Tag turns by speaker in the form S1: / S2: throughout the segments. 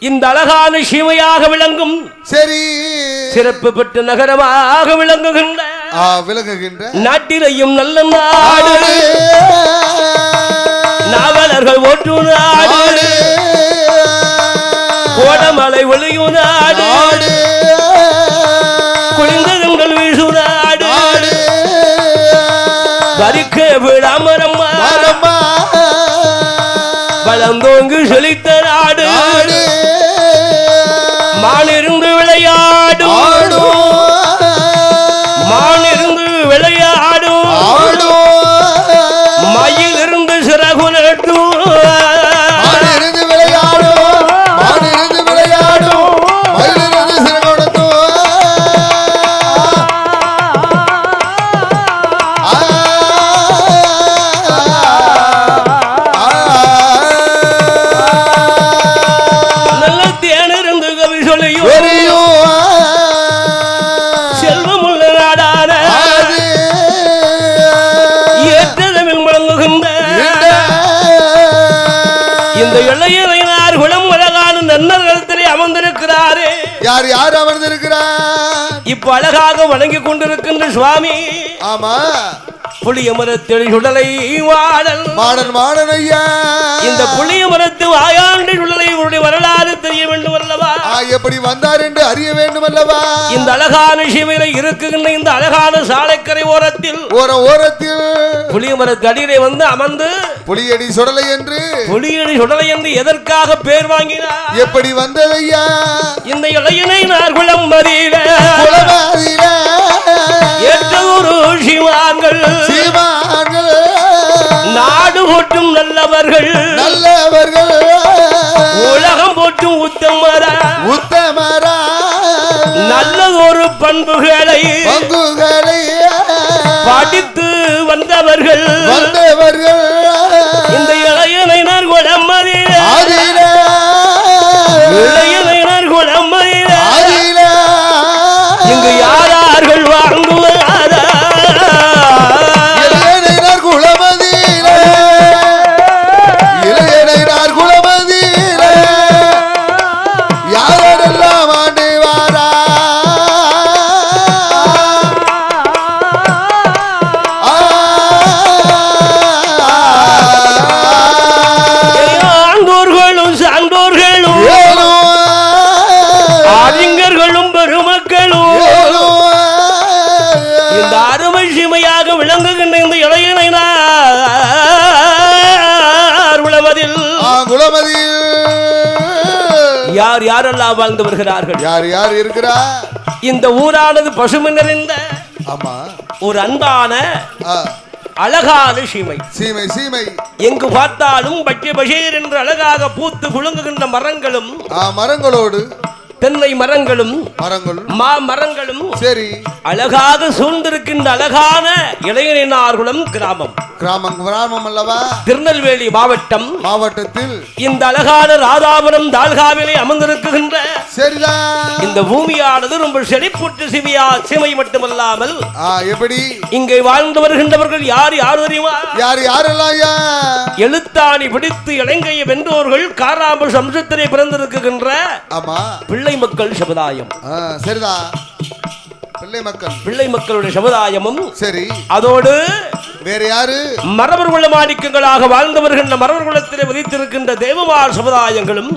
S1: இந்த அழகான சீமையாக விளங்கும் சரி சிறப்பு பெற்ற நகரமாக விளங்குகின்ற நாட்டிலையும் நல்ல நாடு நாவலர்கள் ஓட்டு நாடு கோடமலை ஒளியு நாடு குளிர்ந்தங்கள் வீசு நாடு வரிக்க விடாமரம்மா வளர்ந்தோங்கு செழித்த நாடு மானிருந்து விளையாடும் மானிருந்து விளையாடும் மயிலிருந்து சிறகு நட்டும்
S2: யார் யார் அமர்ந்திருக்கிறார்
S1: இப்ப அழகாக வணங்கி கொண்டிருக்கின்ற சுவாமி
S2: ஆமா
S1: புளிய மரத்தில் சுடலை
S2: மாடன் ஐயா
S1: இந்த புளிய மரத்து வாயாண்டு சுடலை வரலாறு தெரிய வேண்டும் அல்லவா
S2: எப்படி வந்தார் என்று அறிய வேண்டும் அல்லவா
S1: இந்த அழகான சீமையில இருக்குகின்ற இந்த அழகான சாலைக்கரை ஓரத்தில் புளிய மரத்து அடியிலே வந்து அமர்ந்து
S2: புளியடி சுடலை என்று
S1: எதற்காக பேர் வாங்கினார்
S2: எப்படி வந்தது ஐயா
S1: இந்த இளையனை நார்குளம் மதியில ஏற்றூரு சிவான்கள் நாடு போட்டும் நல்லவர்கள் உலகம் போட்டும் உத்தமரா நல்ல ஒரு பண்புகளை படித்து வந்தவர்கள் இந்த இளையனை நார்குளம் மதியில இங்கு யாரார்கள் வாங்குவாரா
S2: யாரெல்லாம் ஆண்டு வாரா
S1: ஆண்டோர்களும் சான்றோர்களும் அறிஞர்களும் பெருமக்களும் இந்த அருமை சீமையாக விளங்குகின்ற இந்த இளையனை உளவதில் யார் யாரெல்லாம் வாழ்ந்து வருகிறார்கள்
S2: யார் யார் இருக்கிறார்
S1: இந்த ஊரானது பசுமை நிறைந்த ஒரு அன்பான அழகான சீமை எங்கு பார்த்தாலும் பச்சை பசேர் என்று அழகாக பூத்து குலுங்குகின்ற மரங்களோடு தென்னை மரங்களும் மா மரங்களும்
S2: சரி
S1: அழகாக சூழ்ந்திருக்கின்ற அழகான இளையனார்குளம் கிராமம்
S2: அல்லவா
S1: திருநெல்வேலி மாவட்டத்தில் இந்த அழகான ராதாபுரம் தாழ்காவிலே அமர்ந்திருக்கின்ற இந்த பூமியானது ரொம்ப செழிப்புற்று சீமை மட்டுமல்லாமல்
S2: எப்படி
S1: இங்கே வாழ்ந்து வருகின்றவர்கள் யார் தெரியுமா
S2: யாரெல்லாம்
S1: எழுத்தாணி பிடித்து இலங்கையை வென்றோர்கள் காராம்பு சம்சத்திலே பிறந்திருக்கின்ற பிள்ளை மக்கள் சமுதாயம் பிள்ளை மக்களுடைய சமுதாயமும்
S2: சரி
S1: அதோடு
S2: வேற யாரு
S1: மரபர் குல மாணிக்கங்களாக வாழ்ந்து வருகின்ற மரபர் குலத்திலே உதித்திருக்கின்ற தேவமார் சமுதாயங்களும்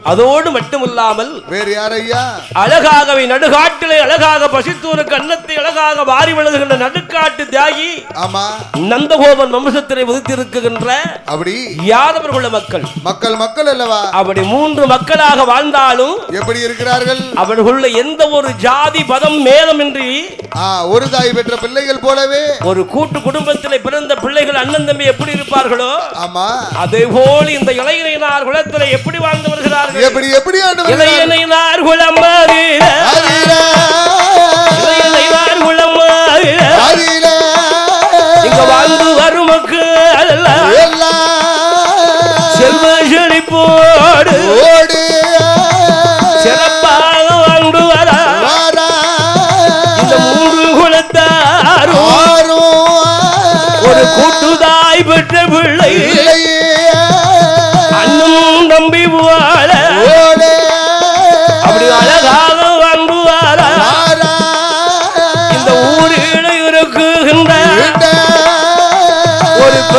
S1: அதோடு மட்டுமில்லாமல்
S2: வேறு யாரையா
S1: அழகாகவே நடுகாட்டிலே அழகாக பசித்தூருக்கு அன்னத்தை அழகாக வாரி வளர்கின்ற நடுக்காட்டு தியாகி நந்தகோபன் வம்சத்திலே உதித்திருக்கின்ற
S2: அப்படி
S1: யாதவர் குல
S2: மக்கள் அல்லவா
S1: அப்படி மூன்று மக்களாக வாழ்ந்தாலும்
S2: எப்படி இருக்கிறார்கள்
S1: அவர்களுள்ள எந்த ஒரு ஜாதி பதம் மேதமின்றி
S2: ஒரு தாய் பெற்ற பிள்ளைகள் போலவே
S1: ஒரு கூட்டு குடும்பத்திலே பிறந்த பிள்ளைகள் அண்ணன் தம்பி எப்படி இருப்பார்களோ அதே போல இந்த இளையனார் குலத்திலே எப்படி வாழ்ந்து வருகிறார்கள்
S2: எப்படி
S1: இளையனார் குலம் இங்க வாழ்ந்து வரும் மக்கள் செல்வ செழிப்போடு சிறப்பாக வாழ்ந்து வரா இந்த மூன்று குலத்தாரும் ஒரு கூட்டுதாய் பெற்ற பிள்ளை அண்ணன் நம்பி வாழ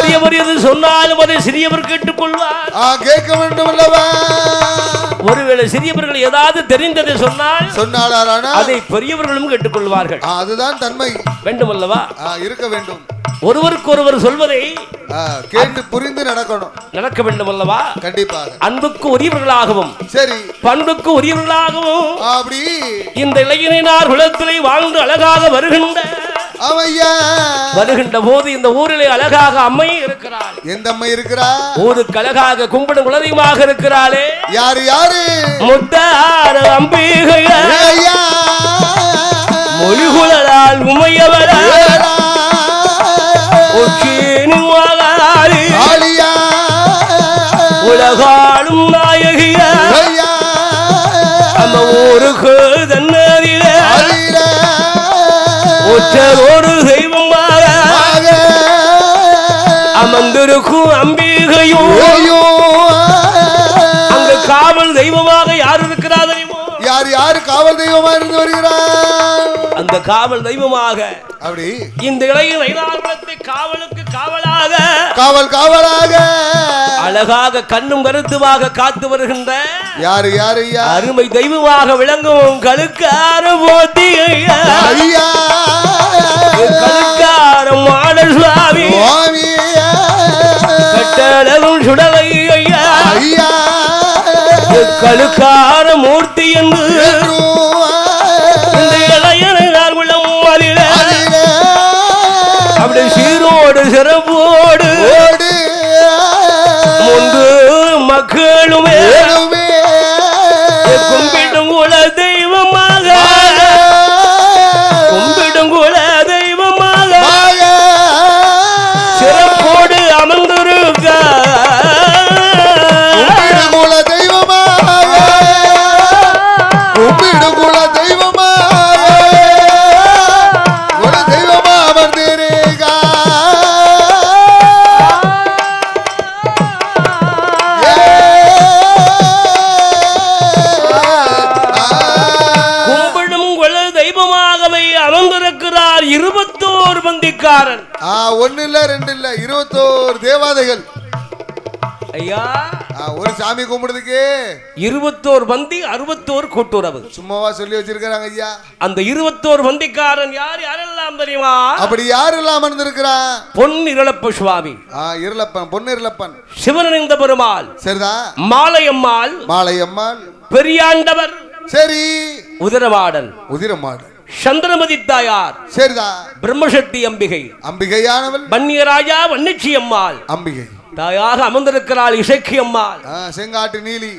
S1: பெரியவர் எது சொன்னாலும் அதை சிறியவர் கேட்டுக்கொள்வார்.
S2: கேட்க வேண்டும் அல்லவா?
S1: ஒருவேளை சிறியவர்கள் ஏதாவது தெரிந்ததை சொன்னால் அதை பெரியவர்களும் கேட்டுக்கொள்வார்கள்.
S2: அதுதான் தன்மை
S1: வேண்டும் அல்லவா?
S2: இருக்க வேண்டும்.
S1: ஒருவருக்கு ஒருவர் சொல்வதை
S2: கேட்டு புரிந்து நடக்க
S1: வேண்டும் அல்லவா?
S2: கண்டிப்பாக.
S1: அன்புக்கு உரியவர்களாகவும்
S2: சரி
S1: பண்புக்கு உரியவர்களாகவும்
S2: அப்படி
S1: இந்த இளைஞனார் குலத்திலே வாழ்ந்து அழகாக வருகின்ற போது இந்த ஊரிலே அழகாக அம்மை இருக்கிறாள்.
S2: எந்த அம்மை இருக்கிறாள்?
S1: ஊருக்கு அழகாக கும்பிடும் குலதெய்வமாக இருக்கிறாளே.
S2: யாரு?
S1: முத்தார அம்பிகை மொழிகுழலால் உமையவரா உலகாலும் நாயகிய நம்ம ஊருக்கு தன்னதில ஒற்றரோடு தெய்வமாக அமர்ந்திருக்கும் அம்பிகையும் அங்க காவல் தெய்வமாக யார் இருக்கிறார் தெரியுமோ?
S2: யாரு காவல் தெய்வமாக இருந்து வருகிறார்?
S1: அந்த காவல் தெய்வமாக
S2: அப்படி
S1: இந்த இளைய காவலுக்கு
S2: காவலாக
S1: அழகாக கண்ணும் கருத்துமாக காத்து வருகின்ற
S2: யாரு
S1: அருமை தெய்வமாக விளங்கும் கழுக்கார போத்தி கழுக்காரம் மாடல் சுவாமி கட்டழகும் சுடலை ஐயா கழுக்கார மூர்த்தி என்று இந்த இளையனார் விளம் அப்படி சீரோடு சிறப்போடு முன்பு மக்களுமே கும்பிடும் குல தெய்வமாக சிறப்போடு அமர்ந்திருக்க அமர்ந்திருக்கிறார் 21 பந்திக்காரன்.
S2: ஒன்னு இல்ல ரெண்டு இல்ல 21 தேவாதைகள்
S1: ஐயா.
S2: ஒரு சாமி கும்பிடுறதுக்கு
S1: 21 பந்தி 61 கூட்டுறவு.
S2: சும்மாவா சொல்லி வச்சிருக்காங்க ஐயா?
S1: அந்த 21 பந்திக்காரன் யாரெல்லாம் தெரியுமா?
S2: அப்படி யாரெல்லாம் அமர்ந்திருக்கிறான்?
S1: பொன்னிரளப்ப சுவாமி,
S2: பொன்னிரளப்பன்,
S1: சிவனந்த பெருமாள்,
S2: சரிதான்,
S1: மாலையம்மாள், பெரியாண்டவர்,
S2: சரி,
S1: உதிரமாடன், சந்திரமதி தாயார்,
S2: சரிதான்,
S1: பிரம்மசக்தி அம்பிகையானவள், வன்னியராஜா வன்னிச்சி அம்மாள்
S2: அம்பிகை
S1: தாயாக அமர்ந்திருக்கிறாள். இசைக்கு அம்மாள்,
S2: செங்காட்டு நீலி,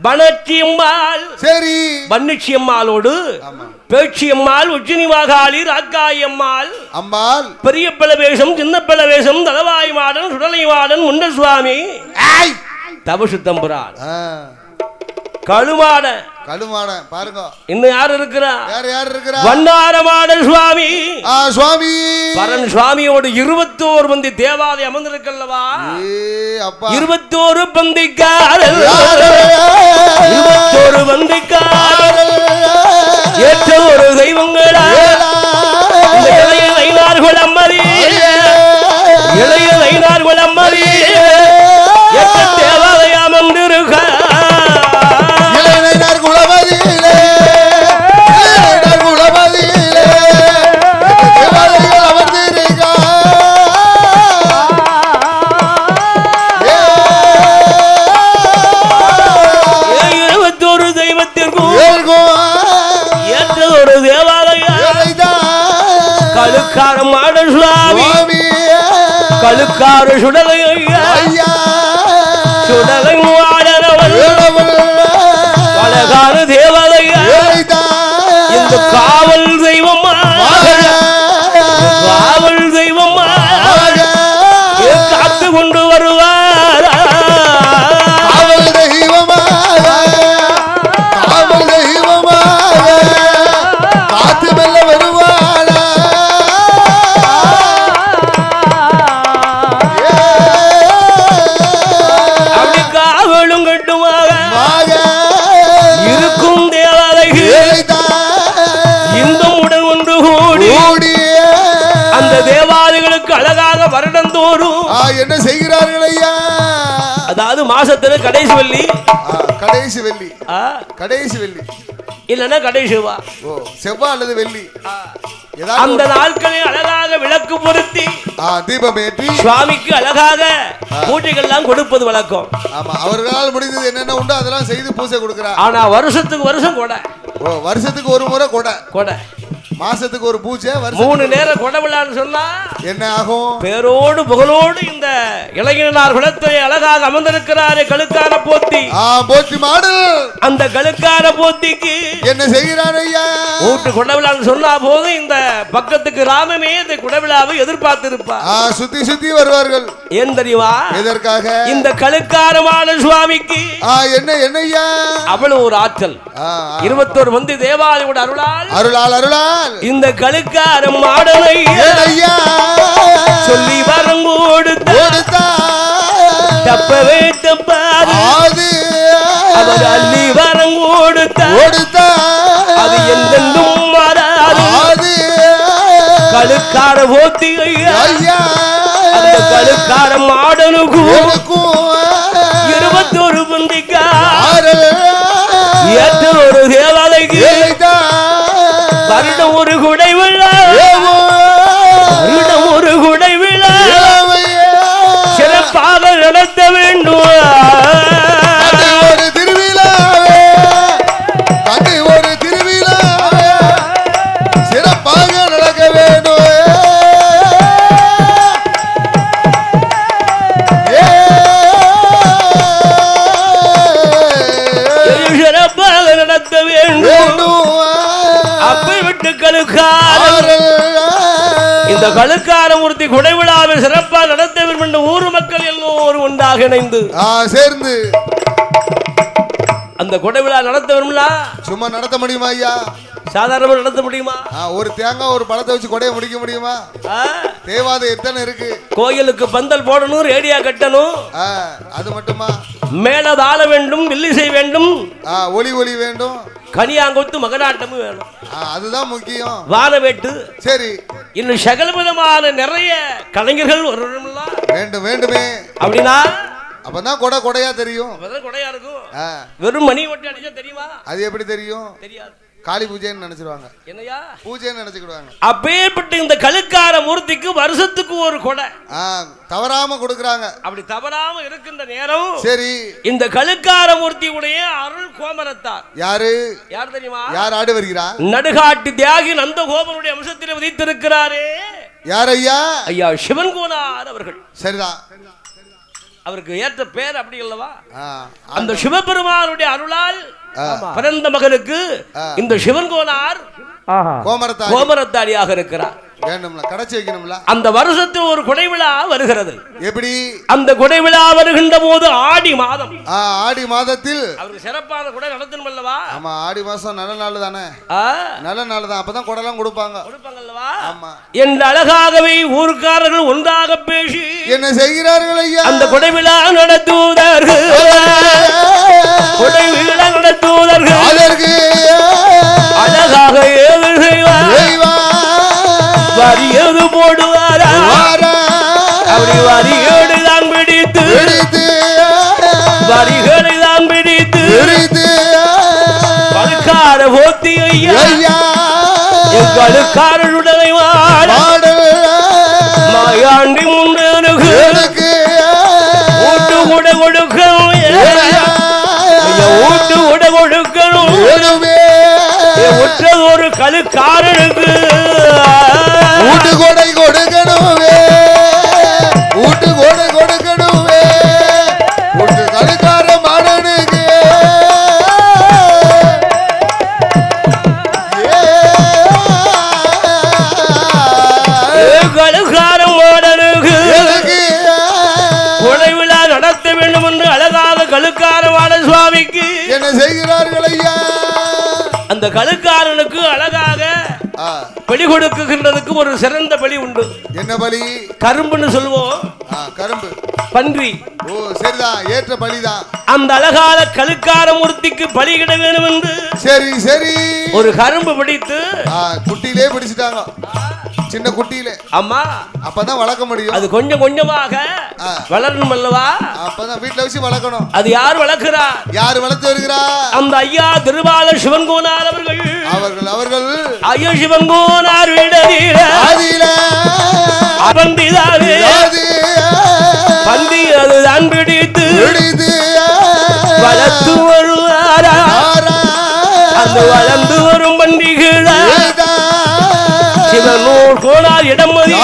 S1: பனச்சி அம்மாள்,
S2: சரி,
S1: வன்னிச்சி அம்மாளோடு பேச்சி அம்மாள், உச்சினி மாகாளி, ராக்காய் அம்மாள், பெரிய பலவேஷம், சின்ன பலவேஷம், தலவாய் மாடன், சுடலை மாடன், முண்ட சுவாமி, தபசு தம்புரான், கழுமாட பாருங்க. இன்னும் யார் இருக்கிறா? வண்ணாரமாடல் சுவாமி, பரன் சுவாமியோடு 21 பந்தி தேவாதை அமர்ந்திருக்கல்லவா? 21 பந்திக்காரல், 21 பந்திக்காரல் ஏற்ற ஒரு தெய்வங்களா இளைய ஐநார்கள் அம்மதி, இளைய ஐநார்கள் அம்மதி ஏற்ற தேவாதை அமர்ந்திருக்க மாடல் சுவாமி, கழுக்காறு சுடலை சுடலை மாடனவள், அழகான தேவதையா இந்த காவல் தெய்வமா காத்து கொண்டு வருவார்.
S2: காத்து மெல்ல வருவார்.
S1: இருக்கும் தேவாதைகள் இந்த உடன் ஒன்று கூடி அந்த தேவாதைகளுக்கு அழகாக வருடம்
S2: என்ன செய்கிறார்கள் ஐயா?
S1: அதாவது மாசத்துல கடைசி வெள்ளி,
S2: கடைசி வெள்ளி, கடைசி வெள்ளி
S1: இல்லன்னா கடைசி செவ்வா,
S2: செவ்வா அல்லது வெள்ளி,
S1: அந்த நாட்களில் அழகாக விளக்கு பொருத்தி
S2: தீபம் ஏற்றி
S1: சுவாமிக்கு அழகாக பூஜைகள் எல்லாம் கொடுப்பது வழக்கம்.
S2: ஆமா, அவர்களால் முடிந்தது என்னென்ன உண்டோ அதெல்லாம் செய்து பூஜை கொடுக்கிறார்.
S1: ஆனா வருஷத்துக்கு வருஷம் கொடை,
S2: வருஷத்துக்கு ஒரு முறை கொடை, கொடை மாசத்துக்கு ஒரு பூஜை, 3
S1: நேரம் கொடை விழான்னு சொன்னா
S2: என்ன ஆகும்?
S1: பேரோடு புகழோடு இந்த இளைஞனார் குலத்தை அழகாக அமர்ந்திருக்கிறாரே கழுக்கார போத்தி,
S2: போத்தி மாடு.
S1: அந்த கழுக்கார போத்திக்கு
S2: என்ன செய்கிறார் ஐயா?
S1: ஊட்டு கொடை விழான்னு சொன்னா போது இந்த பக்கத்துக்கு ராமமே இந்த கொடை விழாவை எதிர்பார்த்திருப்பா.
S2: சுத்தி சுத்தி வருவார்கள்.
S1: ஏன் தெரியுமா?
S2: எதற்காக? இந்த
S1: கழுக்காரமான சுவாமிக்கு
S2: என்ன என்னையா
S1: அவ்வளவு ஒரு ஆற்றல். 21 மந்தி தேவாலயோட அருளால்
S2: அருளால் அருளால்
S1: இந்த கழுக்காரம் மாடனை சொல்லி வரம் கொடுத்தா தப்பவே தப்பாது, அவர் அள்ளி வரம் கொடுத்தா அது எந்தெந்தும் மாறாது. கழுக்கார போத்தி ஐயா அந்த கழுக்கார மாடனுக்கும் 21 பந்திக்கார ஏற்ற ஒரு தேவாலைக்கு வருடம் ஒரு குடை விழா, வருடம் ஒரு குடை விழா சிறப்பாக நடத்த வேண்டும்.
S2: ஒரு திருவிழா, ஒரு திருவிழா சிறப்பாக நடக்க வேண்டும்.
S1: சிறப்பாக நடத்த வேண்டும். அப்பை விட்டு இந்த கழுக்கார மூர்த்தி கொடை விழாவை சிறப்பாக நடத்த வேண்டும் என்று ஊர் மக்கள் எல்லோரும் ஒன்றாக இணைந்து
S2: சேர்ந்து
S1: அந்த கொடை விழா நடத்த வேணும்னா
S2: சும்மா நடத்த முடியுமா ஐயா?
S1: சாதாரணமா நடத்த முடியுமா? ஒரு
S2: தேங்காய் ஒரு பழத்தை வச்சு கொடையை முடிக்க முடியுமா? தேவாதை எத்தனை இருக்கு?
S1: கோயிலுக்கு பந்தல் போடணும், ரேடியா கட்டணும்,
S2: அது மட்டுமா?
S1: மேல தாள வேண்டும், வில்லிசை வேண்டும்,
S2: ஒலி ஒலி வேண்டும்,
S1: கனியாங்கொத்து மகனாட்டமும் வேணும்.
S2: அதுதான் முக்கியம்.
S1: வானவேட்டு
S2: சரி,
S1: இன்னும் சகல விதமான நிறைய கலைஞர்கள்
S2: வேண்டும் வேண்டுமே.
S1: அப்படின்னா
S2: அப்பதான் கொடை கொடையா தெரியும்.
S1: கொடையா இருக்கும். வெறும் மணி ஒட்டி அடிச்சா தெரியுமா?
S2: அது எப்படி தெரியும்? தெரியாது. காளி பூஜைன்னு நினைச்சிருவாங்க. என்னையா பூஜைன்னு நினைச்சுக்கிடுவாங்க.
S1: அப்பேற்பட்ட இந்த கழுக்கார மூர்த்திக்கு வருஷத்துக்கு ஒரு கொடை
S2: தவறாம கொடுக்கறாங்க.
S1: அப்படி தவறாம இருக்கின்ற நேரம்
S2: சரி, இந்த
S1: கழுக்கார மூர்த்தியுடைய அருள் கோமரத்தார்
S2: யாரு
S1: தெரியுமா?
S2: யார் ஆடு வருகிறார்?
S1: நடுகாட்டு தியாகி நந்த கோபனுடைய அம்சத்தில் உதித்திருக்கிறாரே யார் ஐயா? ஐயா சிவன் கோனார் அவர்கள்.
S2: சரிதான்,
S1: அவருக்கு ஏற்ற பேர் அப்படி அல்லவா? அந்த சிவபெருமானுடைய அருளால் பிறந்த மகனுக்கு இந்த சிவன் கோனார் கோமரத்தாடியாக இருக்கிறார். அந்த வருஷத்தில் ஒரு கொடை விழா வருகிறது. எப்படி? அந்த கொடை விழா வருகின்ற போது ஆடி மாதம்.
S2: ஆடி மாதத்தில்
S1: அவருக்கு சிறப்பான கொடை நடத்தணும் அல்லவா?
S2: ஆமா, ஆடி மாசம் நல்ல நாள் தானே. நல்ல நாள் தான், அப்பதான் கொடை எல்லாம் கொடுப்பாங்க.
S1: ஆமா, என்ற அழகாகவே ஊர்க்காரர்கள் ஒன்றாக பேசி
S2: என்ன செய்கிறார்கள் ஐயா?
S1: அந்த கொடை விழா நடத்துவதற்கு கொடை விழா நடத்துவதற்கு அதற்கு அழகாக ஏது செய்வார், வரியது போடுவாரா, அப்படி வரியோடு தான் பிடித்து வரிகளை தான் பிடித்து பழுக்கார போத்தி ஐயா கழுக்காரனுடனை மாயாண்டி முண்டனுக்கு ஊட்டு கூட கொடுக்கணும், ஊட்டு கூட கொடுக்கணும், உற்றது ஒரு கழுக்காரனுக்கு
S2: ஊட்டு கொடை கொடுக்கணுமே, ஊட்டு கொடை கொடுக்கணுமே, ஊட்டு கழுக்கார மாடனுக்கு
S1: கழுக்கார மாடனுக்கு கொடை விழா நடத்த வேண்டும் என்று அழகாக கழுக்கார மாட சுவாமிக்கு
S2: என்ன செய்கிறார்கள் ஐயா?
S1: அந்த கழுக்காரனுக்கு அழகாக பலி கொடுக்குகின்றதுக்கு ஒரு சிறந்த பலி உண்டு.
S2: என்ன பலி?
S1: கரும்புன்னு சொல்லுவோம்.
S2: கரும்பு,
S1: பன்றி.
S2: ஓ சரிதான், ஏற்ற பலிதான்.
S1: அந்த அழகான கழுக்கார மூர்த்திக்கு பலியிட வேண்டும் என்று
S2: சரி சரி
S1: ஒரு கரும்பு பிடித்து
S2: குட்டியிலே பிடிச்சிட்டாங்க. சின்ன குட்டியில.
S1: ஆமா,
S2: அப்பதான் வளர்க்க முடியும்.
S1: அது கொஞ்சம் கொஞ்சமாக வளரணும் அல்லவா?
S2: அப்பதான் வீட்டுல வச்சு வளர்க்கணும்.
S1: அது யார் வளர்க்கிறா?
S2: யார் வளர்த்து வருகிறா?
S1: அந்த ஐயா திருபால சிவன்கோனார் அவர்கள்.
S2: அவர்கள்
S1: ஐயா சிவன்கோனார் விடதில பந்திதாவே பந்தி அதுதான் பிடித்து வளர்த்து வருவாரா? அந்த வளர்ந்து வரும் பண்டிகைகள் சிவனூர் கோனார் இடமதி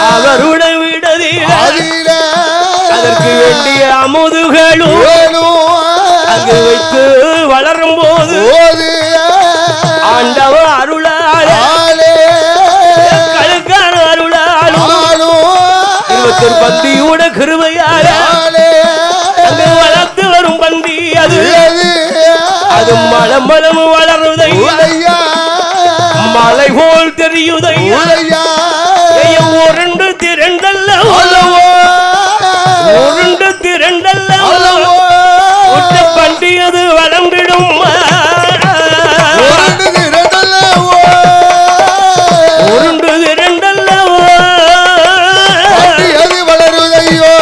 S1: அவருடன் விடதில அதற்கு வேண்டிய அமுதுகளும் அங்கு வைத்து வளரும் போது ஆண்டவ அருளாலே கழுக்கான அருளாலும் 21 பந்தியோட கிருபையால அங்கு வளர்த்து வரும் பந்தி அது மலமலம் வளருதையா, மலை போல் தெரியுதையா. உருண்டு திரண்டல்ல உருண்டு திரண்டல்ல ஒட்ட பண்டி அது வளர்ந்திடும். உருண்டு திரண்டல்ல அது வளருதையோ.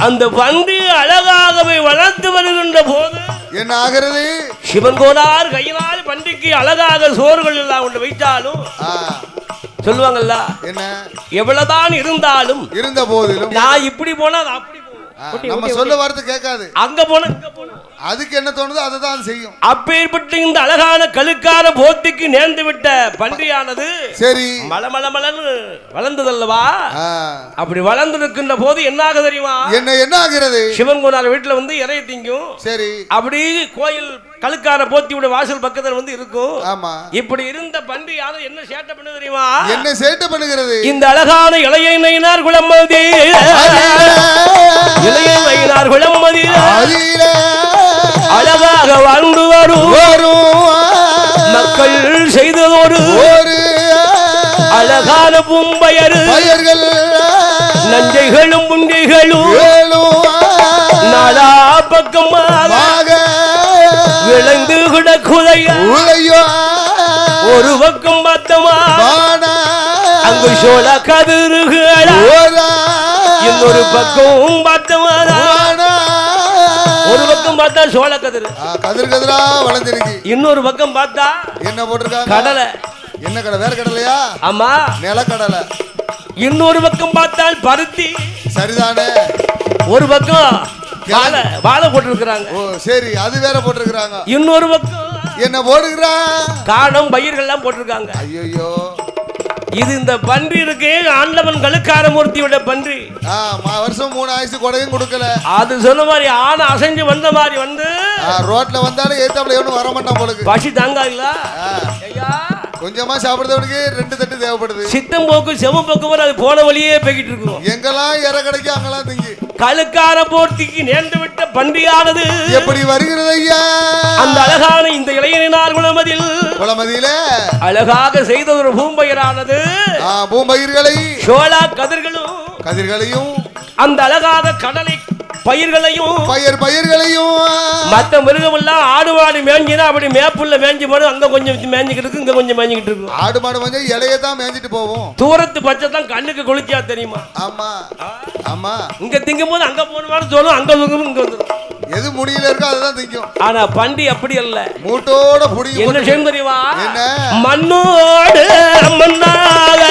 S1: அந்த பந்தி அழகாகவே வளர்த்து வருகின்ற போது என்ன ஆகிறது? சிவன் கோனார் கையினால் பண்டிக்கு அழகாக சோறுகள் எல்லாம் கொண்டு வைத்தாலும் சொல்லுவாங்கல்ல, என்ன எவ்வளவுதான் இருந்தாலும் இருந்த போதிலும் நான் இப்படி போனா அப்படி நம்ம சொல்ல வார்த்தை கேட்காது. அங்க போன அதுக்கு என்ன தோணுதோ அதுதான் செய்யும். அப்பேற்பட்ட இந்த அழகான கழுக்கான போத்திக்கு நேர்ந்து விட்ட பன்றியானது சரி மலமலமலன்னு வளர்ந்ததல்லவா? அப்படி வளர்ந்து இருக்கின்ற போது என்ன ஆக தெரியுமா? என்ன ஆகிறது? சிவன் கோனார் வீட்டுல வந்து இறைய திங்கும். சரி, அப்படி கோயில் கழுக்கான போத்தியோட வாசல் பக்கத்துல வந்து இருக்கும். ஆமா, இப்படி இருந்த பன்றியானது என்ன சேட்டை பண்ணு தெரியுமா? என்ன சேட்டை பண்ணுகிறது? இந்த அழகான இளைய நயினார் குளமதி இளைய நயினார் குளமதி அழகாக வாழ்ந்து வரும் மக்கள் செய்ததோடு அழகான பூம்பயர்கள் நஞ்சைகளும் புண்டைகளும் நாலா பக்கமாக விளைந்து கிடக்குதையா. ஒரு பக்கம் பார்த்தமா அங்கு சோழ கதிர்களா, இன்னொரு பக்கம் பார்த்தமா ஒரு பக்கம் பார்த்தா சோழ கதிர் கதிரா வளர்ந்துருக்கு. இன்னொரு பக்கம் பார்த்தா என்ன போட்டிருக்காங்க? கடலை. என்ன கடலை? வேற கடலையா? ஆமா, நிலக்கடலை. இன்னொரு பக்கம் பார்த்தால் பருத்தி. சரிதானே. ஒரு பக்கம் வாழை போட்டிருக்கிறாங்க. ஓ சரி, அது வேற போட்டிருக்கிறாங்க. இன்னொரு பக்கம் என்ன போட்டுக்கிறாங்க? காணம் பயிர்கள்லாம் போட்டிருக்காங்க. ஐயோ, இது இந்த பன்றி இருக்கு ஆண்டவன் கழுக்காரமூர்த்தியோட பன்றி. வருஷம் 3 ஆயுசு கொடையும் கொடுக்கல. அது சொன்ன மாதிரி ஆன அசைஞ்சு வந்த மாதிரி வந்து ரோட்ல வந்தாலும் ஏத்தாப்புல எவனும் வர மாட்டான் போலுக்கு. பசி தாங்காதுல ஐயா, கொஞ்சமா சாப்பிடுறவனுக்கு 2 தட்டு தேவைப்படுது. சித்தம் போக்கு செவம் போக்கு அது போன வழியே போய்கிட்டு இருக்கும். எங்கெல்லாம் இற கிடைக்கும் அங்கெல்லாம் திங்கி கழுக்கார போர்த்திக்கு நேர்ந்து விட்ட பன்றியானது எப்படி வருகிறது ஐயா? அந்த அழகான இந்த இளையனார் குளமதியில அழகாக செய்த ஒரு பூம்பயிரானது பூம்பயிர்களை சோழா கதிர்களையும் அந்த அழகாக கடலை பயிர்களையும் மற்ற மிருகம் எல்லாம் ஆடு மாடு மேஞ்சினா அப்படி மேப்புள்ள மேஞ்சி போடும். அங்க கொஞ்சம் மேஞ்சிக்கிட்டு இருக்கு, இங்க கொஞ்சம் மேஞ்சிக்கிட்டு இருக்கு. ஆடு மாடு கொஞ்சம் இலையை தான் மேஞ்சிட்டு போவோம். தூரத்து பச்சை தான் கண்ணுக்கு குளிச்சா தெரியுமா? ஆமா ஆமா, இங்க திங்கும் போது அங்க போனவான்னு சொல்லும், அங்க தூங்கும் இங்க வந்துடும். எது முடியல இருக்கோ அதுதான் திங்கும். ஆனா பண்டி அப்படி அல்ல, மூட்டோட புடி. என்ன செய்யும் தெரியுமா? என்ன மண்ணோடு மண்ணாக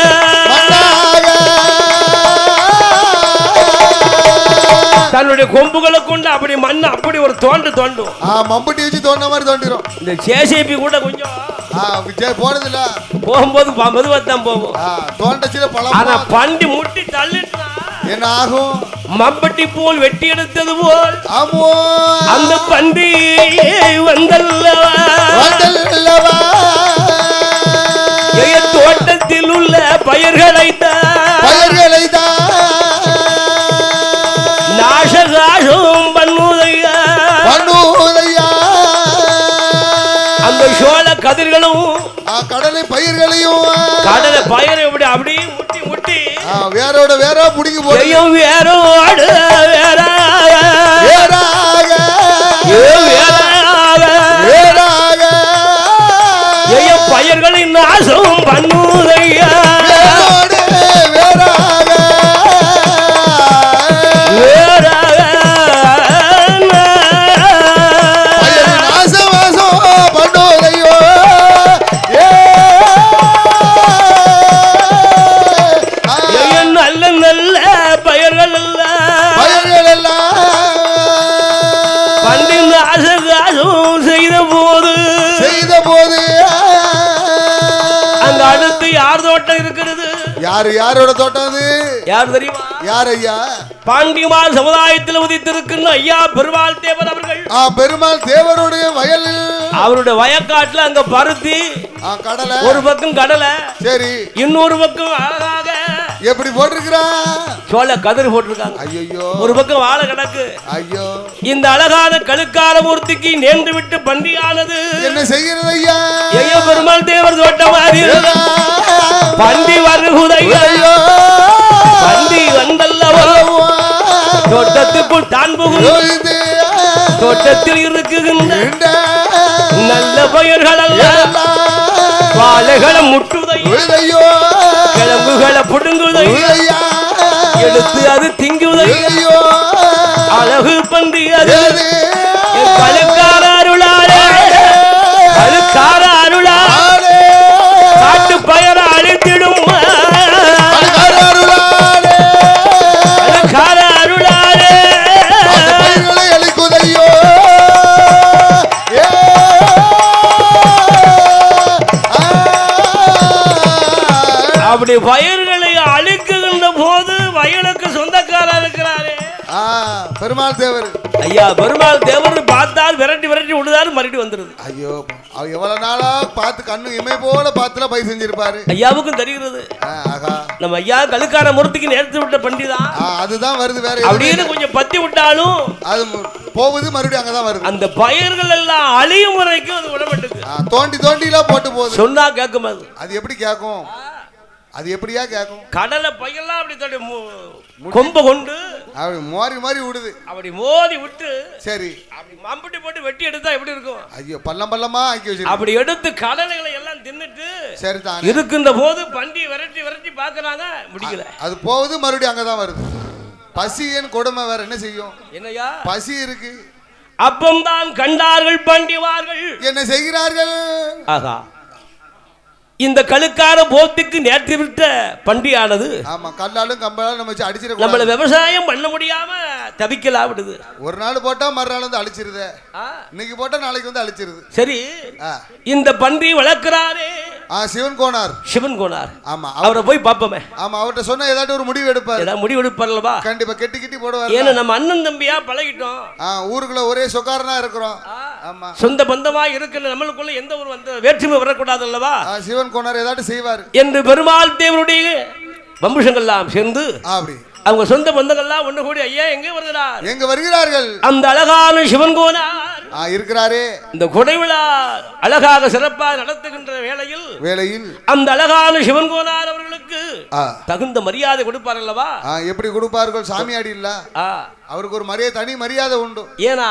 S1: தன்னுடைய கொம்புகளை கொண்டு அப்படி மண்ணு அப்படி ஒரு தோண்டும். மம்பட்டி வச்சு தோண்ட மாதிரி தோண்டிடும். இந்த ஜேசிபி கூட கொஞ்சம் போனது இல்ல, போகும்போது மெதுவாத்தான் போகும். தோண்டச்சில பழம். ஆனா பண்டி முட்டி தள்ளிட்டா என்ன ஆகும்? மம்பட்டி போல் வெட்டி எடுத்தது போல் அந்த பண்டி வந்தல்லவா தோட்டத்தில் உள்ள பயிர்களை நாசகாசம் பண்ணுதையா. அந்த சோழ கதிர்களும் கடலை பயிர்களையும் கடலை பயிரை அப்படி முட்டி முட்டி வேற புடிங்க போய் வேரோடு வேறாக பயிர்களின் நாசம் பண்ணுதையா
S2: யாரோட தோட்டம் அது?
S1: யார் தெரியுமா?
S2: யார் ஐயா?
S1: பாண்டிமார் சமுதாயத்தில் உதித்திருக்கின்ற ஐயா பெருமாள் தேவர் அவர்கள்.
S2: பெருமாள் தேவருடைய வயல்,
S1: அவருடைய வயக்காட்டுல அங்க பருத்தி,
S2: கடலை,
S1: ஒரு பக்கம் கடலை, சரி, இன்னொரு பக்கம் அழகாக
S2: எப்படி போட்டிருக்கிறான்?
S1: சோள கதிர் போட்டிருக்காங்க.
S2: ஐயோ,
S1: ஒரு பக்கம் வாழை கிடக்கு.
S2: ஐயோ, இந்த
S1: அழகான கழுக்கார மூர்த்திக்கு நேர்ந்து விட்டு பண்டியானது
S2: என்ன செய்கிறது ஐயா?
S1: ஐயா பெருமாள் தேவர் தோட்டமாரி பண்டி வருகுதையா, பண்டி வந்தல்லவோ தோட்டத்துக்குள் தான் புகுந்து தோட்டத்தில் இருக்குகின்ற நல்ல பயிர்கள் அல்ல வாழைகளை முட்டுதையோ, கிழங்குகளை புடுங்குதையோ, எடுத்து அது திங்குதையோ, அழகு பண்டி அது கழுக்கார அருளாரே, கழுக்கார அருளாரே, காட்டு பயர அழித்திடும் கழுக்கார அருளாரே, அழிக்குதையோ. அப்படி பயிர்களை அழிக்குகின்ற போது வயலுக்கு சொந்தக்காரர் இருக்கிறாரே
S2: பெருமாள் தேவர்.
S1: ஐயா பெருமாள் தேவர் பார்த்தால் விரட்டி விரட்டி விடுதாரு, மறுபடி வந்துருது.
S2: ஐயோ, அவர் எவ்வளவு நாளா பார்த்து கண்ணு இமை போல பார்த்துல பை செஞ்சிருப்பாரு.
S1: ஐயாவுக்கும் தெரிகிறது. நம்ம ஐயா கழுக்கார மூர்த்திக்கு நேர்த்து விட்ட பண்டிதான்
S2: அதுதான் வருது. வேற
S1: அப்படின்னு கொஞ்சம் பத்தி விட்டாலும் அது
S2: போகுது, மறுபடியும் அங்கதான் வருது.
S1: அந்த பயிர்கள் எல்லாம் அழியும் முறைக்கும் அது விடப்பட்டது.
S2: தோண்டி தோண்டி எல்லாம் போட்டு போகுது.
S1: சொன்னா கேட்கும்.
S2: அது எப்படி கேட்கும்? அது எப்படியா கேட்கும்?
S1: கடலை பையெல்லாம் அப்படி தோண்டி கொம்ப கொண்டு
S2: அப்படி மோரி மாதிரி விடுது.
S1: அப்படி மோதி விட்டு
S2: சரி
S1: அப்படி மம்பட்டி போட்டு வெட்டி எடுத்தா எப்படி இருக்கும்?
S2: ஐயோ, பள்ளம் பள்ளமா ஆக்கி வச்சு
S1: அப்படி எடுத்து கடலைகளை எல்லாம் தின்னுட்டு
S2: சரிதான்
S1: இருக்கின்ற போது பண்டி விரட்டி விரட்டி பாக்குறாங்க, முடியல.
S2: அது போகுது, மறுபடியும் அங்கதான் வருது. பசியின் கொடுமை வேற என்ன செய்யும்?
S1: என்னையா
S2: பசி இருக்கு.
S1: அப்பம்தான் கண்டார்கள் பண்டிவார்கள்
S2: என்ன செய்கிறார்கள்?
S1: ஆகா, இந்த கழுக்கார போத்துக்கு நேற்று விட்ட பண்டியானது
S2: ஆமா கல்லாலும் கம்பளாலும் நம்ம வச்சு அடிச்சிட
S1: நம்மள விவசாயம் பண்ண முடியாம தவிக்கலாம் விடுது.
S2: ஒரு நாள் போட்டா மறுநாள் வந்து அழிச்சிருது, இன்னைக்கு போட்டா நாளைக்கு வந்து அழிச்சிருது.
S1: சரி, இந்த பன்றி வளர்க்கிறாரே
S2: சிவன் கோனார்.
S1: சிவன் கோனார்.
S2: ஆமா,
S1: அவரை போய் பாப்போமே.
S2: ஆமா, அவர்கிட்ட சொன்னா ஏதாட்டு ஒரு முடிவு எடுப்பார்.
S1: ஏதாவது முடிவு எடுப்பார்லவா?
S2: கண்டிப்பா கெட்டி கெட்டி போடுவார்.
S1: ஏன்னா நம்ம அண்ணன் தம்பியா பழகிட்டோம்.
S2: ஊருக்குள்ள ஒரே சொக்காரனா இருக்கிறோம். ஆமா,
S1: சொந்த பந்தமா இருக்கிற நம்மளுக்குள்ள எந்த ஒரு வந்து வேற்றுமை வரக்கூடாது அல்லவா?
S2: சிவன் கோனார் ஏதாட்டு செய்வார்
S1: என்று பெருமாள் தேவனுடைய வம்சங்கள்லாம் சேர்ந்து அப்படி அவங்க சொந்த பந்தங்கள்லாம் ஒண்ணு கூடி ஐயா எங்க வருகிறார்?
S2: எங்க வருகிறார்கள்?
S1: அந்த அழகான சிவன் கோனார்
S2: இருக்கிறாரே.
S1: இந்த கொடைவிழா அழகாக சிறப்பாக நடத்துகின்ற வேளையில் அந்த அழகான சிவன் கோனார் அவர்களுக்கு தகுந்த மரியாதை கொடுப்பார் அல்லவா?
S2: எப்படி கொடுப்பார்கள்? சாமியாடி இல்ல, அவருக்கு ஒரு மரியாதை, தனி மரியாதை உண்டு.
S1: ஏன்னா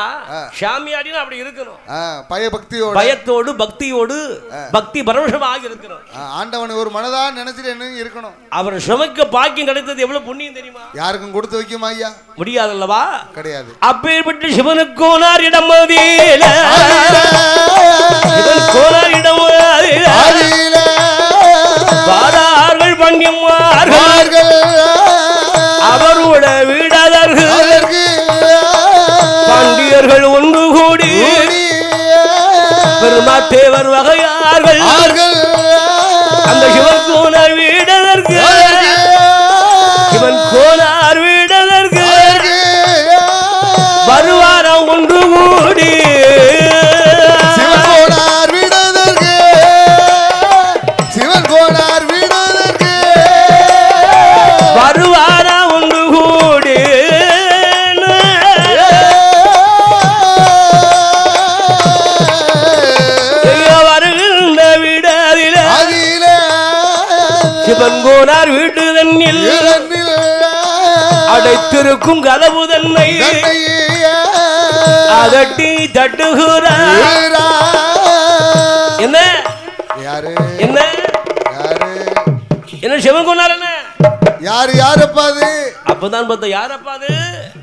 S1: சாமியாடினா அப்படி இருக்கணும்,
S2: பயபக்தியோடு,
S1: பயத்தோடு பக்தியோடு, பக்தி பரவசமாக இருக்கணும்.
S2: ஆண்டவனை ஒரு மனதான் நினைச்சிட்டு என்ன இருக்கணும்.
S1: அவர் சுமைக்க பாக்கியம் கிடைத்தது எவ்வளவு புண்ணியம் தெரியுமா?
S2: யாருக்கும் கொடுத்து வைக்குமா ஐயா? முடியாதல்லவா? கிடையாது.
S1: அப்பேற்பட்ட சிவனுக்கு கோனார் இடம் கோனார் இடம் வாரார்கள் பண்டியம்மார்கள் அவரோட வீடாதர்கள் பாண்டியர்கள் ஒன்று கூடி பெருமாத்தேவர் வகையார்கள் அந்த சிவன் கோனார் வீடதற்கு சிவன் கோனார் வீடதற்கு வருவாரம் ஒன்று கூடி
S2: சிவன் கோனார் வீடதற்கு சிவன் கோனார் வீடதற்கு
S1: வருவாரம் ஒன்று கூடி வருகின்ற வீடதில சிவன் கோனார் வீட்டு தன்னில் அடைத்திருக்கும் கதவு தன்னை அதட்டி தட்டுகிறார். என்ன
S2: யாரு?
S1: என்ன சிவன் கொண்டார் என்ன
S2: யாரப்பா அது?
S1: அப்பதான் பார்த்தா யாரப்பா அது?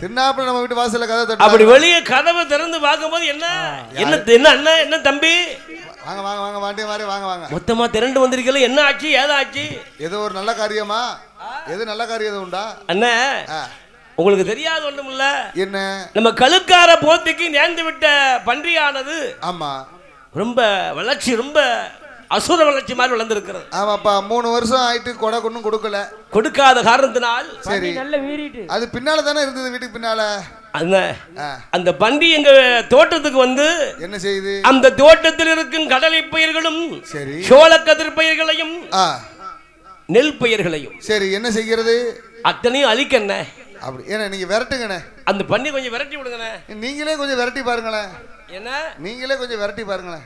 S2: தின்னாப்புல நம்ம வீட்டு வாசல்ல கதவை தட்டு.
S1: அப்படி வெளியே கதவை திறந்து பார்க்கும்போது என்ன என்ன என்ன அண்ணா என்ன தம்பி?
S2: வாங்க வாங்க வாங்க வாண்டிய மாதிரி வாங்க வாங்க.
S1: மொத்தமா திரண்டு வந்திருக்கீங்க. என்ன ஆச்சு ஏதாச்சு?
S2: ஏதோ ஒரு நல்ல காரியமா? எது நல்ல காரியம் உண்டா
S1: அண்ணா? உங்களுக்கு தெரியாது ஒண்ணும் இல்ல.
S2: என்ன? நம்ம
S1: கழுக்கார போத்திக்கு நேர்ந்து விட்ட பன்றியானது
S2: ஆமா
S1: ரொம்ப வளர்ச்சி ரொம்ப அசுர வளர்ச்சி மாதிரி வளர்ந்துருக்கிறது.
S2: ஆமாப்பா 3 வருஷம் ஆயிட்டு கொடை ஒன்றும் கொடுக்கல.
S1: கொடுக்காத காரணத்தினால்
S2: சரி நல்ல வீறிட்டு அது பின்னால தானே இருந்தது வீட்டுக்கு பின்னால.
S1: அந்த பன்றி எங்க தோட்டத்துக்கு வந்து என்ன செய்யுது? அந்த தோட்டத்தில் இருக்கும் கடலை பயிர்களும் சரி சோளக்கதிர் பயிர்களையும் நெல் பயிர்களையும் சரி என்ன செய்கிறது? அத்தனையும் அழிக்கண்ணே. அப்படி ஏன்னா நீங்க விரட்டுங்கண்ணே. அந்த பன்றி கொஞ்சம் விரட்டி விடுங்கண்ணே. நீங்களே கொஞ்சம் விரட்டி பாருங்களேன். என்ன நீங்களே கொஞ்சம் விரட்டி பாருங்களேன்.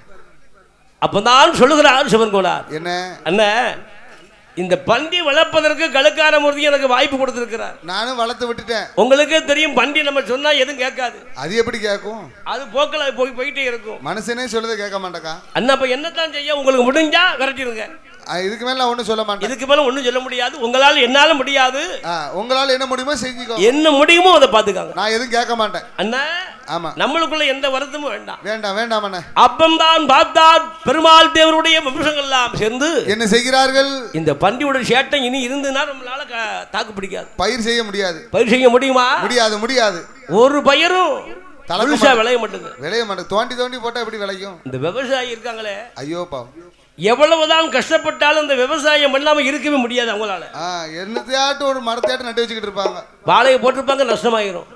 S1: அப்பதான் சொல்லுகிறார் சிவன் கோளார். என்ன அண்ணா இந்த பன்றி வளர்ப்பதற்கு கழுக்கார மூர்த்தி எனக்கு வாய்ப்பு கொடுத்திருக்கிறார். நானும் வளர்த்து விட்டுட்டேன். உங்களுக்கே தெரியும் பன்றி நம்ம சொன்னா எதுவும் கேட்காது. அது எப்படி கேட்கும்? அது போக்கல போயிட்டே இருக்கும். மனுஷனே சொல்றதை கேட்க மாட்டேக்கா. அண்ணா அப்ப என்னத்தான் செய்ய? உங்களுக்கு முடிஞ்சா விரட்டிடுங்க. இதுக்கு மேல ஒண்ணும் சொல்ல மாட்டேன். இதுக்கு மேல ஒண்ணும் சொல்ல முடியாது. உங்களால என்னால முடியாது. உங்களால என்ன முடியுமோ செஞ்சுக்கோ. என்ன முடியுமோ அதை பாத்துக்காங்க. நான் எதுவும் கேட்க மாட்டேன் அண்ணா. ஆமா நம்மளுக்குள்ள எந்த வருத்தமும் வேண்டாம். வேண்டாம் வேண்டாம் அண்ணா. அப்பந்தான் பார்த்தார் பெருமாள் தேவருடைய வம்சங்கள் எல்லாம் சேர்ந்து என்ன செய்கிறார்கள்? இந்த பன்றியோட சேட்டை இனி இருந்துனா நம்மளால தாக்கு பிடிக்காது. பயிர் செய்ய முடியாது. பயிர் செய்ய முடியுமா? முடியாது முடியாது. ஒரு பயிரும் தலகுசா விளைய மாட்டேங்குது. விளைய மாட்டேங்குது. தோண்டி தோண்டி போட்டா எப்படி விளையும்? இந்த விவசாயி இருக்காங்களே ஐயோ பாவம் எவ்வளவுதான் கஷ்டப்பட்டாலும் இந்த விவசாயம் பண்ணாம இருக்கவே முடியாது அவங்களால. என்னத்தையாட்டும் ஒரு மரத்தையாட்டும் நட்டு வச்சுக்கிட்டு இருப்பாங்க. வாழையை போட்டிருப்பாங்க நஷ்டமாயிரும்.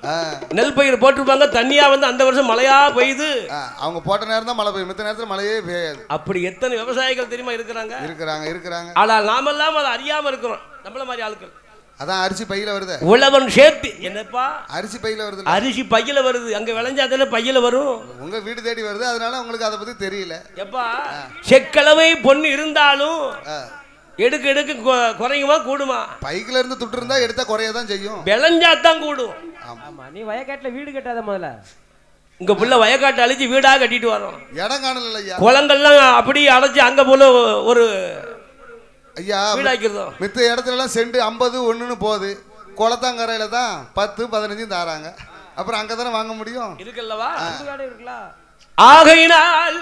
S1: நெல் பயிர் போட்டிருப்பாங்க தண்ணியா வந்து அந்த வருஷம் மழையா பெய்யுது. அவங்க போட்ட நேரம் தான் மழை பெய்யும். மித்த நேரத்தில் மழையே பெய்யாது. அப்படி எத்தனை விவசாயிகள் தெரியுமா இருக்கிறாங்க? இருக்கிறாங்க. ஆனால் நாமெல்லாம் அதை அறியாம இருக்கிறோம். நம்மள மாதிரி ஆட்கள். அதான் அரிசி பையில வருது. உழவன் சேர்த்து என்னப்பா அரிசி பையில வருது. அரிசி பையில வருது. அங்க விளைஞ்சாதானே பையில வரும். உங்க வீடு தேடி வருது. அதனால உங்களுக்கு அதை பத்தி தெரியல. எப்பா செக்களவை பொண்ணு இருந்தாலும் எடுக்க எடுக்க குறையுமா கூடுமா? பைக்குல இருந்து துட்டு இருந்தா எடுத்தா குறையதான் செய்யும். விளைஞ்சாதான் கூடும். ஆமா நீ வயக்காட்டுல வீடு கட்டாத முதல்ல. உங்க புள்ள வயக்காட்டு அழிச்சு வீடா கட்டிட்டு வரோம். இடம் காணல இல்லையா? குளங்கள்லாம் அப்படியே அடைச்சு அங்க போல ஒரு ஐயா மித்த இடத்துல எல்லாம் செண்டு 50 1ன்னு போகுது. குளத்தாங்கரையில தான் 10 15 தாராங்க. அப்புறம் அங்கதானே வாங்க முடியும். இருக்குல்லவா? ஆகையினால்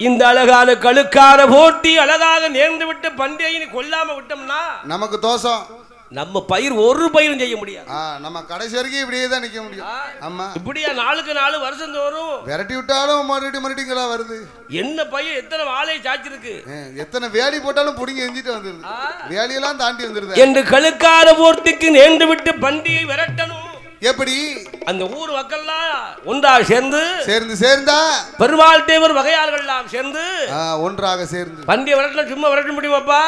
S1: இந்த அழகான கழுக்கார போட்டி அழகாக நேர்ந்து விட்டு பன்றியை கொல்லாம விட்டோம்னா நமக்கு தோஷம். நம்ம பயிர் ஒரு பயிரும் செய்ய முடியாது. நம்ம கடைசி வரைக்கும் இப்படியே தான் நிக்க முடியும். ஆமா இப்படியா நாளுக்கு நாள் வருஷம் தோறும் விரட்டி விட்டாலும் மறுபடிங்களா வருது. என்ன பயிர் எத்தனை வாழை சாச்சிருக்கு. எத்தனை வேலி போட்டாலும் புடிங்கி எஞ்சிட்டு வந்துருது. வேலியெல்லாம் தாண்டி வந்துருது. என்று கழுக்கார போர்த்திக்கு நேர்ந்து விட்டு பன்றியை விரட்டணும். எப்படி? அந்த ஊர் மக்கள்லாம் ஒன்றா சேர்ந்தா பெருமாள் தேவர் வகையார்கள் எல்லாம் சேர்ந்து ஒன்றாக சேர்ந்து பன்றியை விரட்டல. சும்மா விரட்ட முடியுமாப்பா?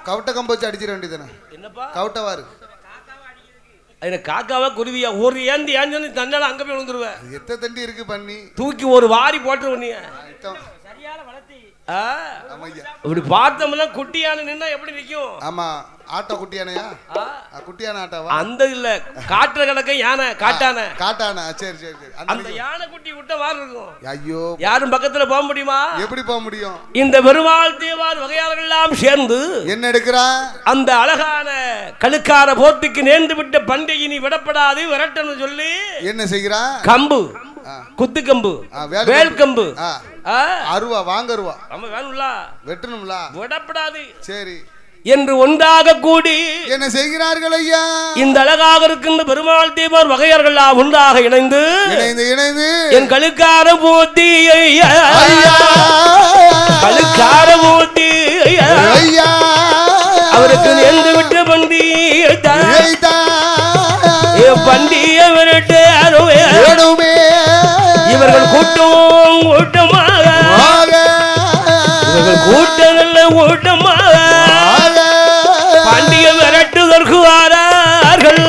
S1: கவுட்ட கம்பு வச்சு அடிச்சிட வேண்டியதானே. என்னப்பா கவுட்டவாரு? காக்காவா குருவியா? ஒரு ஏந்தி ஏஞ்சு தன்னால அங்க போய் விழுந்துருவேன். எத்தனை தண்டி இருக்கு பண்ணி தூக்கி ஒரு வாரி போட்டு நீ சரியான வளர்த்தி. இப்படி பார்த்தோம்னா குட்டியான நின்னா எப்படி நிக்கும்? ஆமா ஆட்டோ குட்டியானையா? குட்டியான ஆட்டோவா? அந்த இல்ல காட்டுற கணக்க யானை காட்டான. சரி சரி சரி. அந்த யானை குட்டி விட்ட மாதிரி இருக்கும். ஐயோ யாரும் பக்கத்துல போக முடியுமா? எப்படி போக முடியும்? இந்த பெருமாள் தேவார் வகையாளர்கள் எல்லாம் சேர்ந்து என்ன எடுக்கிறா? அந்த அழகான கழுக்கார போர்த்திக்கு நேர்ந்து விட்ட பண்டிகை நீ விடப்படாது விரட்டன்னு சொல்லி என்ன செய்கிறா? கம்பு குத்து கம்பு வேல் கம்பு அருவா வாங்கருவா நம்ம வேணும்ல வெட்டணும்ல விடப்படாது. சரி என்று ஒன்றாக கூடி என்ன செய்கிறார்கள் ஐயா? இந்த அழகாக இருக்கின்ற பெருமாள் தேவர் வகையர்கள் ஒன்றாக இணைந்து என் கழுக்கார போத்தி கழுக்கார போத்தி அவருக்கு நேர்ந்து விட்டு பண்டி பண்டிய விரட்டு இவர்கள் கூட்டமாக இவர்கள் கூட்டமாக பண்டிகை விரட்டுதற்கு வாரார்கள்.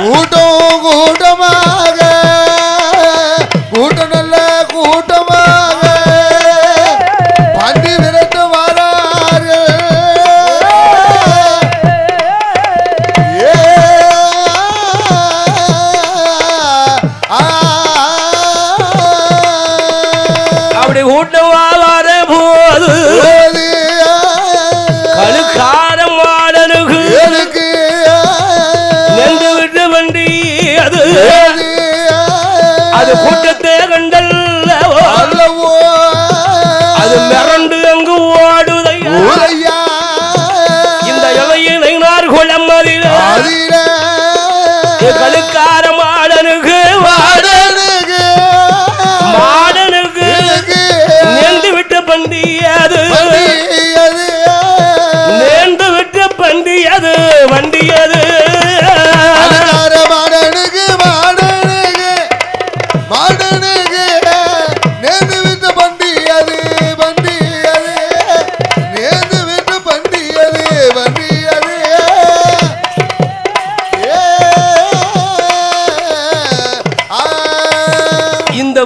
S1: கூட்டமாக கூட்டம் நல்ல கூட்டமாக பண்டி விரட்டு வாரார்கள். அப்படி கூட்டமாக வர போது கூட்டத்தை கண்டல்லவோ அது மிரண்டு அங்கு ஓடுதையா இந்த இளையினார் குளம் அதில கழுக்கார மாடனுக்கு நேர்ந்து விட்ட பண்டியது நேர்ந்து விட்ட பண்டியது வண்டியது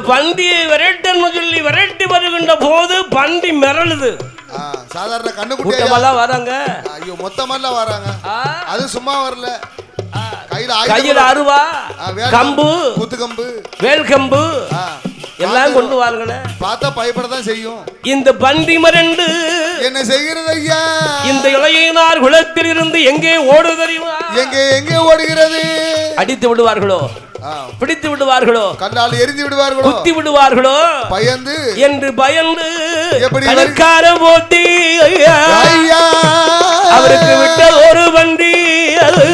S1: பண்டியை விரட்டன்னு சொல்லி விரட்டி வருகின்ற போது பண்டி மிரளுது.
S2: சாதாரண கண்ணு
S1: குட்டியெல்லாம் வராங்க.
S2: ஐயோ மொத்தமெல்லாம் வராங்க. அது சும்மா வரல.
S1: கையில அருவா கம்பு குத்துக்கம்பு வேல்கம்பு எல்லாம் கொண்டு வாருங்களே. பார்த்தா பயப்படதான் செய்யும். இந்த பண்டி மரண்டு என்ன செய்கிறது ஐயா? இந்த இளையினார் குளத்தில் இருந்து எங்கே ஓடு தெரியுமா? எங்கே ஓடுகிறது? அடித்து விடுவார்களோ, பிடித்து விடுவார்களோ, கல்லால் எரிந்து விடுவார்களோ, குத்தி விடுவார்களோ பயந்து என்று பயந்து கலக்கார போட்டி அவருக்கு விட்ட ஒரு வண்டி அது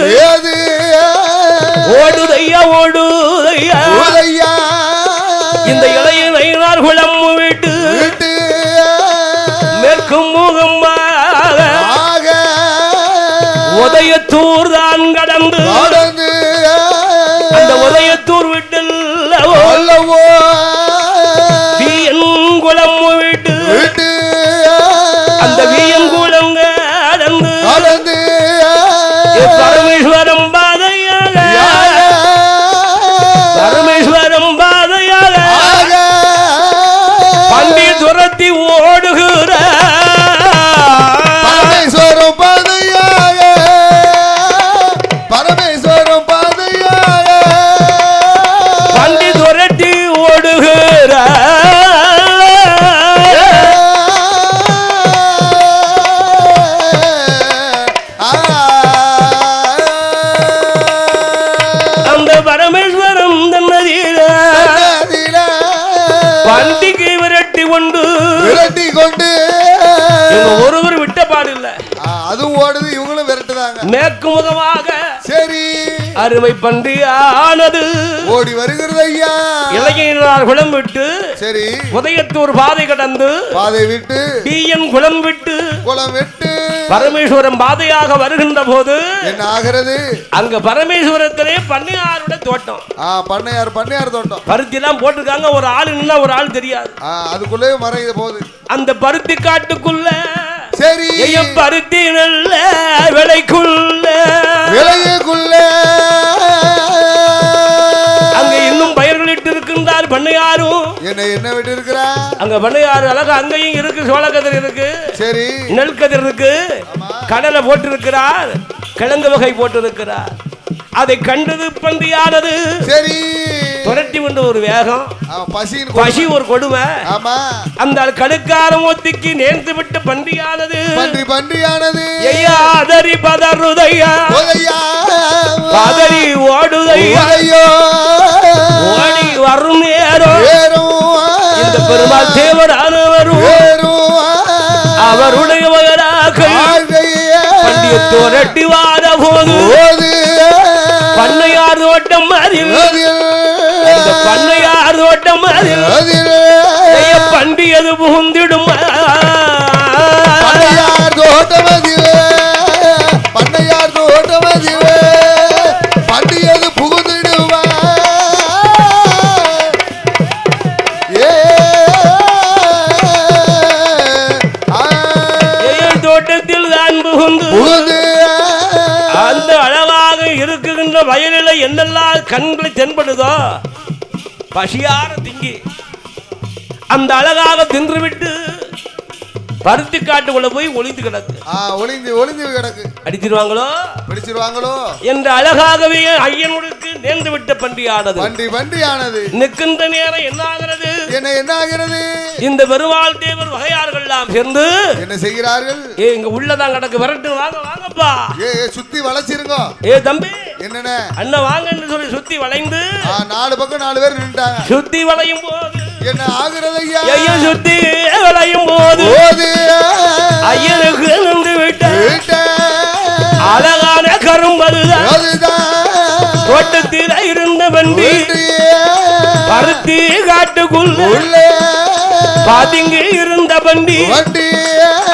S1: ஓடுதையா ஓடுதையா. இந்த இளையினார் குளம் விட்டு மேற்கும் முகமாக உதயத்தூர் தான் கடந்து அந்த உதயத்தூர் விட்டல்லவோ வீயன்குளம் விட்டு அந்த வீயன்குளம் கடந்து பரமேஸ்வரம் பாதையாக பரமேஸ்வரம் பாதையாக பண்டி துரத்தி ஓடுகிற பரமேஸ்வரம் பாதையாக பரமேஸ்வரம் பாதையாக பண்டி துரத்தி ஓடுகிற அந்த பரமேஸ்வரம் தன்னதில பண்டிகை விரட்டி கொண்டு ஒருவர் விட்ட பாடு இல்ல. அதுவும் ஓடுது, இவங்களும் விரட்டுறாங்க மேற்கு முகமாக. சரி அருமை பன்றியானது ஓடி வருகிறது ஐயா. இளைஞர் குளம் விட்டு சரி உதயத்தூர் பாதை கடந்து பாதை விட்டு பிஎன் குளம் விட்டு பரமேஸ்வரம் பாதையாக வருகின்ற போது என்ன ஆகிறது? அங்க பரமேஸ்வரத்திலே பண்ணையாருடைய தோட்டம். பண்ணையார் தோட்டம். பருத்தி எல்லாம் போட்டிருக்காங்க. ஒரு ஆள் நின்னா ஒரு ஆள் தெரியாது. அதுக்குள்ளே மறைய போகுது அந்த பருத்தி காட்டுக்குள்ள. சரி பருத்தி நல்ல விலைக்குள்ள அங்க இன்னும் பயிர்களிட்டு இருக்கின்றார் பண்ணையாரும். என்ன விட்டு இருக்கிறார் அங்க பண்ணையாரு அழகா அங்கேயும் இருக்கு. சோளக்கதிர் இருக்கு, சரி நெல் கதிர் இருக்கு, கடலை போட்டு இருக்கிறார், கிழங்கு வகை போட்டு இருக்கிறார். அதை கண்டது பன்றியானது சரி துரட்டி கொண்டு ஒரு வேகம், பசி ஒரு கொடுமை. அந்த கடுக்காரம் ஒத்திக்கு நேர்ந்து விட்டு பன்றியானது ஐயா அதறி பதறுதையா பதறி ஓடுதையா. ஓடி வரும் நேரம் இந்த பெருமாள் தேவரானவரும் அவருடைய மகனாக்கள் பண்டிகை துரட்டி வார போது பண்ணையார் தோட்டம் அதில் பண்ணையார் தோட்டம் அதில் பண்டியது புகுந்திடும். பண்ணையார் தோட்டம் அதில் பண்ணையார் தோட்டம் அதில் பண்டியது புகுந்திடுவா. தோட்டத்தில் தான் புகுந்து அந்த அழகாக இருக்குகின்ற வயலில் என்னெல்லாம் கண்களை தென்படுதோ பசியார திங்கி அந்த அழகாக தின்றுவிட்டு பருத்தி காட்டுக்குள்ள போய் ஒளிந்து கிடக்கு. ஒளிந்து கிடக்கு. அடிச்சிருவாங்களோ பிடிச்சிருவாங்களோ என்று அழகாகவே ஐயனுக்கு நேர்ந்து விட்ட பண்டியானது
S2: பண்டியானது
S1: நிற்கின்ற நேரம் என்ன ஆகிறது
S2: என்ன ஆகிறது
S1: இந்த பெருமாள் தேவர் வகையார்கள் எல்லாம் சேர்ந்து
S2: என்ன செய்கிறார்கள்
S1: இங்க உள்ளதான் கிடக்கு விரட்டு வாங்க வாங்கப்பா
S2: சுத்தி வளைச்சிருங்க
S1: தம்பி
S2: என்னென்ன
S1: அண்ணன் வாங்கன்னு சொல்லி சுத்தி வளைந்து
S2: 4 பக்கம் 4 பேர் நின்றாங்க
S1: சுத்தி வளையும் போது
S2: என்ன ஆகிறது
S1: ஐயா சுத்தி வளையும் போது ஐயனுக்கு நின்று விட்ட அழகான கரும்பதுதான் தோட்டத்தில் இருந்த வண்டி பருத்தி காட்டுக்குள்ள பாதிங்க இருந்த வண்டி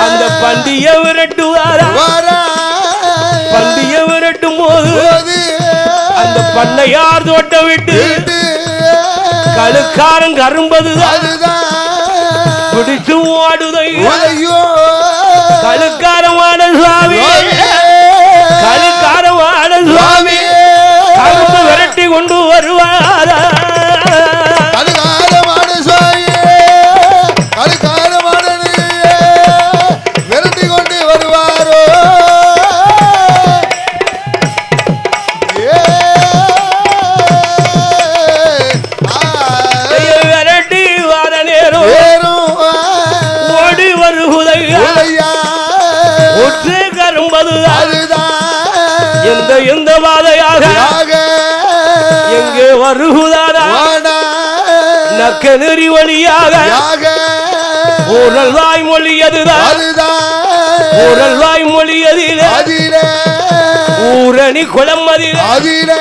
S1: அந்த பண்டிய விரட்டுவாரா பண்டிய விரட்டும் போது அந்த பண்ணையார் தோட்டம் விட்டு கழுக்காரன் கரும்பதுதான் பிடிச்சு ஓடுதையோ கழுக்காரமான சுவாமி கழுக்காரமான சுவாமி கரும்பு விரட்டி கொண்டு வருவாரா
S2: கழுக்காரமான சுவாமி கழுக்காரமான விரட்டி கொண்டு வருவாரோ
S1: விரட்டி வர நேரம் ஓடி வருகுதையா ஒற்று கரும்பதுதான் எந்த பாதையாக எங்கே வருகுதாரா நக்க நெறி வழியாக ஊரல் வாய் மொழியதுதான் ஊரல் வாய் மொழியதிலே ஊரணி குளம் அதிலே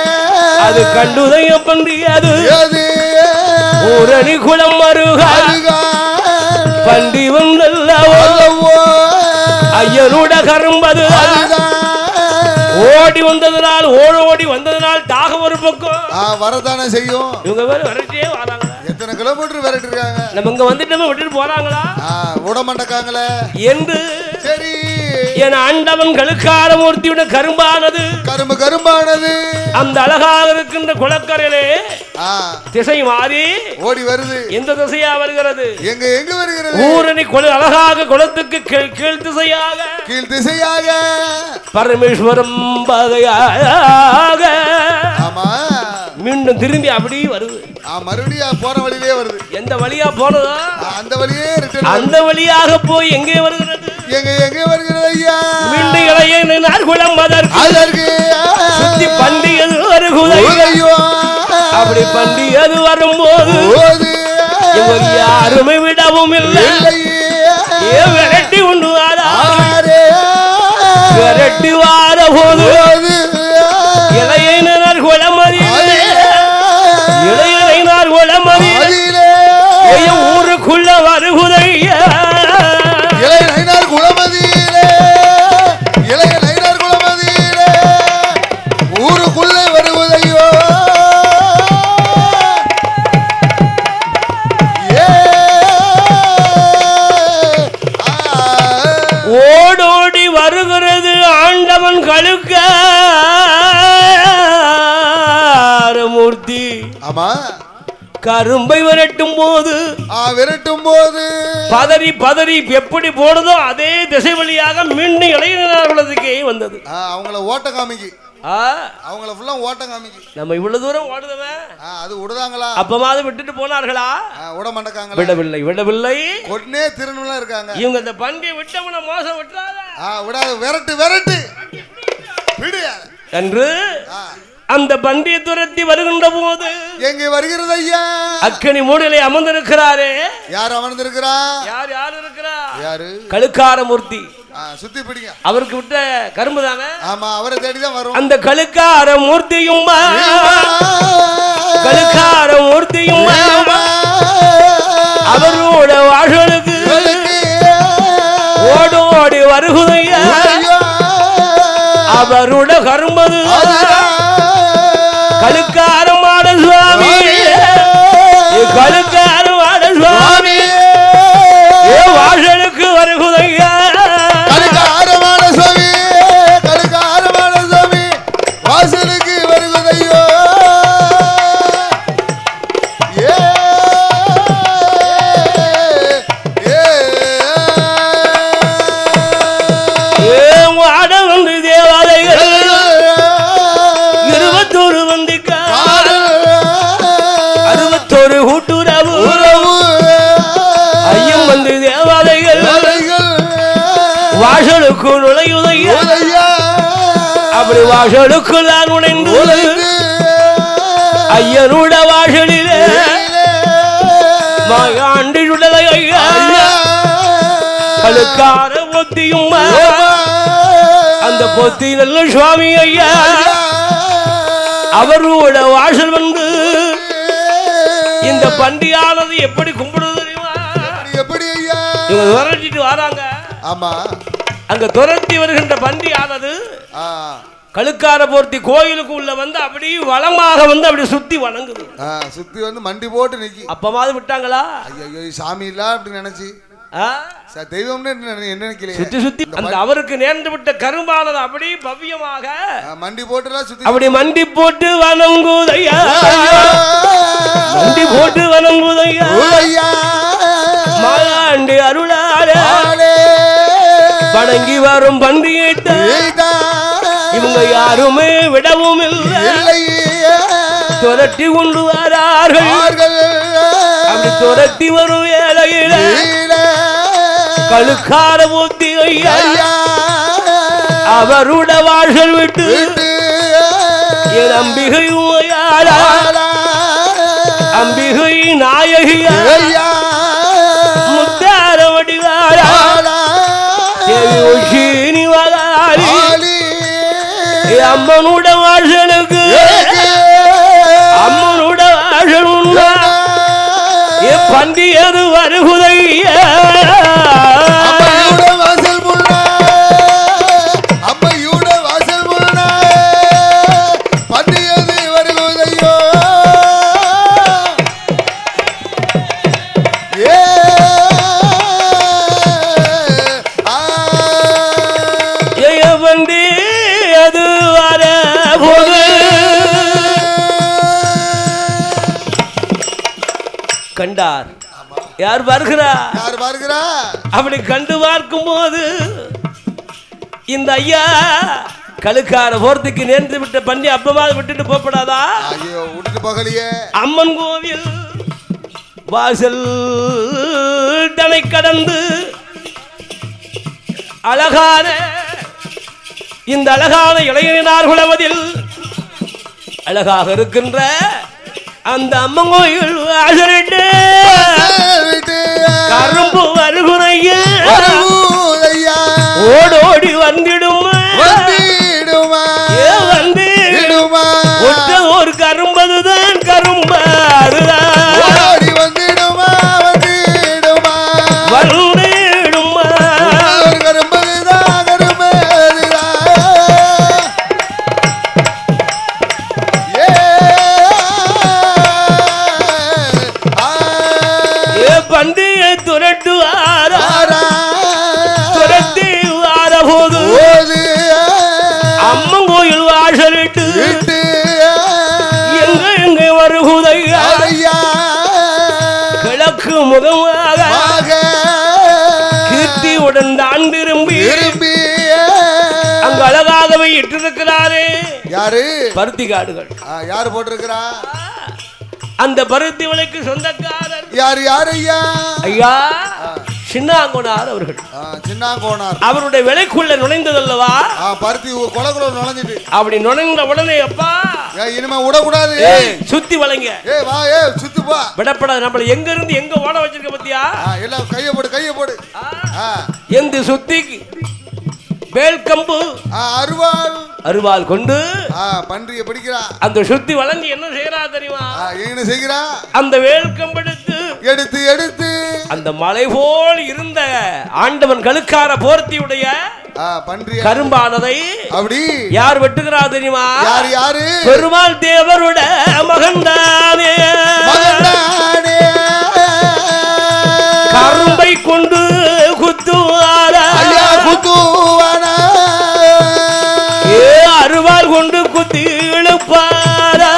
S1: அது கண்டுதைய பண்டியது ஊரணி குளம் அருகா பண்டி வந்தல்லவோ ஐயனோட கரும்பது ஓடி வந்ததனால் ஓடி வந்ததனால் தாக ஒரு பக்கம்
S2: வரதானே செய்யும்
S1: இவங்க வேற விரட்டியே வராங்க
S2: எத்தனை கிலோமீட்டர் விரட்டி இருக்காங்க
S1: நம்ம இங்க வந்துட்டு விட்டுட்டு போறாங்களா
S2: விட மாட்டாங்களே
S1: என்று
S2: சரி
S1: என் ஆண்டவன் கழுக்கார மூர்த்தியோட கரும்பானது
S2: கரும்பானது
S1: அந்த அழகாக இருக்கின்ற குளக்கரையிலே திசை மாறி ஓடி வருது எந்த திசையா வருகிறது
S2: எங்க வருகிறது
S1: ஊரணி அழகாக குளத்துக்கு கீழ் திசையாக பரமேஸ்வரம் பாதையாக மீண்டும் திரும்பி அப்படியே வருது
S2: மறுபடியும் போற வழியிலே வருது
S1: எந்த வழியா போனதோ
S2: அந்த வழியாக
S1: போய் எங்கே வருகிறது
S2: எங்கே வருகிறது ஐயா
S1: மீண்டும் இளையனார் குளம் அதற்கு சுத்தி பண்டிகை வருகுதையோ அப்படி பண்டிகை வரும்போது இவர் யாருமே விடவும் இல்லை விரட்டி உண்டு விரட்டி வார போது இளையனார் குளமதி இளையனார் குளமதி ஊருக்குள்ள வருகுதையா
S2: இளையனார் குளமதியிலே ஊருக்குள்ளே வருவதையோ
S1: ஓடோடி வருகிறது ஆண்டவன் கழுக்கார மூர்த்தி
S2: ஆமா
S1: கரும்பை விரட்டும் போது பதறி எப்படி போனதோ அதே திசை வழியாக மீண்டும் இளைஞர்களுக்கே வந்தது
S2: அவங்கள ஓட்ட காமிக்கு அவங்கள ஃபுல்லா ஓட்ட காமிக்கு
S1: நம்ம இவ்வளவு தூரம் ஓடுதவே
S2: அது விடுதாங்களா
S1: அப்பமாவது விட்டுட்டு போனார்களா
S2: விட மாட்டாங்க
S1: விடவில்லை
S2: உடனே திருநூலா இருக்காங்க
S1: இவங்க இந்த பண்டிகை விட்டவன மோசம் விட்டுறாத
S2: விடாது விரட்டு விடு என்று
S1: அந்த பண்டிகை துரத்தி வருகின்ற போது
S2: எங்கே வருகிறது ஐயா
S1: அக்கனி மூடிலே அமர்ந்திருக்கிறாரே
S2: யார் அமர்ந்திருக்கிறா
S1: யார் இருக்கிறா
S2: யாரு
S1: கழுக்கார மூர்த்தி
S2: சுத்தி பிடிங்க
S1: அவருக்கு விட்ட கரும்பு தானே
S2: ஆமா அவரை தேடிதான் வரும்
S1: அந்த கழுக்கார மூர்த்தியும் அவரோட வாழலுக்கு ஓடோடி வருகுதையா அவரோட கரும்பது கழுக்காரமான சுவாமி கழுக்காரமான சுவாமி வாழலுக்கு வருகுதையா
S2: கழுக்காரமான சுவாமி வாசலுக்கு வருகுதையோ
S1: வாசலுக்கு நுழையுதையா அப்படி வாசலுக்குள் நான் நுழைந்து ஐயனோட வாசலிலே மாயாண்டி சுடலை ஐயா கழுக்கார பொத்தியும் அந்த பொத்தி நல்ல சுவாமி ஐயா அவரோட வாசல் வந்து இந்த பண்டியானது எப்படி கும்பிடுவது தெரியுமா?
S2: எப்படி ஐயா
S1: இவங்க துரட்டிட்டு வராங்க.
S2: ஆமா
S1: அங்க துரத்தி வருகின்ற பண்டியானது கழுக்கார போர்த்தி கோயிலுக்கு உள்ள வந்து அப்படி வளமாக வந்து அப்படி சுத்தி வணங்குது.
S2: சுத்தி வந்து மண்டி போட்டு நிக்கி.
S1: அப்பமாவது விட்டாங்களா?
S2: ஐயோ சாமி இல்ல அப்படின்னு நினைச்சு தெய்வம்னு என்ன நினைக்கல.
S1: சுத்தி சுத்தி அந்த அவருக்கு நேர்ந்து விட்ட கரும்பானது அப்படி பவ்யமாக
S2: மண்டி போட்டு சுத்தி
S1: அப்படி மண்டி போட்டு வணங்குதையா மண்டி போட்டு வணங்குதையா மாயாண்டி அருளாலே வணங்கி வரும் பண்டிகை இவங்க யாருமே விடவும் இல்லை துரட்டி கொண்டு வரார்கள். அப்படி துரட்டி வரும் வேளையில கழுக்கார பூத்தி ஐயா அவருட வாசல் விட்டு என் அம்பிகையும் அம்பிகை நாயகியா முத்தார வடிவாரா அம்மனோட வாசலுக்கு அம்மனோட வாசல் உண்டா பண்டியது வருகுதையா
S2: வாசல் முன்னா அம்மையோட வாசல் முன்னா பண்டியது வருகுதையோ
S1: பண்டி அது வர போது கண்டார். யார் பார்க்கிறா? அப்படி கண்டு பார்க்கும் போது இந்த ஐயா கழுக்கார போர்த்துக்கு நேர்ந்து விட்ட பண்ணி அப்பமாவது விட்டுட்டு போகப்படாதா?
S2: விட்டுட்டு போகலையே.
S1: அம்மன் கோவில் வாசல் தனை கடந்து அழகான இந்த அழகான இளைஞனார் குலவதில் அழகாக இருக்கின்ற அந்த அம்மன் கோயில் வாசலிட்டு கரும்பு வருகுறைய ஓடோடி வந்திடுமா ஒற்ற ஒரு கரும்பதுதான் கரும்பு அதுதான் வந்துடுமா பண்டிகை துரட்டு துரத்தி வார போது அம்மன் கோயில் வாசலிட்டு எங்க எங்க வருகுதையா கிழக்கு முகமாக கீர்த்தியுடன் தான் திரும்பி அங்கு அழகாகவே இட்டிருக்கிறாரே. யாரு? பருத்தி காடுகள்.
S2: யாரு போட்டிருக்கிறா?
S1: அந்த பருத்தி விலைக்கு சொந்தக்காரர்
S2: யார்? யார் ஐயா?
S1: ஐயா சின்னாங்கோனார் அவர்கள்.
S2: சின்னாங்கோனார்
S1: அவருடைய விலைக்குள்ள நுழைந்ததல்லவா?
S2: பருத்தி கொலகுல நுழைஞ்சிட்டு
S1: அப்படி நுழைந்த உடனே அப்பா
S2: இனிமே விடக்கூடாது,
S1: சுத்தி வளைங்க.
S2: சுத்தி போ,
S1: விடப்படாது. நம்மள எங்க இருந்து எங்க ஓட வச்சிருக்க பத்தியா?
S2: எல்லாம் கைய போடு, கைய போடு.
S1: எந்த சுத்தி வேல்கம்பு அருவாள் கொண்டு
S2: பன்றியை பிடிக்கிறா.
S1: அந்த சுத்தி வளைஞ்சு என்ன செய்யறா தெரியுமா?
S2: என்ன செய்கிறா?
S1: அந்த வேல்கம்பு எடுத்து எடுத்து அந்த மலை போல் இருந்த ஆண்டவன் கழுக்கார போர்த்தியுடைய பன்றி கரும்பானதை அப்படி யார் வெட்டுகிறா தெரியுமா? யாரு? யாரு? பெருமாள் தேவருட மகன்தானே. கரும்பை கொண்டு குத்துவாரா? அருவாள் கொண்டு குத்தி இழுப்பாரா?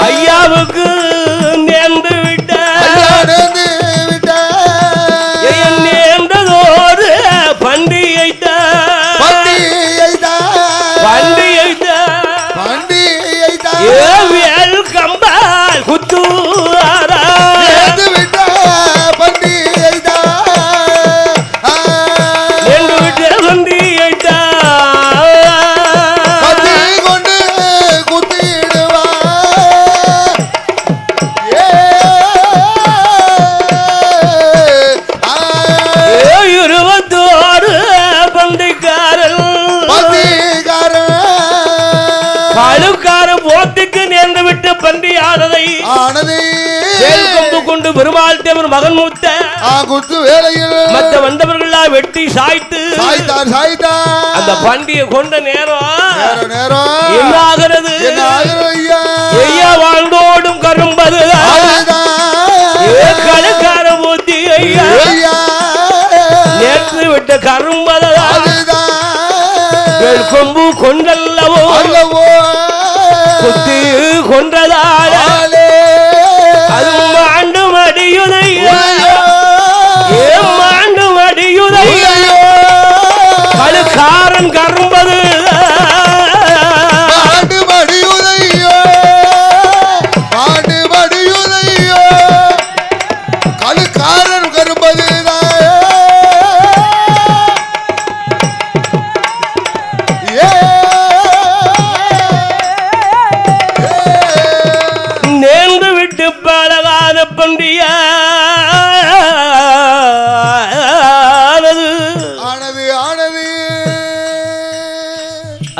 S1: ஐயாவுக்கு நேர்ந்து விட்ட நேர்ந்ததோடு பண்டிகை பண்டிகை பன்றி ஆனதை கொம்பு கொண்டு பெருமாள் தேவர் மகன் மூத்த
S2: குத்து வேளையில்
S1: மற்ற வந்தவர்களா வெட்டி சாய்த்து அந்த பண்டியை கொண்ட நேரம் என்ன ஆகிறது? ஐயா வாழ்ந்தோடும் கரும்பது கணக்கார போத்தி ஐயா நேற்று விட்ட கரும்பதான் கொம்பு கொண்டல்லவோ குத்தி கொன்றதால அது மாண்டு மடியுதையா மாண்டு மடியுதையா கழுக்காரன் கரும்பது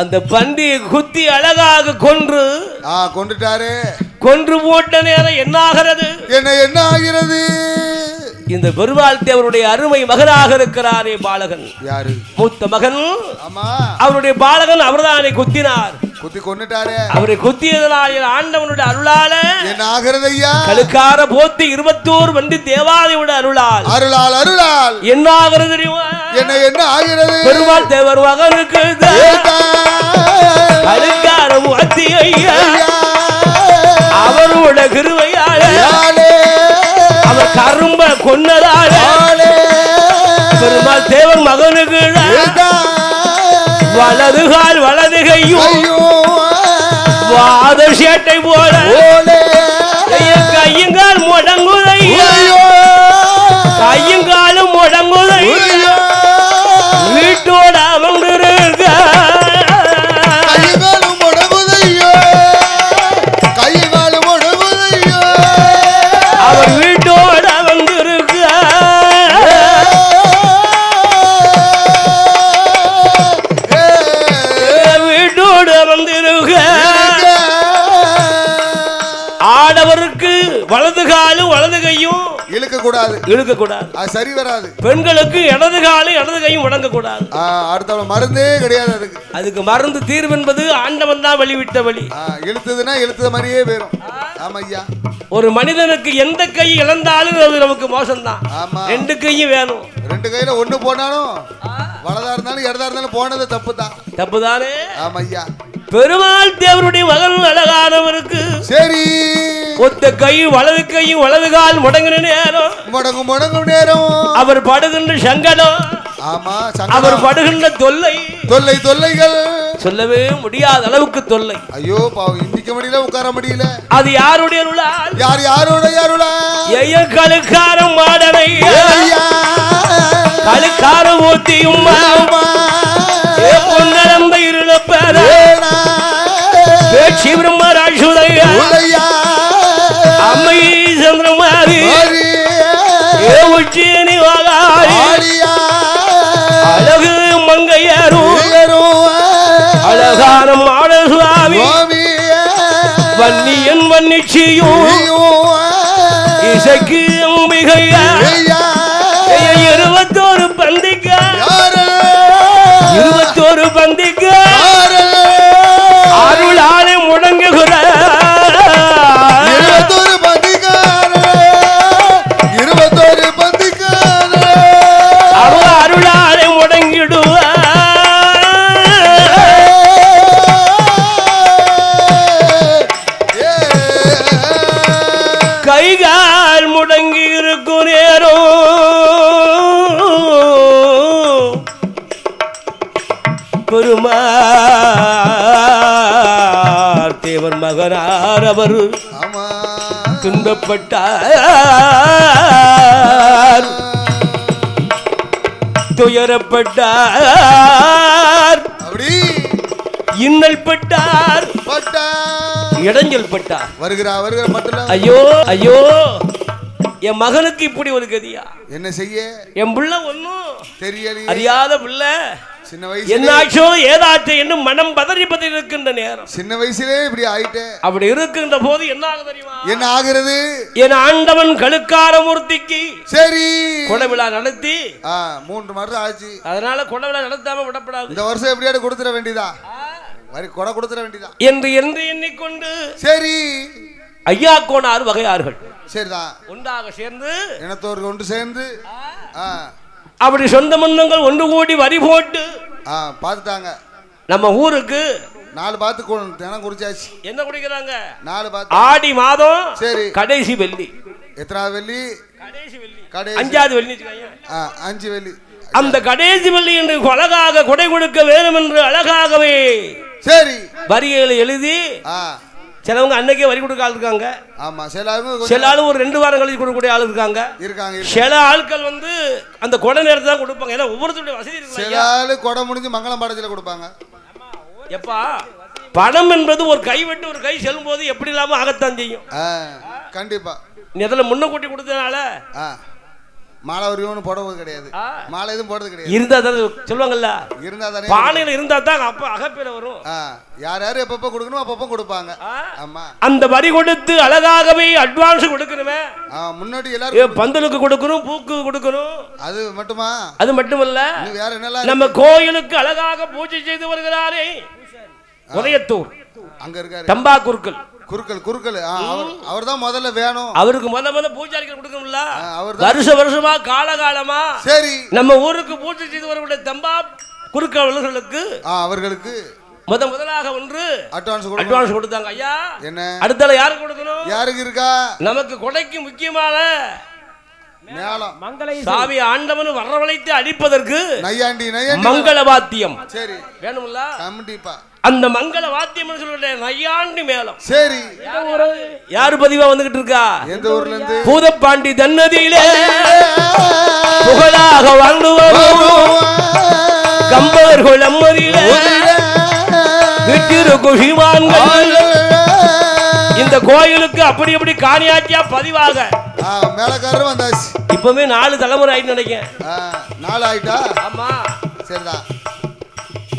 S1: அந்த பண்டியை குத்தி அழகாக கொன்றுட்டாரு. கொன்று போட்ட நேரம் என்ன ஆகிறது?
S2: என்ன ஆகிறது?
S1: இந்த பெருமாள் தேவருடைய அருமை மகனாக இருக்கிறாரே பாலகன்.
S2: யாரு?
S1: மூத்த மகன். அவருடைய பாலகன் அவர்தானே குத்தினார்.
S2: குத்தி கொன்னுட்டாரு.
S1: அவரை குத்தியதனால் ஆண்டவனுடைய அருளால
S2: என்ன ஆகிறது ஐயா?
S1: கழுக்கார போத்தி 21 வண்டி தேவாதையோட அருளால் என்ன ஆகிறது தெரியுமா?
S2: என்ன ஆகிறது?
S1: பெருமாள் தேவர் மகனுக்கு கழுக்கார போத்தி ஐயா அவரோட கிருபையால அவர் கரும்ப கொன்னதால பெருமாள் தேவர் மகனுக்கு வலது கால் வலது கையும் வாத சேட்டை போல கையுங்கால் முடங்குதையா கையுங்காலும் முடங்குதையா வீட்டோட அமர்ந்திருக்க அவர் வீட்டோட அமர்ந்திருக்க ஆடவருக்கு வலது காலும் வலது கையும் இழுக்க கூடாது.
S2: அது சரி வராது.
S1: பெண்களுக்கு இடது காலும் இடது கையும் முடங்க கூடாது.
S2: அடுத்த மருந்தே கிடையாது.
S1: அதுக்கு மருந்து தீர்வு என்பது ஆண்டவன் தான் வெளிவிட்ட வழி.
S2: இழுத்ததுன்னா இழுத்தது மாதிரியே போயிடும். ஆமா ஐயா.
S1: ஒரு மனிதனுக்கு எந்த கை இழந்தாலும் அது நமக்கு மோசம் தான். ரெண்டு கையும் வேணும்.
S2: ரெண்டு கையில ஒண்ணு போனாலும் வலதா இருந்தாலும் இடதா இருந்தாலும் போனது தப்பு தானே. ஆமா ஐயா.
S1: பெருமாள் தேவருடைய மகன் அழகானவருக்கு
S2: சரி
S1: ஒத்த கை வலது கையும் வலது கால் முடங்குற நேரம்
S2: முடங்கும் நேரம்
S1: அவர் படுகின்ற சங்கடம்.
S2: ஆமா
S1: அவர் படுகின்ற
S2: தொல்லைகள்
S1: சொல்லவே முடியாத அளவுக்கு தொல்லை.
S2: ஐயோ பாவம் இந்திக்க முடியல உட்கார முடியல.
S1: அது யாருடைய அருளால்?
S2: யாருடைய அருளால்?
S1: ஐயா கழுக்காரம் மாடனை கழுக்காரம் ஊத்தியும் பொன்னடந்த இருளப்பேர பேச்சி பிரம்மராஜுதையா அம்மை சந்திரமாரி உச்சினி அழகு மங்கையரும் அழகான மாட சுவாமி வன்னியன் வன்னிச்சியும் இசைக்கு அம்பிகையா 21 பந்திக்க 21 பந்திக்க அருளாலே முடங்குகிற
S2: 21 பந்திக்கார
S1: அவ அருளாலே முடங்கிடுவ கைகால் முடங்கி இருக்கும் நேரம் பெருமாள் தேவர் மகனார் அவர் துன்பப்பட்டார் துயரப்பட்டார் இன்னல் பட்டார் இடைஞ்சல் பட்டார். வருகிற மட்டும் ஐயோ என் மகனுக்கு இப்படி ஒரு கதியா?
S2: என்ன செய்ய?
S1: என் பிள்ளை ஒன்னும்
S2: தெரியல அறியாத
S1: பிள்ளை என்னாச்சோ ஏதாச்சோ என்று மனம் பதறி பதறி இருக்கின்ற நேரம்.
S2: சின்ன வயசுலே இப்படி ஆயிட்டே.
S1: அப்படி இருக்கின்ற போது என்ன ஆகுது தெரியுமா?
S2: என்ன ஆகிறது?
S1: என் ஆண்டவன் கழுக்கார மூர்த்திக்கு
S2: சரி
S1: கொடை விழா நடத்தி
S2: 3 வருஷம் ஆச்சு.
S1: அதனால கொடை விழா நடத்தாம விடப்படாது.
S2: இந்த வருஷம் எப்படியாவது கொடுத்துட வேண்டியதா? கொடை கொடுத்துட வேண்டியதா
S1: என்று எண்ணிக்கொண்டு
S2: சரி
S1: ஐயா கோனார் வகையார்கள்
S2: சரிதான்
S1: ஒன்றாக சேர்ந்து
S2: இனத்தோர்கள் ஒன்று சேர்ந்து
S1: அப்படி சொந்த மந்தங்கள் ஒன்று கூடி வரி போட்டு
S2: பார்த்துட்டாங்க. நம்ம
S1: ஊருக்கு
S2: 4 பாத்து தினம் குடிச்சாச்சு.
S1: என்ன குடிக்கிறாங்க?
S2: 4 பாத்து.
S1: ஆடி மாதம்
S2: சரி
S1: கடைசி வெள்ளி.
S2: எத்தனாவது வெள்ளி?
S1: கடைசி வெள்ளி.
S2: 5வது
S1: வெள்ளி.
S2: 5 வெள்ளி.
S1: அந்த கடைசி வெள்ளி என்று அழகாக கொடை கொடுக்க வேண்டும் என்று அழகாகவே
S2: சரி
S1: வரிகளை எழுதி சிலவங்க அன்னைக்கே வரி கொடுக்க ஆள் இருக்காங்க.
S2: ஆமா
S1: சில ஆளு ஒரு 2 வாரம் கழிச்சு கொடுக்கக்கூடிய ஆள் இருக்காங்க. சில ஆட்கள் வந்து அந்த கொடை நேரத்தை தான் கொடுப்பாங்க. ஏன்னா ஒவ்வொருத்தருடைய வசதி இருக்கு.
S2: சில ஆளு கொடை முடிஞ்சு மங்களம் பாடத்துல கொடுப்பாங்க.
S1: எப்பா பணம் என்பது ஒரு கை விட்டு ஒரு கை செல்லும் போது எப்படி இல்லாம ஆகத்தான் செய்யும்.
S2: கண்டிப்பா
S1: நீ அதில் முன்ன கூட்டி கொடுத்ததுனால
S2: மாலை ஒரு போடுறது கிடையாது. மாலை எதுவும் போடுறது கிடையாது.
S1: இருந்தா தான் சொல்லுவாங்கல்ல.
S2: இருந்தா தானே
S1: பானையில இருந்தா தான் அப்ப அகப்பையில வரும்.
S2: யார் யாரு எப்பப்ப கொடுக்கணும் அப்பப்ப கொடுப்பாங்க. ஆமா
S1: அந்த வரி கொடுத்து அழகாகவே அட்வான்ஸ் கொடுக்கணுமே.
S2: முன்னாடி எல்லாரும்
S1: பந்தலுக்கு கொடுக்கணும், பூக்கு கொடுக்கணும்.
S2: அது மட்டுமா? அது
S1: மட்டுமல்ல
S2: வேற என்னெல்லாம்
S1: நம்ம கோயிலுக்கு அழகாக பூஜை செய்து வருகிறாரே உதயத்தூர்
S2: அங்க இருக்காரு
S1: தம்பா குருக்கள்
S2: குருக்கள் அவர் தான் முதல்ல வேணும்.
S1: அவருக்கு முத பூஜாரிகள் கொடுக்கணும்ல. வருஷமா காலகாலமா
S2: சரி
S1: நம்ம ஊருக்கு பூஜை செய்து வரக்கூடிய தம்பா குருக்களுக்கு
S2: அவர்களுக்கு
S1: முதலாக ஒன்று அட்வான்ஸ் கொடுத்தாங்க. ஐயா
S2: என்ன
S1: அடுத்தால யாருக்கு கொடுக்கணும்?
S2: யாருக்கு இருக்கா?
S1: நமக்கு கொடைக்கு முக்கியமான சாவி ஆண்டவன் வரவழைத்து அடிப்பதற்கு மங்கள வாத்தியம்
S2: சரி
S1: வேணும்ல.
S2: கண்டிப்பா
S1: அந்த மங்கள வாத்தியம் சொல்ற நையாண்டி மேளம்.
S2: சரி
S1: யாரு பதிவா வந்துகிட்டு இருக்கா?
S2: எந்த ஊர்ல இருந்து?
S1: பூதப்பாண்டி தன்னதியிலே புகழாக வாழ்ந்து வரும் கம்பர்கள் அம்மதியிலே விட்டிருக்கும் சீமான்கள் இந்த கோயிலுக்கு அப்படி காணியாச்சியா பதிவாக
S2: மேலக்காரர் வந்தாச்சு.
S1: இப்பவே 4 தலைமுறை ஆயிட்டு நினைக்கிறேன்.
S2: 4 ஆயிட்டா?
S1: ஆமா
S2: சரிதான்.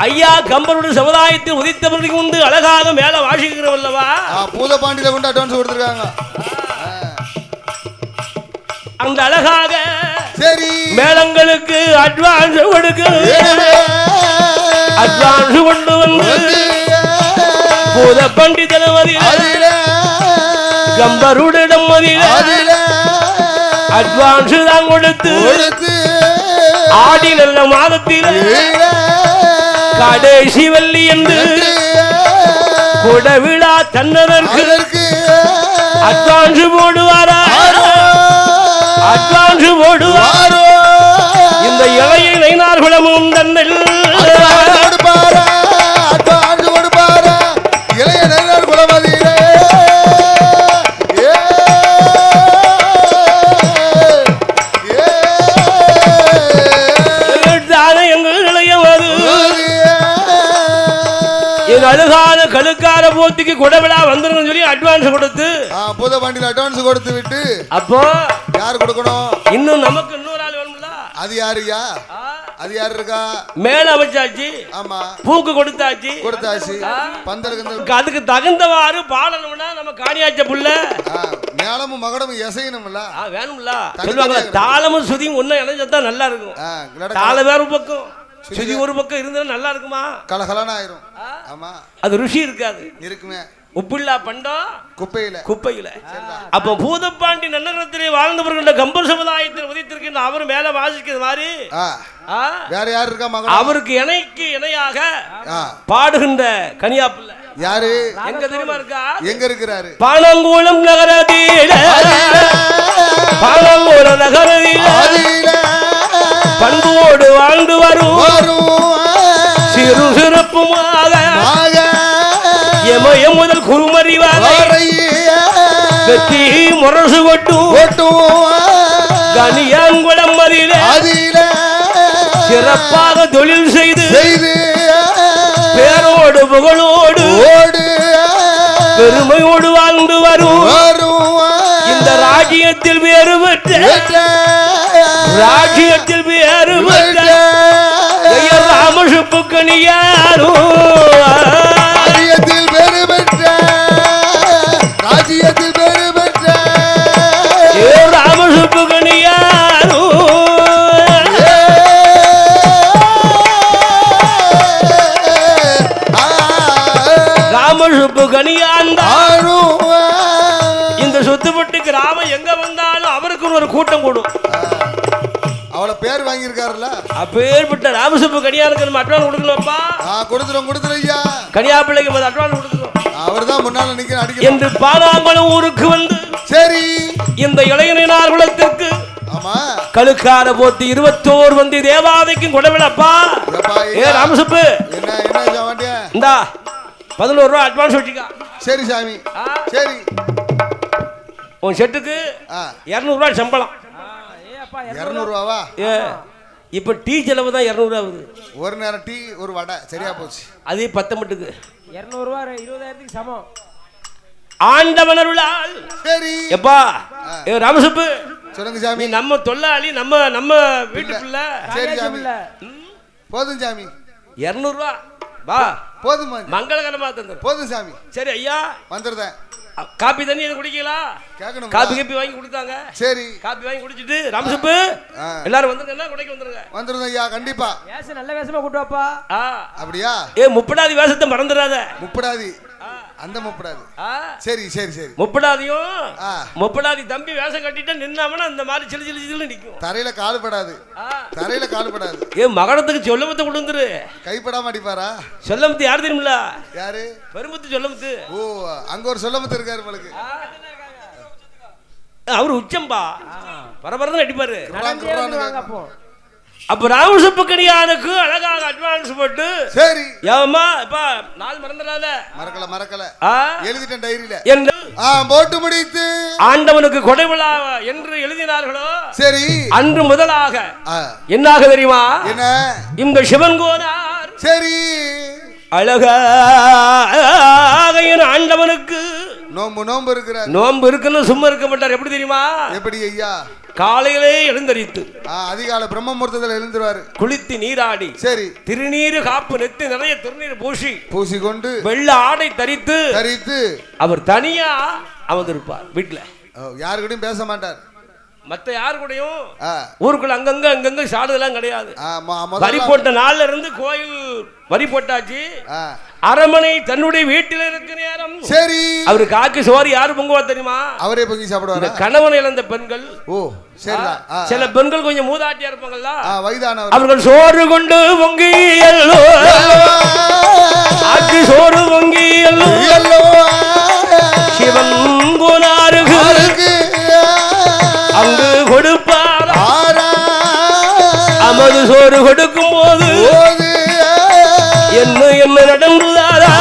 S1: ஐயா கம்பருடைய சமுதாயத்தில் உதித்தவர்களுக்கு உண்டு அழகாக மேல வாசிக்கிறவல்லவா
S2: பூதப்பாண்டியில கொண்டு அட்வான்ஸ் கொடுத்துருக்காங்க.
S1: அந்த அழகாக
S2: சரி
S1: மேளங்களுக்கு அட்வான்ஸ் அட்வான்ஸ் கொண்டு வந்து பூதப்பாண்டி தலைமதியில கம்பருடம் அட்வான்ஸ் தான் கொடுத்து ஆடி நல்ல மாதத்தில் கடைசி வெள்ளி என்று கொடை விழா தன்னதற்கு அட்வான்ஸ் போடுவாரா? அட்வான்ஸ் போடுவாரோ? இந்த இளைய நைனார் குலமும் தன்னில்
S2: இளைய நைனார் குலமதியிலே
S1: அழகான கழுக்கார போத்திக்கு கொடவிழா வந்துருன்னு சொல்லி அட்வான்ஸ் கொடுத்து
S2: பூதப்பாண்டியில அட்வான்ஸ் கொடுத்து விட்டு
S1: அப்போ
S2: யார் கொடுக்கணும்?
S1: இன்னும் நமக்கு இன்னொரு ஆள் வேணும்ல.
S2: அது யாருயா? அது யாரு இருக்கா?
S1: மேல அமைச்சாச்சு.
S2: ஆமா
S1: பூக்கு கொடுத்தாச்சு.
S2: பந்தலுக்கு
S1: அதுக்கு தகுந்தவாறு பாடணும்னா நம்ம காணியாச்ச புள்ள
S2: மேளமும் மகடமும் எசையணும்ல.
S1: வேணும்ல. சொல்லுவாங்க தாளமும் சுதியும் ஒன்னும் இணைஞ்சதான் நல்லா இருக்கும். தாள வேற பக்கம் சுதி ஒரு பக்கம் இருந்தா நல்லா இருக்குமா?
S2: கலகலன்னு ஆயிரும். ஆமா
S1: அது ருசி இருக்காது.
S2: இருக்குமே.
S1: உப்பில்லா பண்டம்
S2: குப்பையில.
S1: அப்ப பூதப்பாண்டி நன்னகரத்திலே வாழ்ந்தவர்கள் கம்பர் சமுதாயத்தில் உதித்திருக்கின்ற அவர் மேல வாசிக்கிற மாதிரி
S2: வேற யாரு இருக்கா?
S1: அவருக்கு இணையாக பாடுகின்ற கனியாப்புல
S2: யாரு?
S1: எங்க தெரியுமா இருக்கா?
S2: எங்க இருக்கிறாரு?
S1: பானங்குளம் நகரத்தில பண்போடு வாழ்ந்து வரும் சிறு சிறப்புமாக எமய முதல் குருமறிவாரை வெற்றி முரசு கொட்டும் கனியாங்குளம் அதில சிறப்பாக தொழில் செய்து பேரோடு புகழோடு பெருமையோடு வாழ்ந்து வரும் இந்த ராஜ்யத்தில் வேறு பெற்ற ராம ராமசுப்புக்கணியாரும்
S2: ராஜ்யத்தில் பேரு பெற்ற ராஜ்யத்தில் பேரு பெற்ற
S1: ராமசுப்புக்கணியாரும் ராமசுப்புக்கணியாந்தாரும் இந்த சொத்துப்பட்டு கிராமம் எங்க வந்தாலும் அவருக்கு ஒரு கூட்டம் கூடும்.
S2: அவளை பேர் வாங்கியிருக்காருல்ல,
S1: அப்பேற்பட்ட ராமசுப்பு கனியாருக்கு நம்ம அட்வான்ஸ் கொடுக்கணும்ப்பா.
S2: கொடுத்துரும் ஐயா.
S1: கனியா பிள்ளைக்கு அட்வான்ஸ் கொடுத்துரும்.
S2: அவர் தான் முன்னால நிக்கிற அடிக்க
S1: என்று பாலாங்குளம் ஊருக்கு வந்து
S2: சரி
S1: இந்த இளைஞனார் குலத்திற்கு
S2: ஆமா
S1: கழுக்கார போட்டு 21 வந்து தேவாதைக்கும் கொடவிடப்பா. ஏ ராமசுப்பு
S2: என்ன என்ன வாண்டியா
S1: இந்தா 11 ரூபா அட்வான்ஸ் வச்சுக்கா.
S2: சரி சாமி சரி.
S1: உன் செட்டுக்கு 200 ரூபாய் சம்பளம்.
S2: 200 ரூபாவா?
S1: இப்ப டீ செலவு தான் 200 ஆகுது.
S2: ஒரு நேரம் டீ ஒரு வடை சரியா போச்சு.
S1: அதே 10 மட்டுக்கு
S3: 200 ரூபாய் 20,000க்கு சமம்.
S1: ஆண்டவனருளால் சரி எப்பா. ஏ ராமசுப்பு
S2: சொல்லுங்க சாமி.
S1: நம்ம தொல்லாளி நம்ம வீட்டுக்குள்ள
S2: சரி சாமி போதும் சாமி.
S1: 200 ரூபாய் வா
S2: போதும்
S1: மங்களகரமா தந்துரு.
S2: போதும் சாமி.
S1: சரி ஐயா
S2: வந்துருதேன்.
S1: காபி தண்ணி குடிக்கலாம்.
S2: கேட்கணும்.
S1: காபி வாங்கி கொடுத்தாங்க.
S2: சரி
S1: காபி வாங்கி குடிச்சிட்டு ராமசுப்பு எல்லாரும் வந்துருங்க. குடைக்கு வந்துருங்க.
S2: வந்துருங்க ஐயா கண்டிப்பா.
S3: வேஷம் நல்ல வேஷமா கூட்டு வாப்பா.
S2: அப்படியா?
S1: ஏ முப்படாதி வேஷத்தை மறந்துடாத.
S2: முப்படாதி அந்த முப்படாதி. சரி சரி சரி.
S1: முப்படாதி தம்பி வேஷம் கட்டிட்டு நின்னாமனா அந்த மாதிரி சிலு சிலு சிலு நிக்கும்.
S2: தரையில கால் படாது. தரையில கால் படாது.
S1: ஏ மகனத்துக்கு சொல்லமத்தை கொடுந்துரு.
S2: கைப்படாம அடிப்பாரா?
S1: சொல்லமத்து யார் தெரியுமில்ல?
S2: யாரு?
S1: பெருமுத்து சொல்லமத்து.
S2: ஓ அங்க ஒரு சொல்லமத்து இருக்காரு உங்களுக்கு.
S1: அவர் உச்சம்பா பரபரன்னு அடிப்பாரு.
S3: அப்போ
S1: அப்ப ராமசுப்புக்கணியானுக்கு அழகாக அட்வான்ஸ் போட்டு
S2: சரி
S1: ஏமா இப்ப நாள் மறந்துடாத.
S2: மறக்கல எழுதிட்டேன் டைரியில
S1: என்று
S2: போட்டு முடித்து
S1: ஆண்டவனுக்கு கொடை விழா என்று எழுதினார்களோ சரி அன்று முதலாக என்னாக தெரியுமா? என்ன? இந்த சிவன் கோனார் சரி அழகாக ஆண்டவனுக்கு நோம்பு இருக்கிறார். நோம்பு இருக்குன்னு சும்மா இருக்க மாட்டார். எப்படி தெரியுமா? எப்படி ஐயா? காலையிலே எழுந்தரித்து அதிகாலை பிரம்ம முகூர்த்தத்தில் எழுந்துருவாரு. குளித்து நீராடி சரி திருநீரு காப்பு நெத்து நிறைய திருநீர் பூசி கொண்டு வெள்ள ஆடை தரித்து அவர் தனியா அமர்ந்திருப்பார் வீட்டுல. யாரு கூடயும் பேச மாட்டார். மத்த யாரு கூடயும் ஊருக்குள்ள அங்கங்க சாடுதெல்லாம் கிடையாது. வரி போட்ட நாள்ல இருந்து கோயில் வரி போட்டாச்சு. அரமனை தன்னுடைய வீட்டில் இருக்க நேரம் சரி அவரு காக்கி சோறு யாரு பொங்குவா தெரியுமா? அவரே பொங்கி சாப்பிடுவாரு. கணவன் இழந்த பெண்கள். ஓ சரி. சில பெண்கள் கொஞ்சம் மூதாட்டியா இருப்பாங்கல்ல வயதானவர். அவர்கள் சோறு கொண்டு பொங்கி எல்லோ ஆக்கி சோறு பொங்கி எல்லோ சிவன் கோனாருக்கு அங்கு கொடுப்பார். அமது சோறு கொடுக்கும் போது என்ன என்ன நடந்துதாரா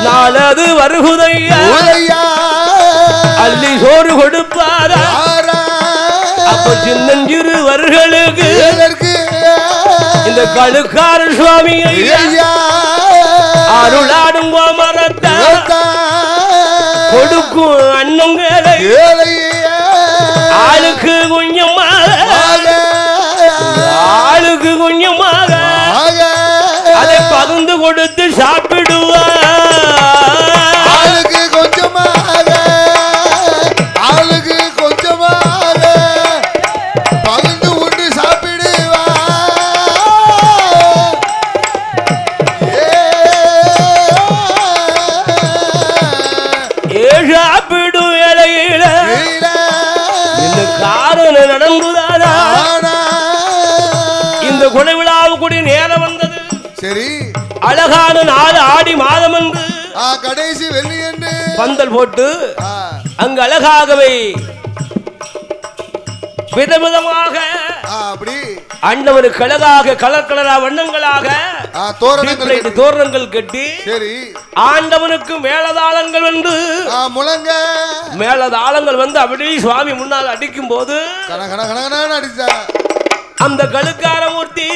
S1: நாளது வருகுதையா அள்ளி சோறு கொடுப்பாரா. அப்ப சின்னஞ்சிறுவர்களுக்கு இந்த கழுக்கார சுவாமி அருளாடும் கோமரத்தை கொடுக்கும் அண்ணங்களை ஆளுக்கு கொஞ்சமாக அதை பகிர்ந்து கொடுத்து சாப்பிடுவார். ஆளுக்கு கொஞ்சமாக பகிர்ந்து கொண்டு சாப்பிடுவார். சாப்பிடும் இலையில இந்த காரணம் நடந்துதாரா இந்த கொடை விழாவுக்குரிய நேரம் வந்தது. சரி அழகான நாள் ஆடி மாதம் என்று கடைசி வெள்ளி என்று பந்தல் போட்டு அங்கு அழகாகவே விதவிதமாக அப்படி ஆண்டவனுக்கு அழகாக கலர் வண்ணங்களாக தோரணங்கள் கட்டி சரி ஆண்டவனுக்கு மேலதாளங்கள் வந்து முழங்க மேலதாளங்கள் வந்து அப்படி சுவாமி முன்னால் அடிக்கும் போது அந்த கழுக்கார மூர்த்தி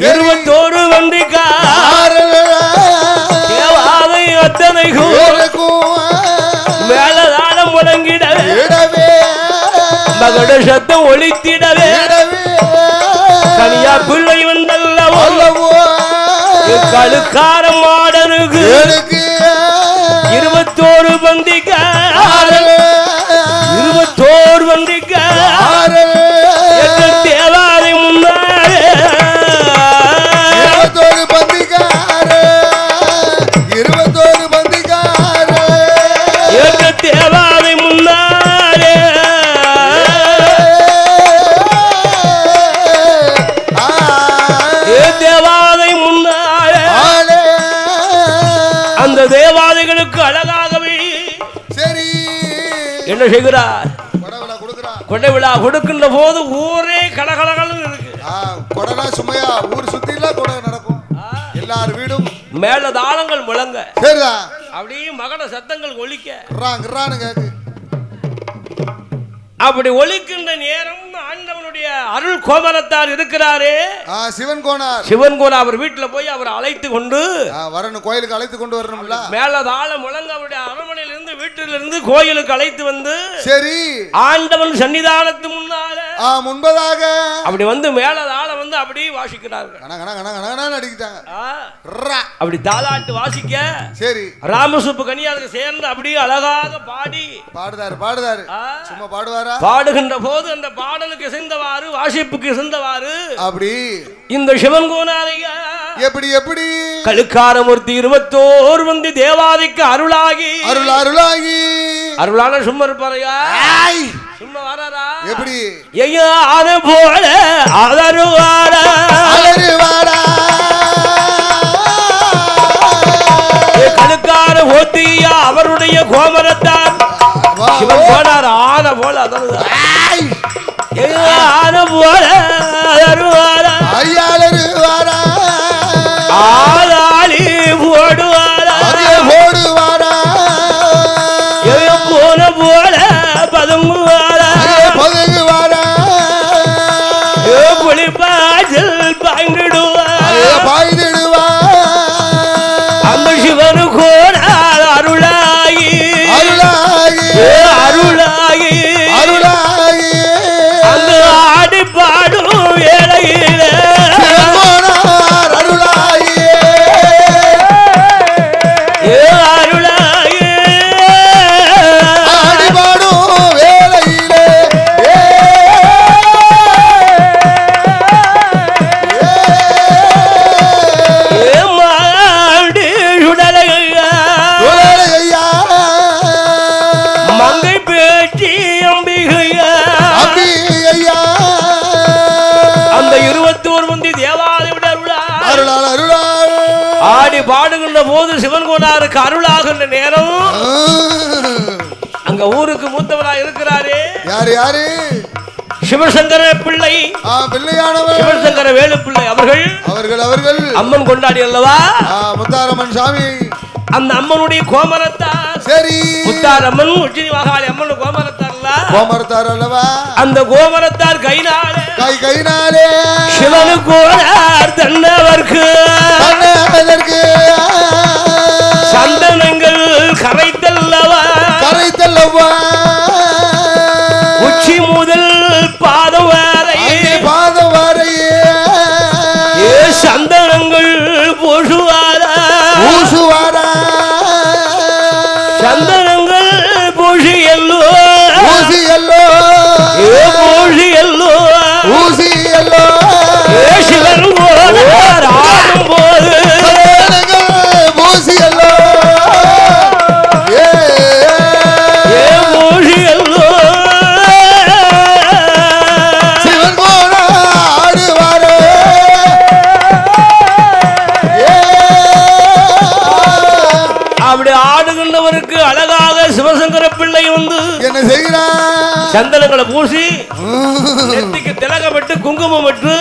S1: 21 வண்டிக்கார தேவாதை அத்தனைக்கும் மேலதாளம் முழங்கிடவே மகட சத்தம் ஒழித்திடவே கனியா பிள்ளை வந்தல்லவோ கழுக்கார மாடனுக்கு 21 பந்திக்கார 21 பந்திக்கார தேவாதி முன்னாலே
S2: 21 பந்திக்கார 21 பந்திக்கார
S1: தேவாதி முன்னாலே தேவாதை முன்னாலே அந்த தேவாதைகளுக்கு அழகாகவே
S2: சரி
S1: என்ன செய்கிறார் கொடை விழா கொடுக்கின்ற போது ஊரே கலகலகலன்னு இருக்கு.
S2: கொடனா சுமையா ஊர் சுத்தில கொடை நடக்கும். எல்லார் வீடும்
S1: மேல தாளங்கள் முழங்க
S2: சரிதா
S1: அப்படியே மகன சத்தங்கள் ஒலிக்க
S2: கேக்கு.
S1: அப்படி ஒலிக்கின்ற நேரம் ஆண்டவனுடைய அருள் கோமரத்தார் இருக்கிறாரே
S2: சிவன் கோனார்.
S1: சிவன் கோனார் அவர் வீட்டுல போய் அவர் அழைத்து கொண்டு
S2: வரணும், கோயிலுக்கு அழைத்து கொண்டு வரணும்ல.
S1: மேல தாளம் முழங்க அவருடைய அரண்மனையில இருந்து வீட்டில இருந்து கோயிலுக்கு அழைத்து வந்து
S2: சரி
S1: ஆண்டவன் சன்னிதானத்து முன்னால
S2: முன்பதாக
S1: அப்படி வந்து மேல தாளம் வந்து அப்படியே வாசிக்கிறார்கள்.
S2: அடிக்கிட்டாங்க
S1: அப்படி தாளாட்டு வாசிக்க
S2: சரி
S1: ராமசுப்பு கனியாருக்கு சேர்ந்து அப்படியே அழகாக பாடி
S2: பாடுதாரு சும்மா பாடுவாரா?
S1: பாடுகின்ற போது அந்த பாடலுக்கு இசைந்தவாறு வாசிப்புக்கு இசைந்தவாறு
S2: அப்படி
S1: இந்த சிவன் கோனாரையா
S2: எப்படி எப்படி
S1: கழுக்காரமூர்த்தி 21 வந்து தேவாதிக்கு அருளாகி அருளான சும்மா இருப்பாரையா சும்மா வராரா?
S2: எப்படி
S1: ஐயா அது போல அதருவாரா கழுக்கார ஓத்தியா அவருடைய கோமரத்தான் சிவன் போனார் ஆன போல ஆன போல ஆளாளி போடுவாரா போன போல பதுங்குவாரா புளிப்பாச்சல் பாய்ந்திடுவா அந்த சிவனு கோனார் அருளாகி அந்த ஆடி பாடும் வேளையில பாடுகின்ற போது சிவன் கோனாருக்கு அருளாகின்ற நேரம் அங்க ஊருக்கு மூத்தவராக இருக்கிறாரே யாரு சிவசங்கர பிள்ளை பிள்ளையானவர் சிவசங்கர வேலு பிள்ளை அவர்கள் அம்மன் கொண்டாடி அல்லவா
S2: முத்தாரம்மன் சாமி
S1: அந்த அம்மனுடைய கோமரத்தார்
S2: சரி
S1: முத்தாரம்மன் உச்சினி மகாளி அம்மன்
S2: கோமரத்தார் அல்லவா
S1: அந்த கோமரத்தார் கைனாலே
S2: சிவனு
S1: கோனார் தன்னவர்க்கு சந்தனங்கள் கரைத்தல்லவா உச்சி முதல் பாதம் வரை சந்தனங்கள் பூசுவாரா சந்தனங்கள் பூசி எல்லோ சிவன் கோனார் ஆடும் போது அப்படி ஆடுகின்றவருக்கு அழகாக சிவசங்கர பிள்ளை வந்து
S2: என்ன செய்கிறார்?
S1: சந்தனங்களை பூசி நெத்திக்கு திலகமிட்டு குங்குமம் விட்டு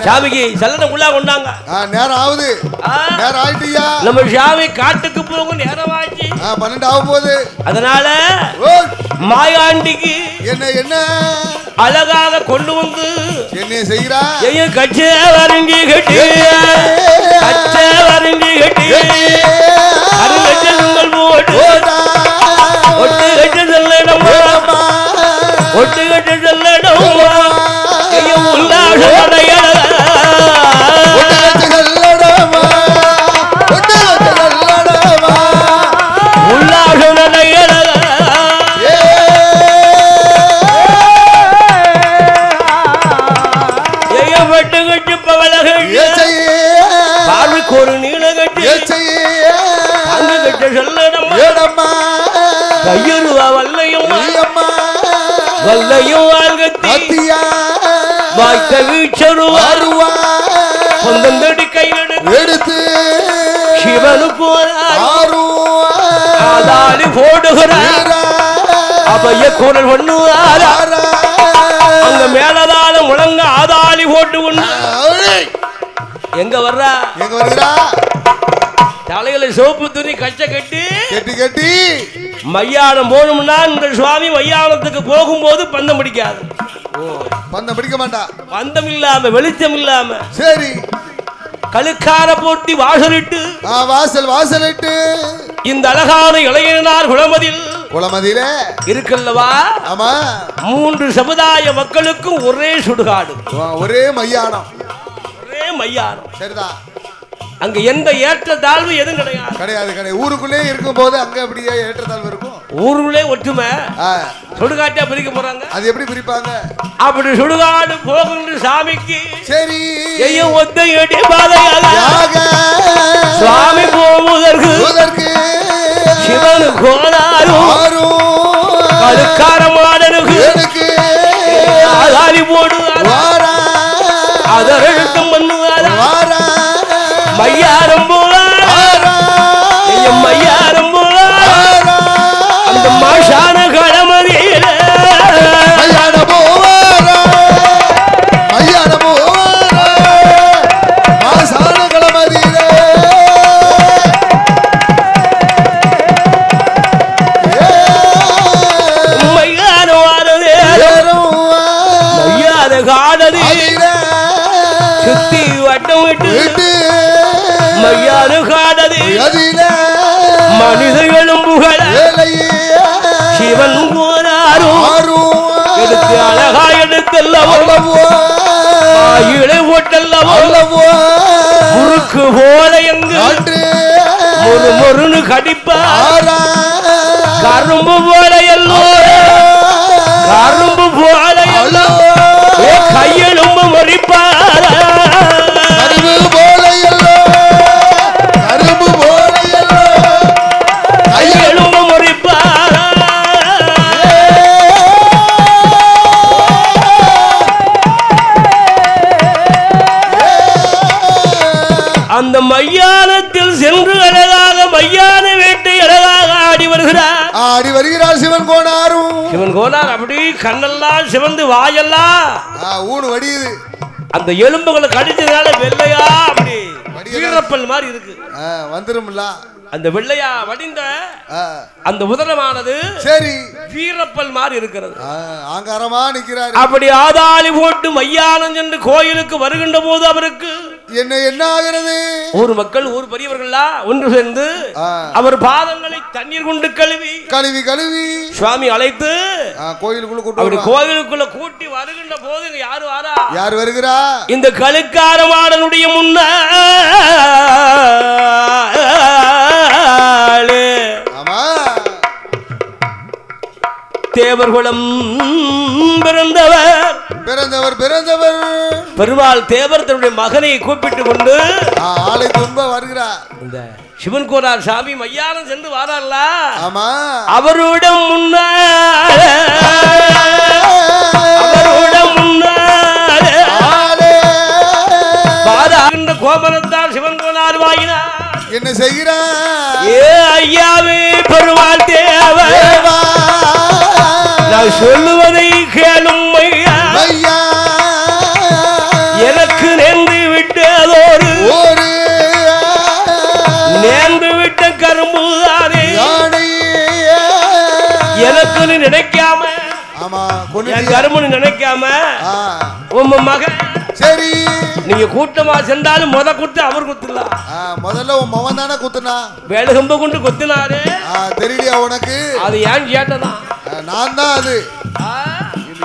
S1: சாமிக்கு சல்லடம் உள்ளா கொண்டாங்க.
S2: நேரம் ஆகுது, நேரம் ஆயிட்டியா?
S1: நம்ம சாமி காட்டுக்கு போகும் நேரம் ஆச்சு,
S2: 12 ஆக போகுது.
S1: அதனால மாயாண்டிக்கு
S2: என்ன
S1: அழகாக கொண்டு வந்து
S2: என்ன செய்கிறா?
S1: கட்ச வரங்கி கட்டி அருங்கச்சல் போட்டு ஒட்டு கட்ட செல்லடம் உல்லாச எனக்கு ஒரு நீலகட்டி அங்கு கட்ட சொல்லடம்மா கையருவா வல்லையம்மா வல்லையும் வாழ்கத்தி வாய்த்த வீச்சருவா சொந்தந்தடி கையில் எடுத்து சிவனுக்கு ஆதாளி போடுகிறார் அவைய குரல் பண்ணுவாரா அங்க மேலதால முழங்க ஆதாளி போட்டு கொண்டு எங்க வர்றா தலையில சோப்பு துணி கச்ச கட்டி மையானம் போகணும்னா இந்த சுவாமி மையானத்துக்கு போகும்போது பந்தம் பிடிக்காது.
S2: பந்தம் பிடிக்க மாட்டா.
S1: பந்தம் இல்லாம வெளிச்சம் இல்லாம
S2: சரி
S1: கழுக்கார போட்டி வாசலிட்டு இந்த அழகான இளைஞனார் குளமதியில இருக்கல்லவா.
S2: ஆமா
S1: 3 சமுதாய மக்களுக்கும் ஒரே சுடுகாடு,
S2: ஒரே மையானம்.
S1: சரிதான். அங்க எந்த ஏற்றத்தாழ்வு எதுவும்
S2: கிடையாது. ஊருக்குள்ளே இருக்கும் போது அங்க அப்படியே ஏற்றத்தாழ்வு இருக்கும்.
S1: ஊருக்குள்ளே ஒற்றுமை. சுடுகாட்டா பிரிக்க போறாங்க.
S2: அது எப்படி பிரிப்பாங்க?
S1: அப்படி சுடுகாடு போகின்ற சாமிக்கு
S2: சரி
S1: ஐயோ ஒத்தையடி பாதையாக சுவாமி போவதற்கு சிவனு கோனாரும் கழுக்காரமாடனுக்கு ஆதாரி போடுவாரா அதழுத்தம் பண்ணுவாரா மையாரம் போவாரா மையாரம் போவாரா அந்த மாஷான கடமதியில சுத்தி வட்டம் விட்டு மையானு காடது மனிதர்களும் புகழ சிவன் போனாரும் எடுத்து அழகா எடுத்தல்லவோ இழை ஓட்டல்லவோ முறுக்கு போல எங்கு மொறுன்னு கடிப்பார் கரும்பு போல எல்லோ கரும்பு போல எல்லோ கையெழும்பு மறிப்பார கையெழும்பு மறிப்பார அந்த மையானத்தில் சென்று அழகாக மையான வேட்டை அழகாக ஆடி வருகிறார் சிவன் கோனார். அப்படி கண்ணெல்லாம் சிவந்து வாயெல்லாம்
S2: ஊனு வடியுது.
S1: அந்த எலும்புகளை கடிச்சதால வெள்ளையா அப்படி வீரப்பல் மாதிரி இருக்கு.
S2: வந்துரும்ல
S1: அந்த வெள்ளையா வடிந்த அந்த உதரமானது சரி வீரப்பல் மாதிரி இருக்கிறது.
S2: ஆங்காரமா நிக்கிறார்.
S1: அப்படி ஆதாளி போட்டு மையானம் சென்று கோயிலுக்கு வருகின்ற போது அவருக்கு
S2: என்ன ஆகிறது?
S1: ஊர் மக்கள் ஊர் பெரியவர்களா ஒன்று சேர்ந்து அவர் பாதங்களை தண்ணீர் கொண்டு கழுவி சுவாமி அழைத்து கோயிலுக்குள்ள கூட்டி வருகின்ற போது
S2: யார் வருகிறா?
S1: இந்த கழுக்காரமாடனுடைய முன்ன தேவர்குலம் பிறந்தவர் பெருமாள் தேவர் தன்னுடைய மகனை கூப்பிட்டு கொண்டு
S2: ஆளை துன்ப வருகிறார்.
S1: இந்த சிவன் கோனார் சாமி மையானம் சென்று வாரார்ல. அவருடன் முன்னாடி கோபுரத்தால் சிவன் கோனார் வாங்கினார்.
S2: என்ன செய்கிறார்?
S1: ஏ ஐயாவே பெருமாள் தேவா நான் சொல்லுவதை கேளும் ஐயா, எனக்கு நேர்ந்து விட்டதோரு நேர்ந்து விட்ட கரும்புதானே எனக்கு நினைக்காம கரும்புன்னு நினைக்காம உங்க மகன்
S2: சரி
S1: நீங்க கூட்டமா சென்றாலும் குத்து அவர் குத்துலாம்.
S2: முதல்ல உன் மகன் தானே குத்துனா
S1: வேலுகம்ப கொண்டு குத்தினாரு.
S2: தெரியலையா உனக்கு?
S1: அது ஏன் கேட்டதான்
S2: நான் தான் அது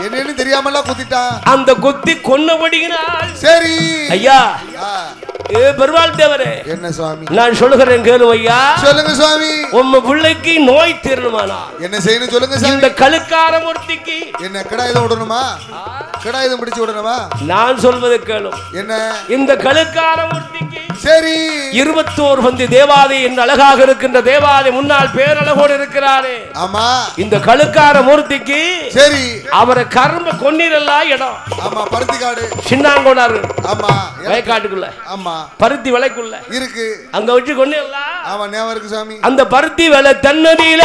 S2: என்னன்னு தெரியாமல குத்திட்டான்.
S1: அந்த குத்தி கொன்னபடியினால்
S2: சரி
S1: ஐயா பெருமாள் தேவரே
S2: என்ன சுவாமி
S1: நான் சொல்லுகிறேன் கேளு ஐயா.
S2: சொல்லுங்க சுவாமி.
S1: உம்ம பிள்ளைக்கு நோய் தீரணுமானா
S2: என்ன செய்யணும் சொல்லுங்க சாமி.
S1: இந்த கழுக்காரமூர்த்திக்கு
S2: என்ன கடாயுதம் விடணுமா? கடாயுதம் பிடிச்சு விடணுமா?
S1: நான் சொல்வதை கேளு.
S2: என்ன?
S1: இந்த கழுக்காரமூர்த்திக்கு
S2: சரி
S1: 21 பந்தி தேவாதை என்று அழகாக இருக்கின்ற தேவாதை முன்னால் பேரழகோடு இருக்கிறாரே.
S2: ஆமா.
S1: இந்த கழுக்கார மூர்த்திக்கு
S2: சரி
S1: அவரை கரும்பு கொன்னீரெல்லாம் இடம்.
S2: ஆமா. பருத்தி காடு
S1: சின்னாங்கோடாரு.
S2: ஆமா.
S1: வயக்காட்டுக்குள்ள.
S2: ஆமா.
S1: பருத்தி விலைக்குள்ள
S2: இருக்கு.
S1: அங்க வச்சு கொன்னீரெல்லாம்.
S2: ஆமா ஞாபகம் இருக்கு சாமி.
S1: அந்த பருத்தி விலை தன்னதியில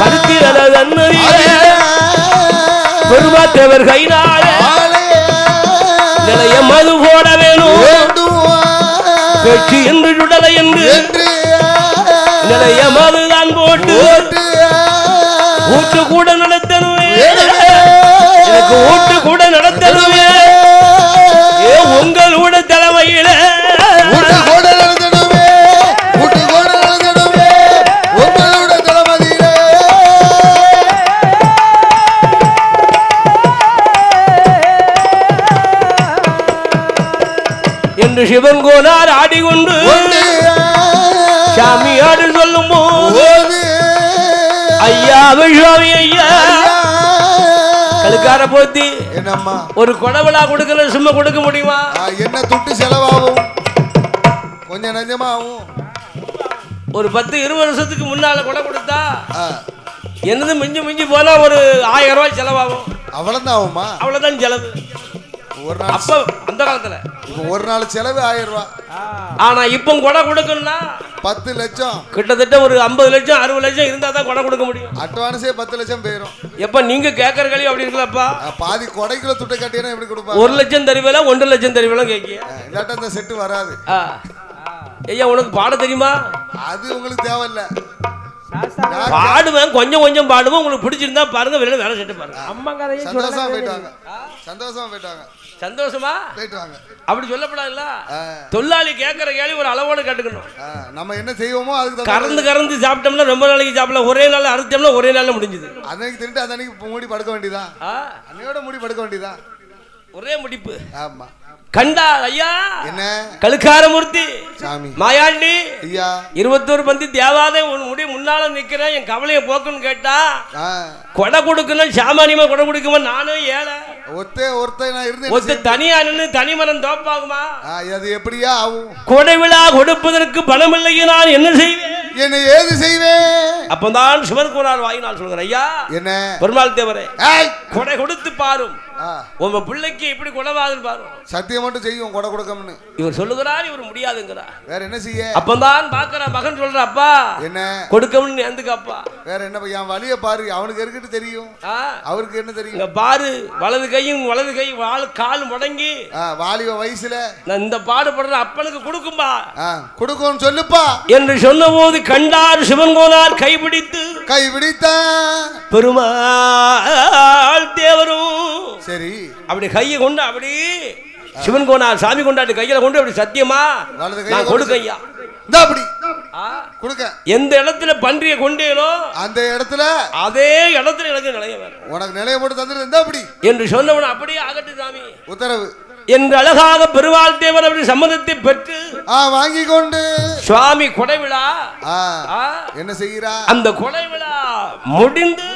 S1: பருத்தி விலை தன்னதியில பெருமாத்தேவர் கைனால நிலைய மது போட வேணும். வெற்றி என்று சுடலை என்று நிலைய மதுதான் போட்டு ஊட்டு கூட நடத்தணுமே. எனக்கு ஊட்டு கூட நடத்தணுமே. உங்களோட தலைமையில என்று சிவன் கோனார் ஆடிக்கொண்டு சாமி ஆடு சொல்லும் போது ஐயா சுவாமி ஐயா கழுக்கார போத்தி ஒரு கொடவலா கொடுக்கல சும்மா கொடுக்க முடியுமா?
S2: என்ன துட்டு செலவாகும்? கொஞ்சம் நஞ்சமா ஆகும்.
S1: ஒரு 10-20 வருஷத்துக்கு முன்னால கொடை கொடுத்தா என்னது மிஞ்சி மிஞ்சி போனா ஒரு 1000 ரூபாய் செலவாகும்.
S2: அவ்வளவுதான் ஆகுமா?
S1: அவ்வளவுதான் செலவு.
S2: ஒரு நாள்
S1: அப்ப அந்த காலத்துல
S2: ஒரு நாள் செலவு 1000 ரூபாய்.
S1: ஆனா இப்ப கொடை கொடுக்கணும்னா
S2: 10 லட்சம்
S1: கிட்டத்தட்ட ஒரு 50 லட்சம் 60 லட்சம் இருந்தா தான் கொடை கொடுக்க முடியும்.
S2: அட்வான்ஸே 10 லட்சம் போயிடும்.
S1: எப்ப நீங்க கேட்கற கழி அப்படி இருக்கலப்பா.
S2: பாதி கொடைக்குள்ள துட்டை கட்டினா எப்படி கொடுப்பாங்க?
S1: 1 லட்சம் தருவேல 1.5 லட்சம் தருவேல கேக்கிய.
S2: இல்லாட்ட அந்த செட் வராது.
S1: ஐயா உனக்கு பாட தெரியுமா?
S2: அது உங்களுக்கு தேவையில்ல.
S1: பாடுவேன் கொஞ்சம் கொஞ்சம் பாடுவேன். உங்களுக்கு பிடிச்சிருந்தா பாருங்க. வெளியில வேலை செட்டு பாருங்க.
S3: அம்மா கதையும்
S2: சந்தோஷமா போயிட்டாங்க. சந்தோஷமா போயிட்டாங்க.
S1: சந்தோஷமா
S2: போயிட்டாங்க.
S1: அப்படி சொல்லப்படாதுல்ல. தொழிலாளி கேட்கற கேள்வி ஒரு அளவோட கேட்டுக்கணும்.
S2: நம்ம என்ன செய்வோமோ அதுக்கு
S1: கறந்து கறந்து சாப்பிட்டோம்னா ரொம்ப நாளைக்கு சாப்பிடலாம். ஒரே நாள் அறுத்தோம்னா ஒரே நாள்ல முடிஞ்சது.
S2: அன்னைக்கு தின்ட்டு அன்னைக்கு மூடி படுக்க வேண்டியதான். அன்னையோட மூடி படுக்க வேண்டியதான்.
S1: ஒரே முடிப்பு.
S2: ஆமா.
S1: கண்டா ஐயா
S2: என்ன
S1: கழுக்காரமூர்த்தி
S2: சாமி
S1: மாயாண்டி
S2: ஐயா
S1: 21 பந்தி தேவாதே உன் முடி முன்னால நிக்கிறேன். என் கவலையை போக்குன்னு கேட்டா கொடை கொடுக்கணும். சாமானியமா கொடை கொடுக்குமா? நானும் ஏழை
S2: ஒருத்த நான் இருந்தேன்.
S1: ஒருத்த தனியா நின்று தனிமரம் தோப்பாகுமா?
S2: அது எப்படியா ஆகும்?
S1: கொடை விழா கொடுப்பதற்கு பணம் இல்லையே நான் என்ன செய்வேன்?
S2: என்ன ஏது செய்வேன்?
S1: அப்பதான் சிவன் கூறார் வாயினால் சொல்கிறேன். ஐயா
S2: என்ன
S1: பெருமாள் தேவரே கொடை கொடுத்து பாரும். உங்க பிள்ளைக்கு எப்படி கொடவாதுன்னு பாரு.
S2: சத்தியம் மட்டும் செய்யும் கொடை கொடுக்கணும்னு
S1: இவர் சொல்லுகிறார். இவர் முடியாதுங்கிறார்.
S2: வேற என்ன செய்ய?
S1: அப்பதான் பாக்குற மகன் சொல்ற அப்பா
S2: என்ன
S1: கொடுக்கணும்னு எந்துக்கு அப்பா
S2: வேற என்ன? என் வழிய பாரு. அவனுக்கு இருக்கட்டு தெரியும். அவருக்கு என்ன தெரியும்?
S1: பாரு வலது கையும் வலது கை கால் முடங்கி
S2: வாலிப வயசுல
S1: நான் இந்த பாடுபடுற அப்பனுக்கு கொடுக்கும்பா
S2: கொடுக்கும் சொல்லுப்பா என்று
S1: சொன்ன போது கண்டார் சிவன் கோனார் கைபிடித்து பெருமாள் தேவரும் சரி அப்படி கையை கொண்டு அப்படி சிவன் கோனார் சாமி கொண்டாட்டு கையில கொண்டு அப்படி சத்தியமா நான் கொடுக்கையா அப்படி கொடுக்க எந்த இடத்துல பன்றிய கொண்டேனோ அந்த இடத்துல அதே இடத்துல எனக்கு நிலைய வேணும். உனக்கு நிலைய போட்டு தந்துரு அப்படி என்று சொன்னவன் அப்படியே ஆகட்டு சாமி உத்தரவு என்று அழகாக பெருமாள் தேவர் அப்படி சம்மதத்தை பெற்று வாங்கி கொண்டு சுவாமி கொடை விழா என்ன செய்கிறார்? அந்த கொடை விழா முடிந்து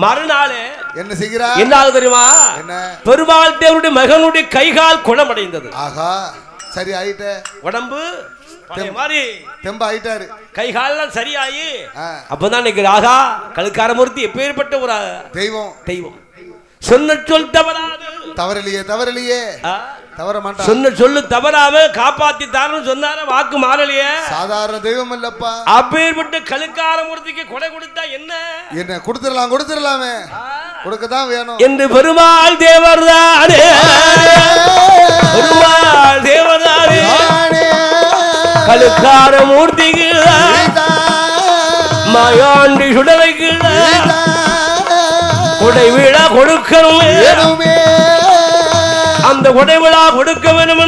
S1: மறுநாளே என்ன செய்கிறார்? என்ன ஆகுது தெரியுமா? என்ன பெருமாள் தேவருடைய மகனுடைய கைகால் குணமடைந்தது. ஆகா சரி ஆயிட்ட உடம்பு மாதிரி தெம்ப ஆயிட்டாரு. கை கால்லாம் சரியாயி அப்பதான் ஆகா கழுக்காரமூர்த்தி எப்பேற்பட்ட ஒரு தெய்வம். தெய்வம் சொன்ன சொல் தவறாது. தவறலையே தவறலையே தவற மாட்டான். சொன்ன சொல்லு தவறாம காப்பாத்தி தாரன்னு சொன்னார வாக்கு மாறலையே. சாதாரண தெய்வம் இல்லப்பா. அப்பேற்பட்ட கழுக்காரமூர்த்திக்கு கொடை கொடுத்தா என்ன என்ன கொடுத்துடலாம் கொடுத்துடலாமே கொடுக்கதான் வேணும் என்று பெருமாள் தேவர்தானே பெருமாள் தேவர்தானே கழுக்காரமூர்த்திக்கு மாயாண்டி சுடலைக்கு கொடை விழா கொடுக்கணும். அந்த கொடை விழா கொடுக்க வேண்டும்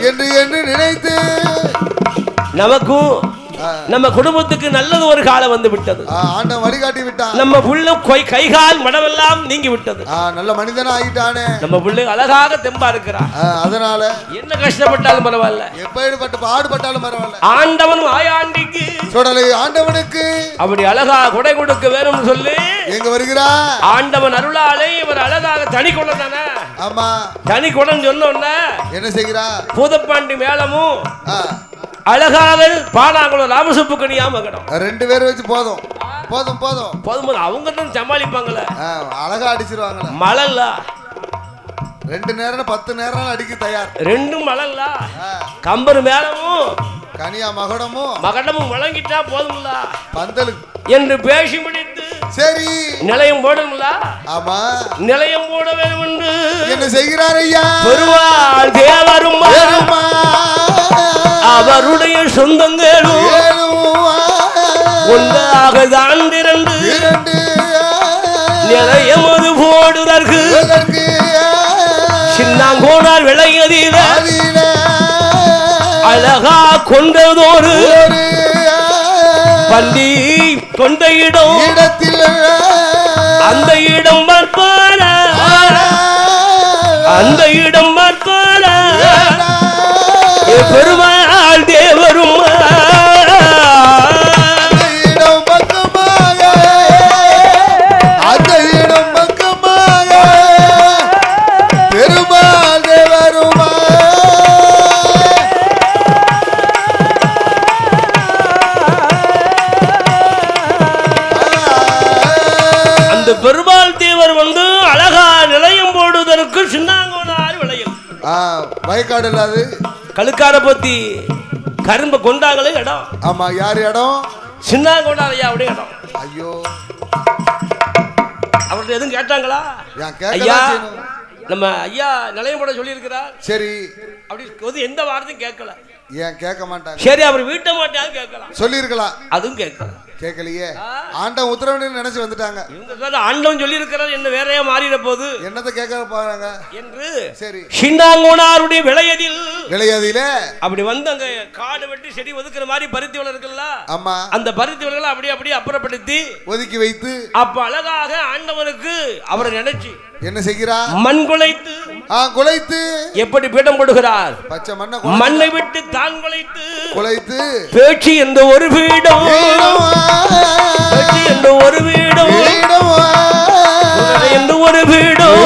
S1: என்று நினைத்து நமக்கும் நம்ம குடும்பத்துக்கு நல்லது ஒரு காலம் வந்து விட்டது. ஆண்டவன் வழிகாட்டி விட்டான். நம்ம புள்ள கைகால் மடவெல்லாம் நீங்கி விட்டது. நல்ல மனிதனா ஆயிட்டானே. நம்ம புள்ள அழகாக தெம்பா இருக்கிறான். அதனால என்ன கஷ்டப்பட்டாலும் பரவாயில்ல எப்படிப்பட்ட பாடுபட்டாலும் பரவாயில்ல ஆண்டவன் ஆயாண்டிக்கு சொடலை ஆண்டவனுக்கு அப்படி அழகா கொடை கொடுக்க வேணும்னு சொல்லி எங்க வருகிறா ஆண்டவன் அருளாலே இவர் அழகாக தனி கொள்ளதானே
S2: ஆமா
S1: தனி குடம் சொன்னோன்னா
S2: என்ன செய்கிறா?
S1: பூதப்பாண்டி மேளமும் அழகாக பாடாங்குளம் ராமசுப்பு கனியா மகடம்
S2: 2 பேர் வச்சு போதும் போதும் போதும்
S1: போதும். அவங்க தான் சமாளிப்பாங்களே,
S2: அழகா அடிச்சிருவாங்களே.
S1: மழை இல்ல
S2: 2 நேரம் 10 நேரம் அடிக்க தயார்.
S1: 2 மழை இல்ல. கம்பர் மேளமும்
S2: கனியா மகடமும்
S1: வழங்கிட்டா போதும்ல
S2: பந்தலுக்கு
S1: என்று பேசி முடித்து
S2: சரி
S1: நிலையம் போடும்ல.
S2: ஆமா
S1: நிலையம் போட வேண்டும் என்று
S2: என்ன செய்கிறார் ஐயா?
S1: பெருமாள் தேவரும் அவருடைய சொந்தங்களும் ஒன்றாக தான் திரண்டு நிலையம் அது போடுதற்கு சின்னாங்கோனால் விளையதில அழகா கொண்டதோடு பந்தி கொண்ட இடத்தில் அந்த இடம் மற்பார அந்த இடம் மற்பார பெருமாள் தேவரும் பெருமாள் தேவர் வந்து அழகா நிலையம் போடுவதற்கு சின்னாங்கோனார் விளையும்
S2: வயக்காடு இல்லாது
S1: கழுக்கார பத்தி கரும்பு கொண்டாங்களே இடம்.
S2: ஆமா யார் இடம்?
S1: சின்னாங்கோனார் ஐயா அவருடைய இடம்.
S2: ஐயோ
S1: அவர்கிட்ட எதுவும் கேட்டாங்களா? ஐயா நம்ம ஐயா நிலையம் போட சொல்லி இருக்கிறார்.
S2: சரி
S1: அப்படி எந்த வார்த்தையும் கேட்கல.
S2: ஏன் கேட்க மாட்டாங்க?
S1: சரி அவர் வீட்டை மாட்டாங்க கேட்கலாம்,
S2: சொல்லி இருக்கலாம்.
S1: அதுவும் கேட்கல.
S2: கேட்கலையே. ஆண்டவன் உத்தரவு நினைச்சு வந்துட்டாங்க.
S1: ஆண்டவன் சொல்லி இருக்கிறார் என்ன வேறையா மாறிட போது
S2: என்னத்தை கேட்க போறாங்க என்று. சரி
S1: சின்னாங்கோனாருடைய விளையதில
S2: அப்படி
S1: வந்து அங்க காடு வெட்டி செடி ஒதுக்குற மாதிரி பருத்தி வளம் இருக்குல்ல.
S2: ஆமா
S1: அந்த பருத்தி வளங்களை அப்படியே அப்புறப்படுத்தி
S2: ஒதுக்கி வைத்து
S1: அப்ப அழகாக ஆண்டவனுக்கு அவரை நினைச்சு
S2: என்ன செய்கிறார்?
S1: மண் குலைத்து
S2: குலைத்து
S1: எப்படி பீடம் போடுகிறார்?
S2: பச்சை
S1: மண்ணை விட்டு தான்
S2: குலைத்து
S1: பேச்சு என்ற ஒரு பீடம், பேச்சு என்ற ஒரு வீடம் என்ற ஒரு வீடம்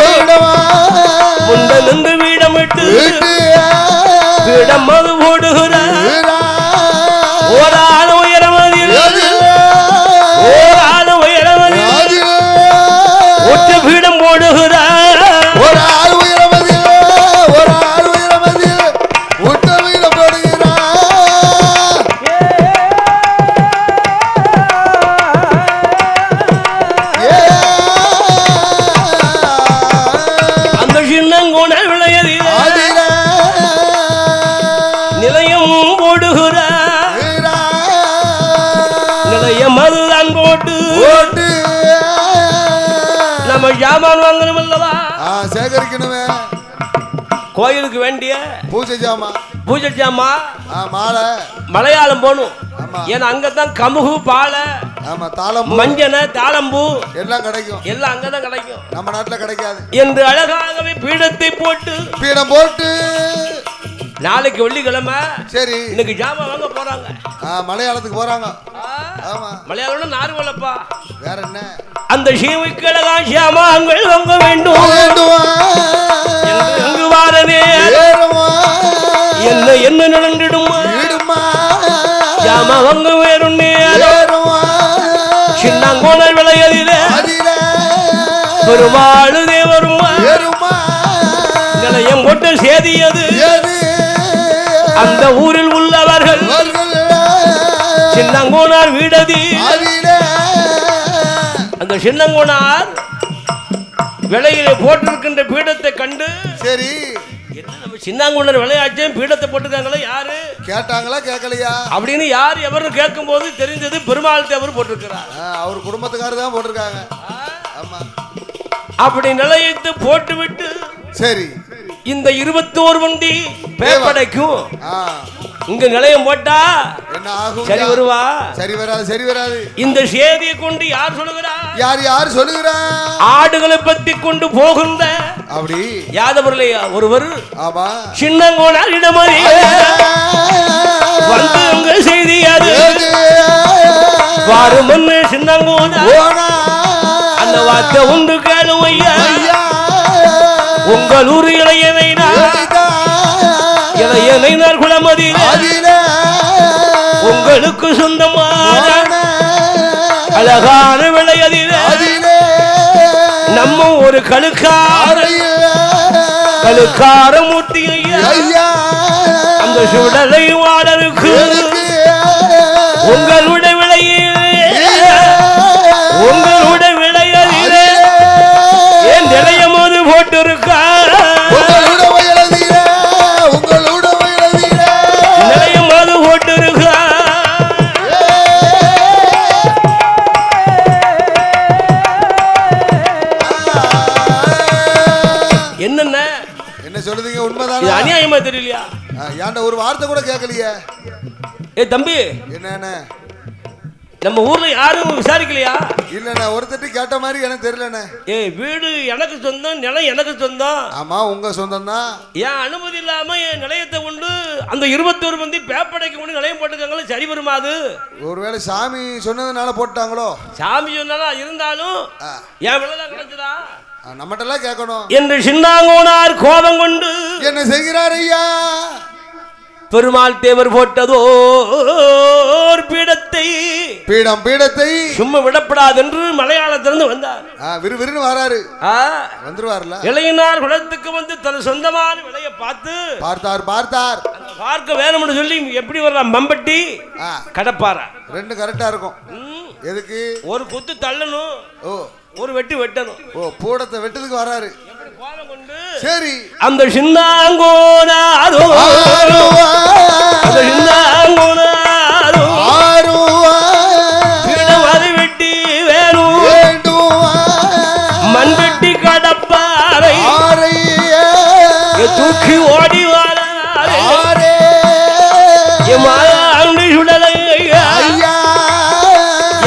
S1: முண்டலிருந்து வீடம் விட்டு பீடம் அது போடுகிறார். ஓரான உயரமதில் ஓரான உயரமதில் ஒற்ற பீடம் போடுகிறார்.
S2: ஒரு ஆள் உயரமதில் ஒரு ஆள் உயரமதில் ஒற்ற பீடம் போடுகிறார்.
S1: அந்த சின்னங்கோண விளையதில் நிலையம் போடுகிறார். நிலையம் அதுதான் போட்டு நம்ம ஜாமான் வாங்கணும் அல்லவா,
S2: சேகரிக்கணுமே.
S1: கோயிலுக்கு வேண்டிய
S2: பூஜை
S1: ஜாமா
S2: மாலை
S1: மலையாளம் போகணும். ஏன்னா அங்கதான் கமுகு பாலை மஞ்சன தாளம்பூ
S2: எல்லாம் கிடைக்கும்.
S1: எல்லாம் அங்கதான் கிடைக்கும்,
S2: நம்ம நாட்டுல கிடைக்காது
S1: என்று அழகாகவே பீடத்தை போட்டு
S2: பீடம் போட்டு
S1: நாளைக்கு வெள்ளிக்கிழமை
S2: சரி
S1: இன்னைக்கு ஜாமான் வாங்க போறாங்க.
S2: மலையாளத்துக்கு போறாங்க. ஆமா
S1: மலையாளம் நார்வலப்பா
S2: வேற என்ன?
S1: அந்த சீமைக்கழகா ஜாமான்கள் வாங்க வேண்டும். அங்கு வாரனே என்ன என்ன நடந்துடுமா ஜாமா வாங்க வேறும் சின்னாங்கோணல் விளையதிலே பெருமாள் தேவரும் நிலையம் போட்டு சேதியது. அந்த ஊரில் உள்ளவர்கள் சின்னங்கோனார் வீடதி அந்த சின்னங்கோனார் விலையிலே போட்டிருக்கின்ற பீடத்தை கண்டு சரி என்ன நம்ம சின்னாங்கோனார் விளையாட்சியும் பீடத்தை போட்டிருக்காங்களா யாரு
S2: கேட்டாங்களா கேட்கலையா
S1: அப்படின்னு யார் எவரு கேட்கும் போது தெரிஞ்சது பெருமாள் தேவர் போட்டிருக்கிறார்.
S2: அவர் குடும்பத்துக்காரர் தான் போட்டிருக்காங்க. ஆமா
S1: அப்படி நிலையத்து போட்டு விட்டு சரி இந்த 21 வண்டி பேப்படைக்கும் இங்க நிலையம் போட்டா என்ன ஆகும்? சரி வருவா? சரி வராது, சரி வராது. இந்த சேதியை கொண்டு யார் சொல்லுகிறா? யார் சொல்லுகிறா? ஆடுகளை பத்தி கொண்டு போகின்ற அப்படி யாதவர்களையா ஒருவர் ஆமா சின்னங்கோனார் இடமறி வந்து உங்க செய்தி அது வாரும் முன்னு சின்னங்கோனார் அந்த வார்த்தை உண்டு கேளும் ஐயா உங்கள் ஊர் இளையனைனார் குளமதியில உங்களுக்கு சொந்தமான அழகான விளையதில நம்ம ஒரு கழுக்கார மூர்த்தி ஐயா அந்த சுடலை வாடருக்கு உங்களுடைய விளையதிலே என் நிலையமோது போட்டிருக்கா நிலையமோது போட்டிருக்கா
S2: என்ன சொல்லுதீங்க? உண்மைதான்.
S1: அநியாயமா தெரியலையா?
S2: ஏன்டா ஒரு வார்த்தை கூட கேட்கலையே?
S1: தம்பி
S2: என்ன
S1: நம்ம ஊர்ல யாரும் விசாரிக்கலையா?
S2: இல்லண்ணா, ஒருத்தட்டி கேட்ட மாதிரி எனக்கு தெரியலண்ணே.
S1: வீடு எனக்கு சொந்தம், நிலம் எனக்கு சொந்தம்.
S2: ஆமா, உங்க சொந்தம் தான்.
S1: ஏன் அனுமதி இல்லாம என் நிலையத்தை கொண்டு அந்த 21 மந்தி பேப்படைக்கு கொண்டு நிலையம் போட்டுக்காங்களோ சரி வருமா? அது
S2: ஒருவேளை சாமி சொன்னதுனால போட்டாங்களோ?
S1: சாமி சொன்னாலும் இருந்தாலும் என் விளைதான் கிடைச்சதா?
S2: நம்மட்டெல்லாம் கேட்கணும்
S1: என்று சின்னாங்கோனார் கோபம் கொண்டு
S2: என்ன செய்கிறார் ஐயா?
S1: பெருமாள் தேவர் போட்டதோ பீடத்தை சும்மா விடப்படாது என்று மலையாளத்திலிருந்து வந்தார்.
S2: விறுவிறுன்னு வராரு, வந்துருவார்ல.
S1: இளையனார் குலத்துக்கு வந்து தன் சொந்தமான விலையை
S2: பார்த்தார்.
S1: பார்க்க வேணும்னு சொல்லி எப்படி வர்ற மம்பட்டி கடப்பாரா
S2: ரெண்டு கரெக்டா இருக்கும். எதுக்கு? ஒரு
S1: குத்து தள்ளணும், ஒரு வெட்டு வெட்டணும்.
S2: பூடத்தை வெட்டதுக்கு வராரு. சரி,
S1: அந்த சின்னாங்கோனாரோ அது வெட்டி வேணும் மண் வெட்டி கடப்பாரை தூக்கி ஓடி வாரே சுடலை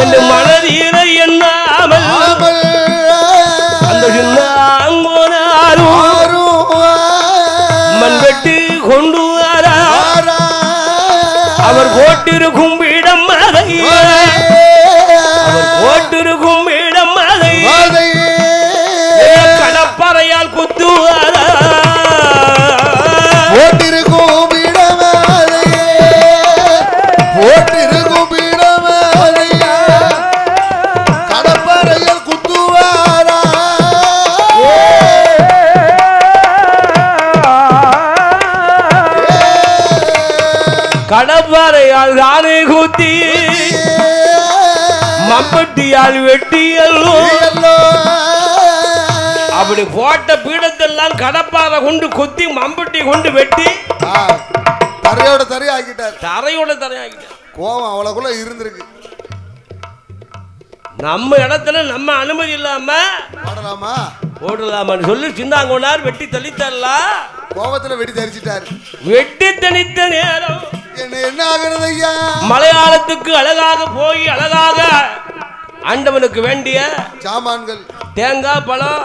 S1: என்று மனதீர எண்ணாமல் அந்த சின்னாங்கோனாரும் மண் வெட்டி கொண்டு அவர் போட்டிருக்கும் இடம் அதை கடப்பறையால் குத்துவாரா
S2: போட்டிருக்கும் இடம் கடப்பறையால் குத்துவாரா.
S1: கடப்பாறையால் தானே குத்தி மம்பட்டியால் வெட்டியல்லோ. அப்படி போட்ட பீடத்தெல்லாம் கடப்பாறை கொண்டு கொத்தி மம்பட்டி கொண்டு வெட்டி
S2: தரையோட தரையாக்கிட்டார்.
S1: கோவம்
S2: அவ்வளவுக்குள்ள இருந்திருக்கு.
S1: நம்ம இடத்துல நம்ம அனுமதி இல்லாம ஓடலாமான்னு சொல்லி சின்னாங்கோனார் வெட்டி தள்ளித்தரலாம்.
S2: கோவத்துல வெட்டி தரிச்சிட்டாரு.
S1: வெட்டி தனித்த நேரம்
S2: என்ன ஆகிறது ஐயா?
S1: மலையாளத்துக்கு அழகாக போய் அழகாக ஆண்டவனுக்கு வேண்டிய
S2: சாமான்கள்,
S1: தேங்காய், பழம்,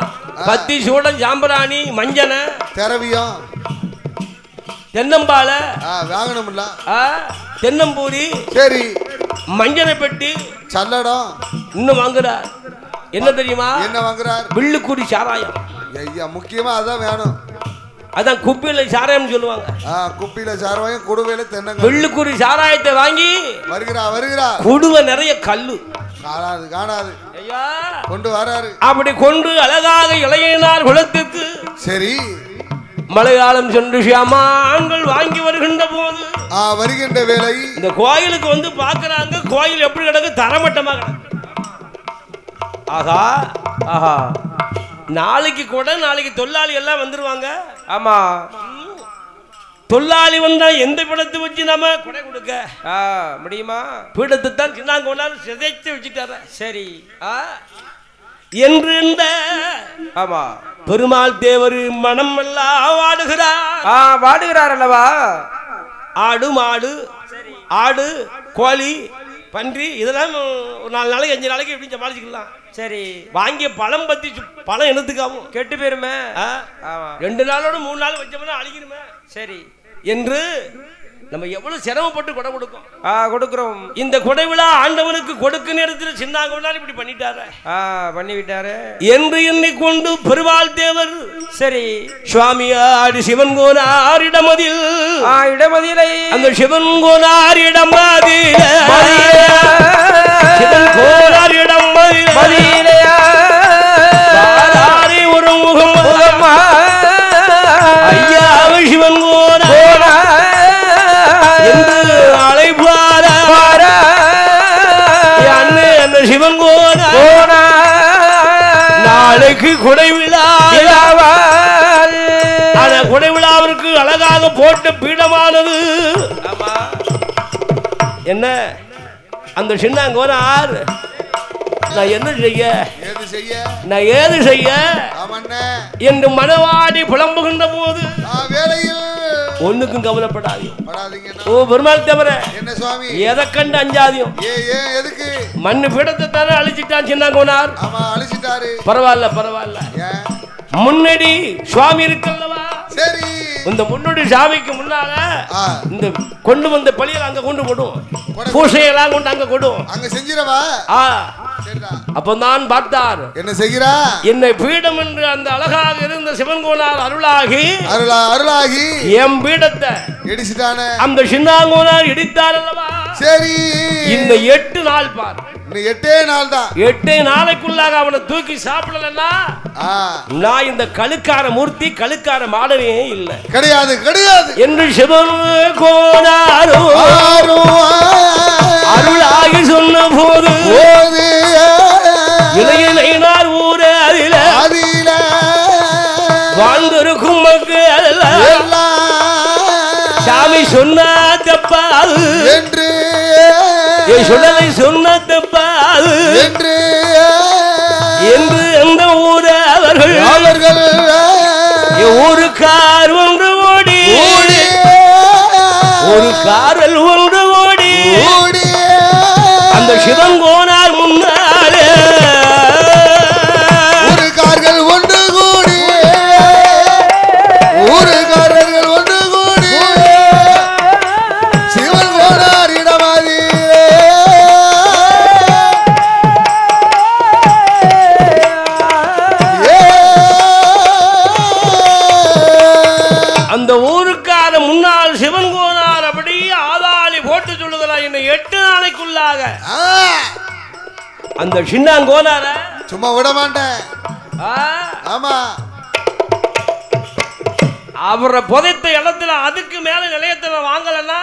S1: பத்தி, சூடம், சாம்பிராணி, மஞ்சன,
S2: திரவியம்,
S1: தென்னம்பாலை
S2: வாங்கணும்ல,
S1: தென்னம்பூரி,
S2: சரி,
S1: மஞ்சனை பெட்டி,
S2: சல்லடம்
S1: இன்னும் வாங்குறார். என்ன தெரியுமா?
S2: என்ன வாங்குறார்?
S1: வில்லுக்குடி சாராயம்.
S2: ஐயா, முக்கியமா அதான் வேணும்.
S1: அதான் குப்பியில சாராயம் சொல்லுவாங்க.
S2: குப்பியில சாராயம், குடுவையில தென்னங்க.
S1: வில்லுக்குடி சாராயத்தை வாங்கி
S2: வருகிறா.
S1: குடுவை நிறைய கல்லு
S2: காணாது ஐயா கொண்டு வராரு.
S1: அப்படி கொண்டு அழகாக இளையனார் குலத்துக்கு
S2: சரி
S1: மலையாளம் சென்று சியாமான்கள் வாங்கி வருகின்ற போது
S2: வருகின்ற வேலை
S1: இந்த கோயிலுக்கு வந்து பாக்குறாங்க. கோயில் எப்படி கிடக்கு? தரமட்டமா கிடக்கு. ஆஹா, நாளைக்கு கூட தொழிலாளி எல்லாம் வந்துருவாங்க. ஆமா, தொழிலாளி வந்தா எந்த பீடத்தை வச்சு நாம கொடை கொடுக்க முடியுமா? பீடத்தை தான் சின்னாங்கோனார் சிதைச்சு வச்சுட்டார. சரி என்று இந்த ஆமா பெருமாள் தேவர் மனம் எல்லாம் வாடுகிறார் அல்லவா? ஆடு, மாடு, ஆடு, கோழி, பன்றி இதெல்லாம் ஒரு 4 நாளைக்கு 5 நாளைக்கு எப்படி சமாளிச்சுக்கலாம். சரி, வாங்கிய பழம் பத்தி பழம் என்னத்துக்காகும்? கெட்டு போயிருமே. 2 நாளோட 3 நாள் வச்சோம்னா அழிக்கணுமே. சரி என்று நம்ம எவ்வளவு சிரமப்பட்டு கொடை கொடுக்கும்.
S3: கொடுக்கிறோம்.
S1: இந்த கொடை விழா ஆண்டவனுக்கு கொடுக்க நேரத்தில் சின்னாங்க இப்படி பண்ணிட்டாரு.
S3: பண்ணி விட்டாரு
S1: என்று எண்ணிக்கொண்டு பெருவாள் தேவர்
S3: சரி
S1: சுவாமியாடி சிவன் கோனார் இடமதில்
S3: இடமதிலை
S1: அந்த சிவன் கோனார் இடமதில சிவன் கோனார் இடமதிலையா ஒரு முகம் ஐயா சிவன் கோனார் என்று அழைப்பாரா அண்ணன் சிவன் கோனார் நாளைக்கு கொடை விழா. ஆனா கொடை விழாவிற்கு அழகாக போட்ட பீடமானது என்ன அந்த சின்னாங்கோனார் நான் என்ன செய்ய நான் ஏது செய்ய என்று மனவாடி புலம்புகின்ற போது ஒண்ணுக்கும் கவலைப்படாது. ஓ பெருமாள் தவிர எதை கண்டு அஞ்சாதியும். மண்ணு பீடத்தை தானே அழிச்சிட்டான் சின்னாங்கோனார். பரவாயில்ல பரவாயில்ல முன்னாடி சுவாமி இருக்கல்லவா சரி இந்த முன்னோடி சாமிக்கு முன்னால இந்த கொண்டு வந்த பழியெல்லாம் அங்க கொண்டு போடும் பூசையெல்லாம் கொண்டு அங்க கொடும் அங்க செஞ்சிரவா. அப்ப நான் பார்த்தார் என்ன செய்கிறா என்னை பீடம் என்று அந்த அழகாக இருந்த சிவன் கோனார் அருளாகி என் பீடத்தை இடிச்சிட்டானே அந்த சின்னாங்கோனார் இடித்தார் அல்லவா சரி இந்த 8 நாள் பார் 8 நாள் தான் 8 நாளைக்குள்ளாக அவனை தூக்கி சாப்பிடலன்னா நான் இந்த கழுக்கார மூர்த்தி கழுக்கார மாடனே இல்லை கிடையாது கிடையாது என்று சிவன் கோனாரோ அருளாகி சொன்ன போது இளையனார் ஊரே அதில வாழ்ந்திருக்கும் மக்கள் சாமி சொன்ன தப்பாது என்று சொல்லலை சொன்ன தப்பாது என்று எந்த ஊரே அவர்கள் ஊருக்கார் ஒன்று ஓடி ஒரு காரல் ஒன்று ஓடி அந்த சிவன் கோனார் முன்னாலே ஊருக்கார்கள் ஒன்று கூடி ஊருக்காரர்கள் ஒன்று கூடி சிவன் கோனார் இடமாதி அந்த ஊருக்கார முன்னாள் சிவன் கோனார் அப்படி ஆதாளி போட்டு சொல்லுகிறார் என்னை 8 நாளைக்குள்ளாக அந்த சின்னாங்கோனார சும்மா விட மாட்டேன். ஆமா அவரை புதைத்த இடத்துல அதுக்கு மேல நிலையத்துல வாங்கலன்னா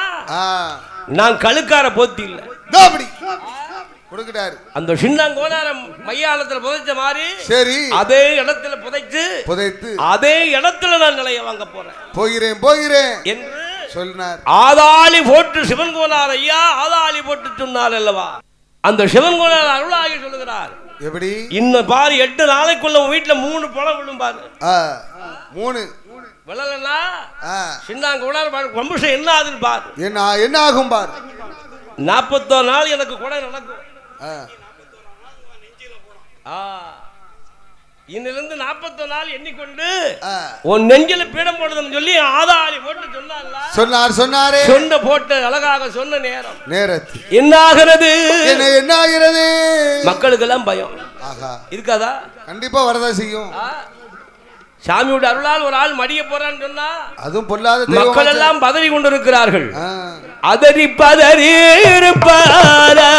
S1: நான் கழுக்கார போத்தி இல்ல அப்படி கொடுக்கிறாரு. அந்த சின்னாங்கோனார மையாளத்துல புதைச்ச மாதிரி சரி அதே இடத்துல புதைத்து அதே இடத்துல நான் நிலைய வாங்க போகிறேன் என்று சொன்னார். ஆதாளி போட்டு சிவன் கோனார் ஐயா ஆதாளி போட்டு சொன்னார் அல்லவா அந்த சிவன் கோனார் அருளாகி சொல்லுகிறார் எப்படி இன்னும் பாரு 8 நாளைக்குள்ள வீட்டுல 3 பழம் விழும் பாரு 3 விழலன்னா சின்னாங்கோனார் வம்புஷம் என்ன ஆகுதுன்னு பாரு என்ன ஆகும் பாரு 41 நாள் எனக்கு கொடை நடக்கும். இன்னிலிருந்து 41 நாள் எண்ணிக்கொண்டு உன் நெஞ்சில பீடம் போடுதுன்னு சொல்லி ஆதாளி போட்டு சொன்னாரே சொன்ன போட்டு அழகாக சொன்ன நேரத்தில் என்ன ஆகிறது மக்களுக்கு எல்லாம் பயம் இருக்காதா கண்டிப்பா வரதா செய்யும். சாமியோட அருளால் ஒரு ஆள் மடிய போறான்னு சொன்னா அதுவும் பொல்லாத மக்கள் எல்லாம் பதறி கொண்டிருக்கிறார்கள். அதறி பதறி இருப்பாரா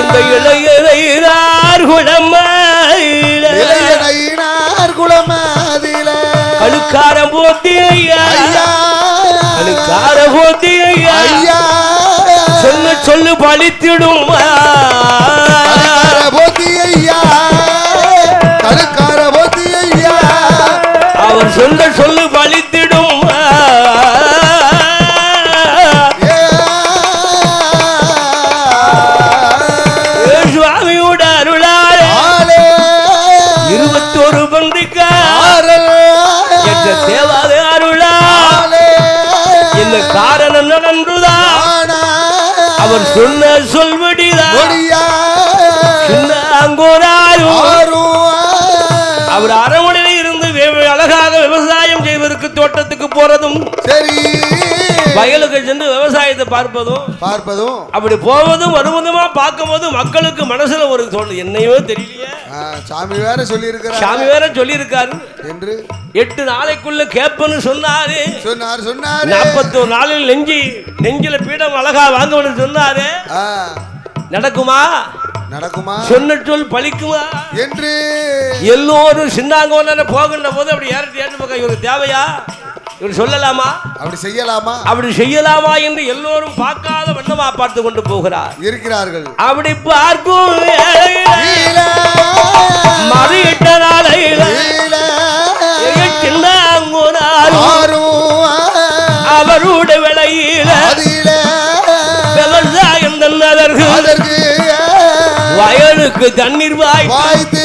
S1: இந்த இளையனார் குளமதில கழுக்கார போத்தி ஐயா சொல்லு பழித்திடும் அவர் சொல்லு பழித்திடும் சுவாமியோட அருளாலே 21 பந்திக்காரல் தேவாத அருளாலே இந்த காரணம் நடந்துதான் அவர் சொன்ன சொல்வடிதான் அவர் அரண்மனையில் இருந்து அழகாக விவசாயம் செய்வதற்கு தோட்டத்துக்கு போறதும்
S2: சரி,
S1: வயலுக்கு சென்று விவசாயத்தை பார்ப்பதும் அப்படி போவதும் வருவதுமா பார்க்கும்போது மக்களுக்கு மனசுல ஒரு தோணு என்னையோ தெரியலையே,
S2: சாமி வேற
S1: சொல்லி இருக்காரு என்று 8 நாளைக்குள்ள கேப்பன்னு சொன்னாரு. 41 நாளில் நெஞ்சில பீடம் அழகா வாங்கணும்னு சொன்னாரு. நடக்குமா சொன்ன சொல் பலிக்குமா
S2: என்று
S1: எல்லோரும் சின்னாங்கோன்னு போகின்ற போது அப்படி ஏறிட்டு பக்கம் இவருக்கு தேவையா, இவர் சொல்லலாமா, அப்படி செய்யலாமா என்று எல்லோரும் பார்க்காத வண்ணமா பார்த்து கொண்டு இருக்கிறார்கள். அப்படி பார்க்கும் அவருடைய விலையில விவசாயம் தன்னதற்கு வயலுக்கு தண்ணீர் வாய்த்து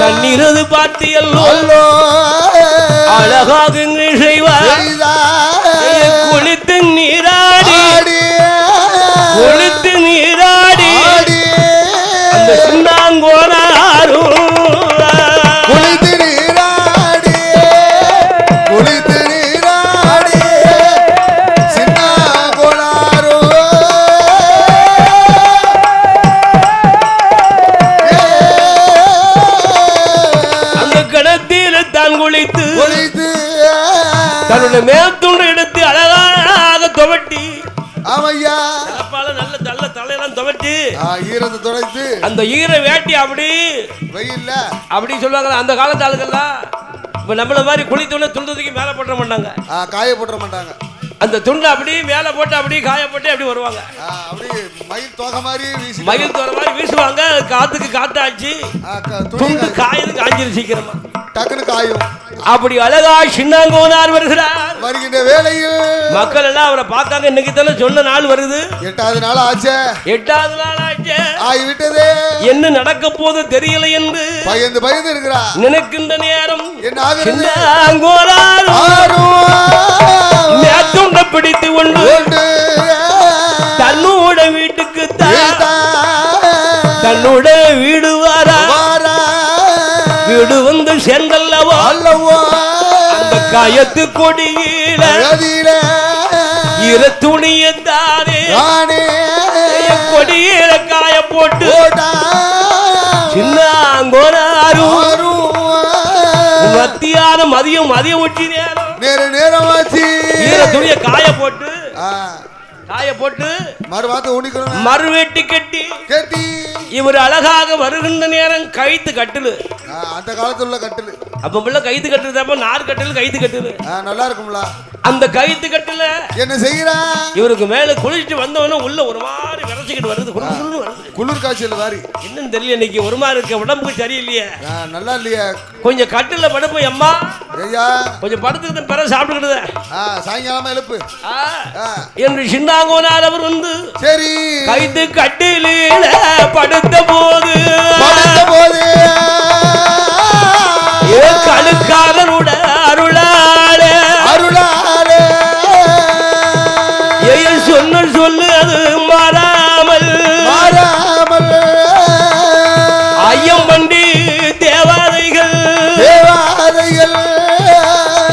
S1: தண்ணீரது பார்த்து எல்லோ அழகாக செய்வார். குளித்து நீராடி அந்த சின்னாங்கோனாரும் தன்னுடைய மேத்துண்டு எடுத்து அழகாக துவட்டி நல்ல தலையெல்லாம் துவட்டி ஈரத்தை துடைத்து அந்த ஈர வேட்டி அப்படி வெயில்ல அப்படி சொல்லுவாங்க அந்த காலத்து ஆளுகள்லாம். இப்ப நம்மள மாதிரி குளித்தோன்னு துண்டத்துக்கு மேல போட்ட மாட்டாங்க,
S2: காய போட்ட மாட்டாங்க.
S1: அந்த துண்டை அப்படியே மேல போட்டு அப்படியே காய போட்டு அப்படி வருவாங்க.
S2: மயில் தோகை மாதிரி
S1: வீசுவாங்க. காத்துக்கு காத்தாச்சு துண்டு காயுது, காஞ்சிரு சீக்கிரமா
S2: டக்குனு காயும்.
S1: அப்படி அழகா சின்னாங்கோனார்
S2: வருகின்ற வேளையில்
S1: மக்கள் எல்லாம் அவரை பார்த்தாங்க. இன்னைக்கு தானே சொன்ன நாள் வருது,
S2: 8வது நாள் ஆச்சு ஆகிவிட்டது. என்ன
S1: நடக்க போது தெரியல என்று
S2: பயந்து இருக்கிறார்.
S1: நினைக்கின்ற நேரம் பிடித்து கொண்டு தன்னோட வீட்டுக்கு தன்னோட வீடு வீடு வந்து சேர்ந்தல்லவோ அந்த காயத்து கொடியில துணியத்தானே கொடியில காய போட்டு சின்னாங்கோனாரும் மத்தியானம் மதியம் உச்சி நேரம் துணிய காய போட்டு மறுவேட்டி கட்டி இவர் அழகாக வருகின்ற நேரம் கைத்து கட்டலு.
S2: அந்த காலத்துல உள்ள கட்டலு
S1: அப்ப கைத்து கட்டுறதப்ப நார் கட்டல் கைத்து கட்டலு
S2: நல்லா இருக்கும்ல.
S1: அந்த கைத்து கட்டல
S2: என்ன செய்யறா,
S1: இவருக்கு மேல குளிச்சுட்டு வந்தவன உள்ள ஒரு மாதிரி விரைச்சிக்கிட்டு வருது,
S2: குளிர் காய்ச்சல் மாதிரி
S1: என்னன்னு தெரியல. இன்னைக்கு ஒரு மாதிரி இருக்க, உடம்புக்கு சரியில்லையே,
S2: நல்லா இல்லையா.
S1: கொஞ்சம் கட்டில படுப்பு அம்மா
S2: ஐயா,
S1: கொஞ்சம் படுத்துக்கிட்டு பிறகு சாப்பிட்டுக்கிட்டு
S2: சாயங்காலமா எழுப்பு
S1: என்று சின்னாங்கோனார் அவர் வந்து
S2: சரி
S1: கைத்து கட்டில படுத்த போது கழுக்காரனுட அருளாளே சொல்லு அது மாறாமல் ஐயம் பண்டி தேவாதைகள்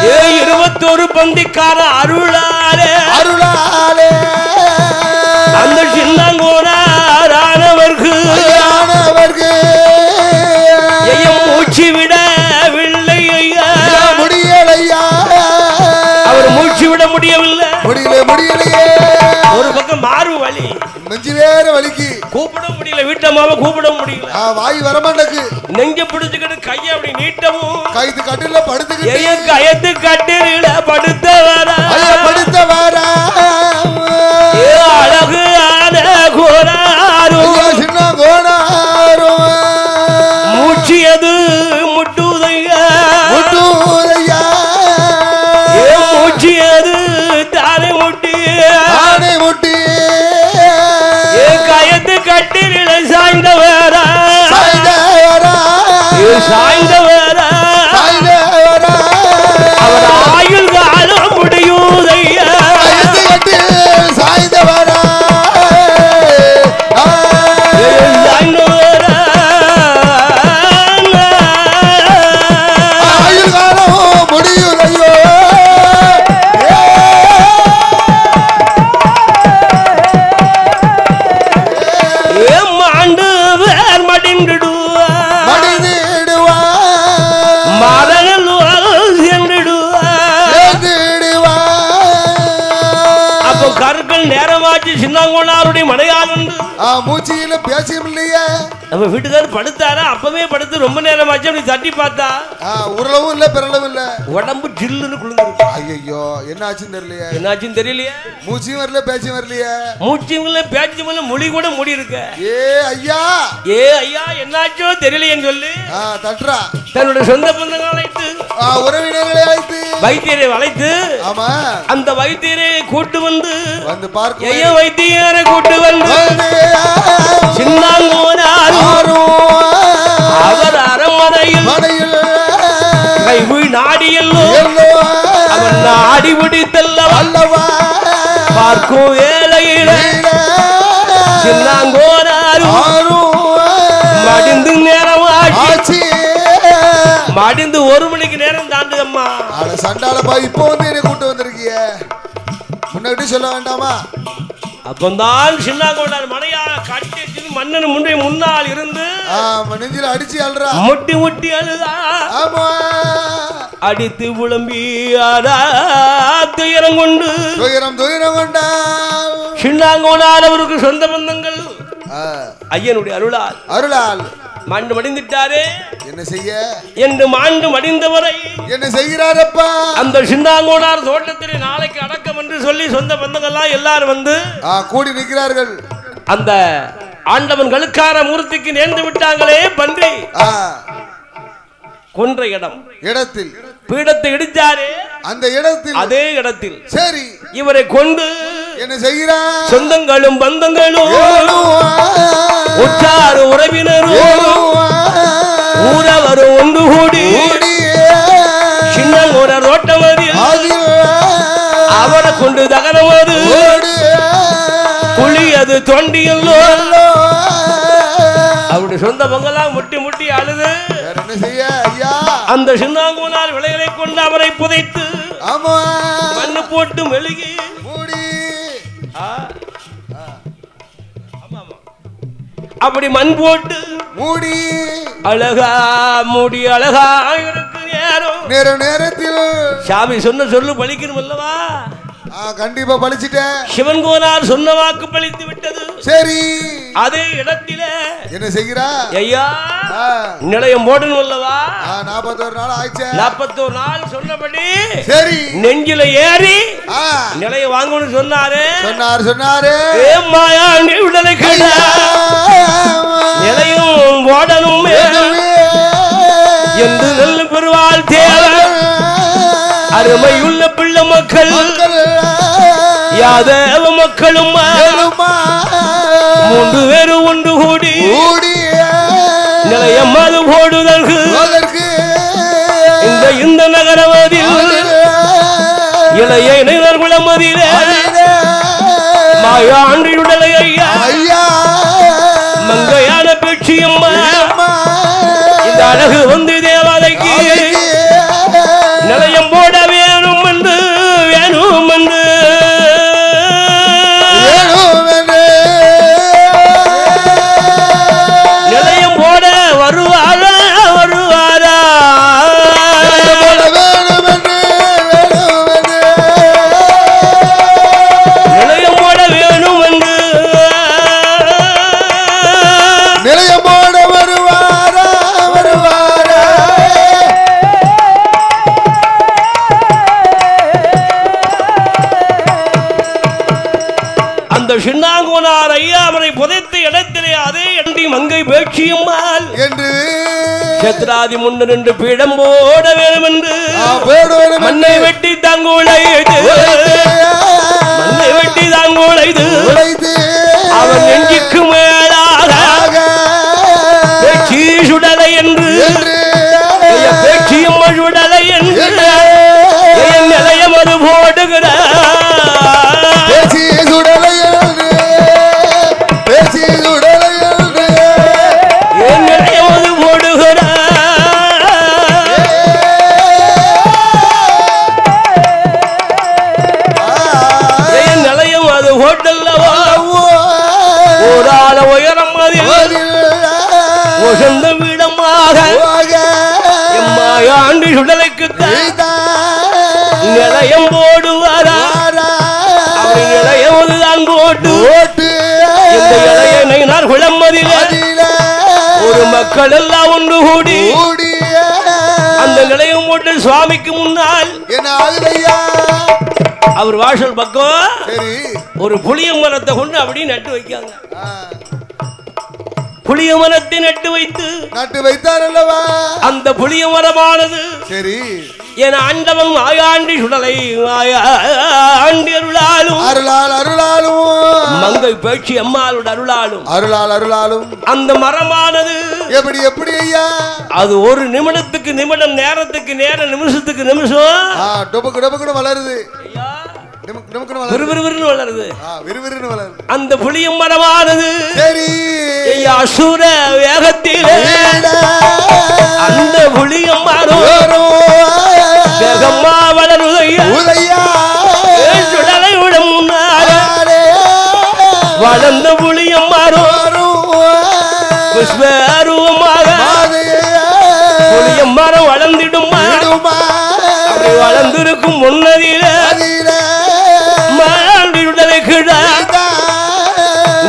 S1: 21 பந்திக்கார அருளாளே அந்த சின்னங்கோனாரானவர்க்கு மூச்சு விடவில்லை ஐயா, அவர் மூச்சு விட முடியவில்லை. ஒரு பக்கம் மார்பு வலி,
S2: நெஞ்சு வேற வலிக்கு,
S1: கூப்பிட முடியல, வீட்டம்மாவை கூப்பிட முடியல,
S2: வாய் வரமாட்டக்கு,
S1: நெஞ்ச பிடிச்சுக்கிட்டு கையை அப்படி நீட்டவும்
S2: கைத்து கட்டில படுத்துக்கிட்டு
S1: கையத்து கட்டில படுத்த வர அழகு கோனாரும் மூச்சியது முட்டுதையா மூச்சியது தானே முட்டி கயத்து கட்டில சாய்ந்தவரா அவர் ஆயுள் காலம் முடியுதையா நேரமாச்சு சின்னங்கோனாருடைய மனையால் வந்து
S2: மூச்சியில பேசியும் இல்லையே.
S1: நம்ம வீட்டுக்காரர் படுத்தாரா? அப்பவே படுத்து ரொம்ப நேரமாச்சு. அப்படி தட்டி பார்த்தா
S2: உருளவும் இல்ல பிறளவும் இல்ல.
S1: உடம்பு ஜில்லுன்னு குளிர்ந்து.
S2: ஐயோ என்ன ஆச்சுன்னு தெரியலையே.
S1: என்னாச்சுன்னு தெரியலையே.
S2: மூச்சியும் வரல பேச்சும் வரலையே.
S1: மூச்சியும் இல்ல பேச்சும் இல்ல மொழி கூட முடி இருக்கு.
S2: ஐயா
S1: என்னாச்சோ தெரியலையேன்னு சொல்லி
S2: தட்டுறா.
S1: தன்னுடைய சொந்த பந்தங்களை அழைத்து
S2: உறவினர்களை அழைத்து
S1: வைத்தியரை அழைத்து
S2: ஆமா
S1: அந்த வைத்தியரை கூட்டு வந்து
S2: பார்க்க
S1: வைத்தியரை கூட்டு வந்து சின்னாங்கோனார் அவர் அரண்மனையில் நாடியல்லோ அவன் நாடி பிடித்தல்லவா பார்க்கும் வேலையில சின்னாங்கோனார் மடிந்து நேரமாச்சு. மடிந்து 1 மணிக்கு நேரம் தாண்டுதம்மா.
S2: சண்டாளப்பா இப்போ வந்து என்ன கூட்டு வந்திருக்கிய முன்னாடி சொல்ல வேண்டாமா?
S1: அப்பந்தான் சின்னாங்கோனார் மனையால கட்டி மன்னன் முன்னால் இருந்து
S2: நெஞ்சில அடிச்சு அழுறா.
S1: முட்டி முட்டி அழுதா. அடித்து புலம்பி துயரம் கொண்டு
S2: கொண்டா.
S1: சின்னாங்கோனார் அவருக்கு சொந்த பந்தங்கள் ஐயனுடைய அருளால் மாண்டு மடிந்துட்டாரே.
S2: என்ன செய்ய
S1: என்று மாண்டு மடிந்தவரை
S2: என்ன செய்கிறாரப்பா?
S1: அந்த சின்னாங்கோனார் தோட்டத்திலே நாளைக்கு அடக்கம் என்று சொல்லி சொந்த பந்தங்கள்லாம் எல்லாரும் வந்து
S2: கூடி நிற்கிறார்கள்.
S1: அந்த ஆண்டவன் கழுக்கார மூர்த்திக்கு நேர்ந்து விட்டாங்களே பன்றி கொன்ற இடத்தில் பீடத்தை இடிச்சாரே அந்த இடத்தில் அதே இடத்தில் சரி இவரை கொண்டு என்ன செய்கிறார்? சொந்தங்களும் பந்தங்களும் உற்றார் உறவினரும் ஊரவரும் ஒன்று கூடி சின்னங்கோனார் தோட்டமதில் அவரை கொண்டு தகனமது குழியது தொண்டியல்லோ. அவருடைய சொந்த பங்கெல்லாம் முட்டி முட்டி அழுது அந்த சின்னாங்கோனார் விளைகளை கொண்டு அவரை புதைத்து மண்ணு போட்டு மெழுகி அப்படி மண் போட்டு மூடி அழகா மூடி அழகா இருக்கு நேரத்தில் சாமி சொன்ன சொல்லு பலிக்கணும் அல்லவா?
S2: கண்டிப்பா பலிச்சிட்டேன்.
S1: சிவன்கோனார் சொன்ன வாக்கு பலித்து விட்டது. சரி அதே இடத்தில என்ன செய்கிறா? ஐயா நிலையம் போடணும் அல்லவா?
S2: 41 நாள் ஆயிடுச்சு.
S1: 41 நாள் சொன்னபடி சரி நெஞ்சில ஏறி நிலையம் வாங்கணும்னு சொன்னாரு. மாயாண்டி விடுதலை நிலையம் போடணும் என்று நல்ல பெருவாள் தேவை அருமையுள்ள பிள்ளை மக்கள் யாதவ மக்களும் 3 பேரும் ஒன்று கூடி நிலையம் அது போடுதற்கு இந்த நகரமதில் இளைய இளைஞர் குளமதில மாயாண்டி உடலை ஐயா மங்கையான பேச்சியம்மா இந்த அழகு வந்து தேவாதைக்கு நிலையம் போட வேணும் என்று நிலையம் போட வருவாரா நிலையம் போட வேணும் என்று
S2: நிலையம் போட வருவாரா
S1: அந்த சின்னாங்கோனார் ஐயா அவரை புதைத்த இடத்திலே அதே எண்டி மங்கை பேச்சியம்மாள் என்று சத்ராதி முன்னு நின்று பீடம் போட வேண்டும் என்று மண்ணை வெட்டி தாங்குழைது அவன் நெஞ்சுக்கு மேலாக பேச்சி சுடலை என்று பேச்சியம்மாள் சுடலை என்று நிலையம் அது போடுகிறார். மக்கள் எல்லாம் ஒன்று கூடி அந்த நிலையம் போட்டு சுவாமிக்கு முன்னால்
S2: என்ன ஆகுதையா
S1: அவர் வாசல் பக்கம் ஒரு புளிய மரத்தை கொண்டு அப்படி நட்டு வைக்காங்க. புளிய மரத்தை நட்டு வைத்தார் அல்லவா. அந்த புளிய மரமானது சரி என் ஆண்டவன் மாயாண்டி சுடலை மாயாண்டி அருளாலும் மங்கை பேச்சு அம்மாளோட அருளாலும் அந்த மரமானது எப்படி ஐயா அது ஒரு நிமிடத்துக்கு நிமிடம் நேரத்துக்கு நேரம் நிமிஷத்துக்கு நிமிஷம் வளருது வளருது. அந்த புளிய மரமானது அசுர வேகத்தில் அந்த புளிய மரம் வேகமா வளருதையா சுடலை விட முன்னால வளர்ந்த புளிய மரம் புஷ்பரூபமாக புளிய மரம் வளர்ந்திடுமா அப்படி வளர்ந்திருக்கும் முன்னதில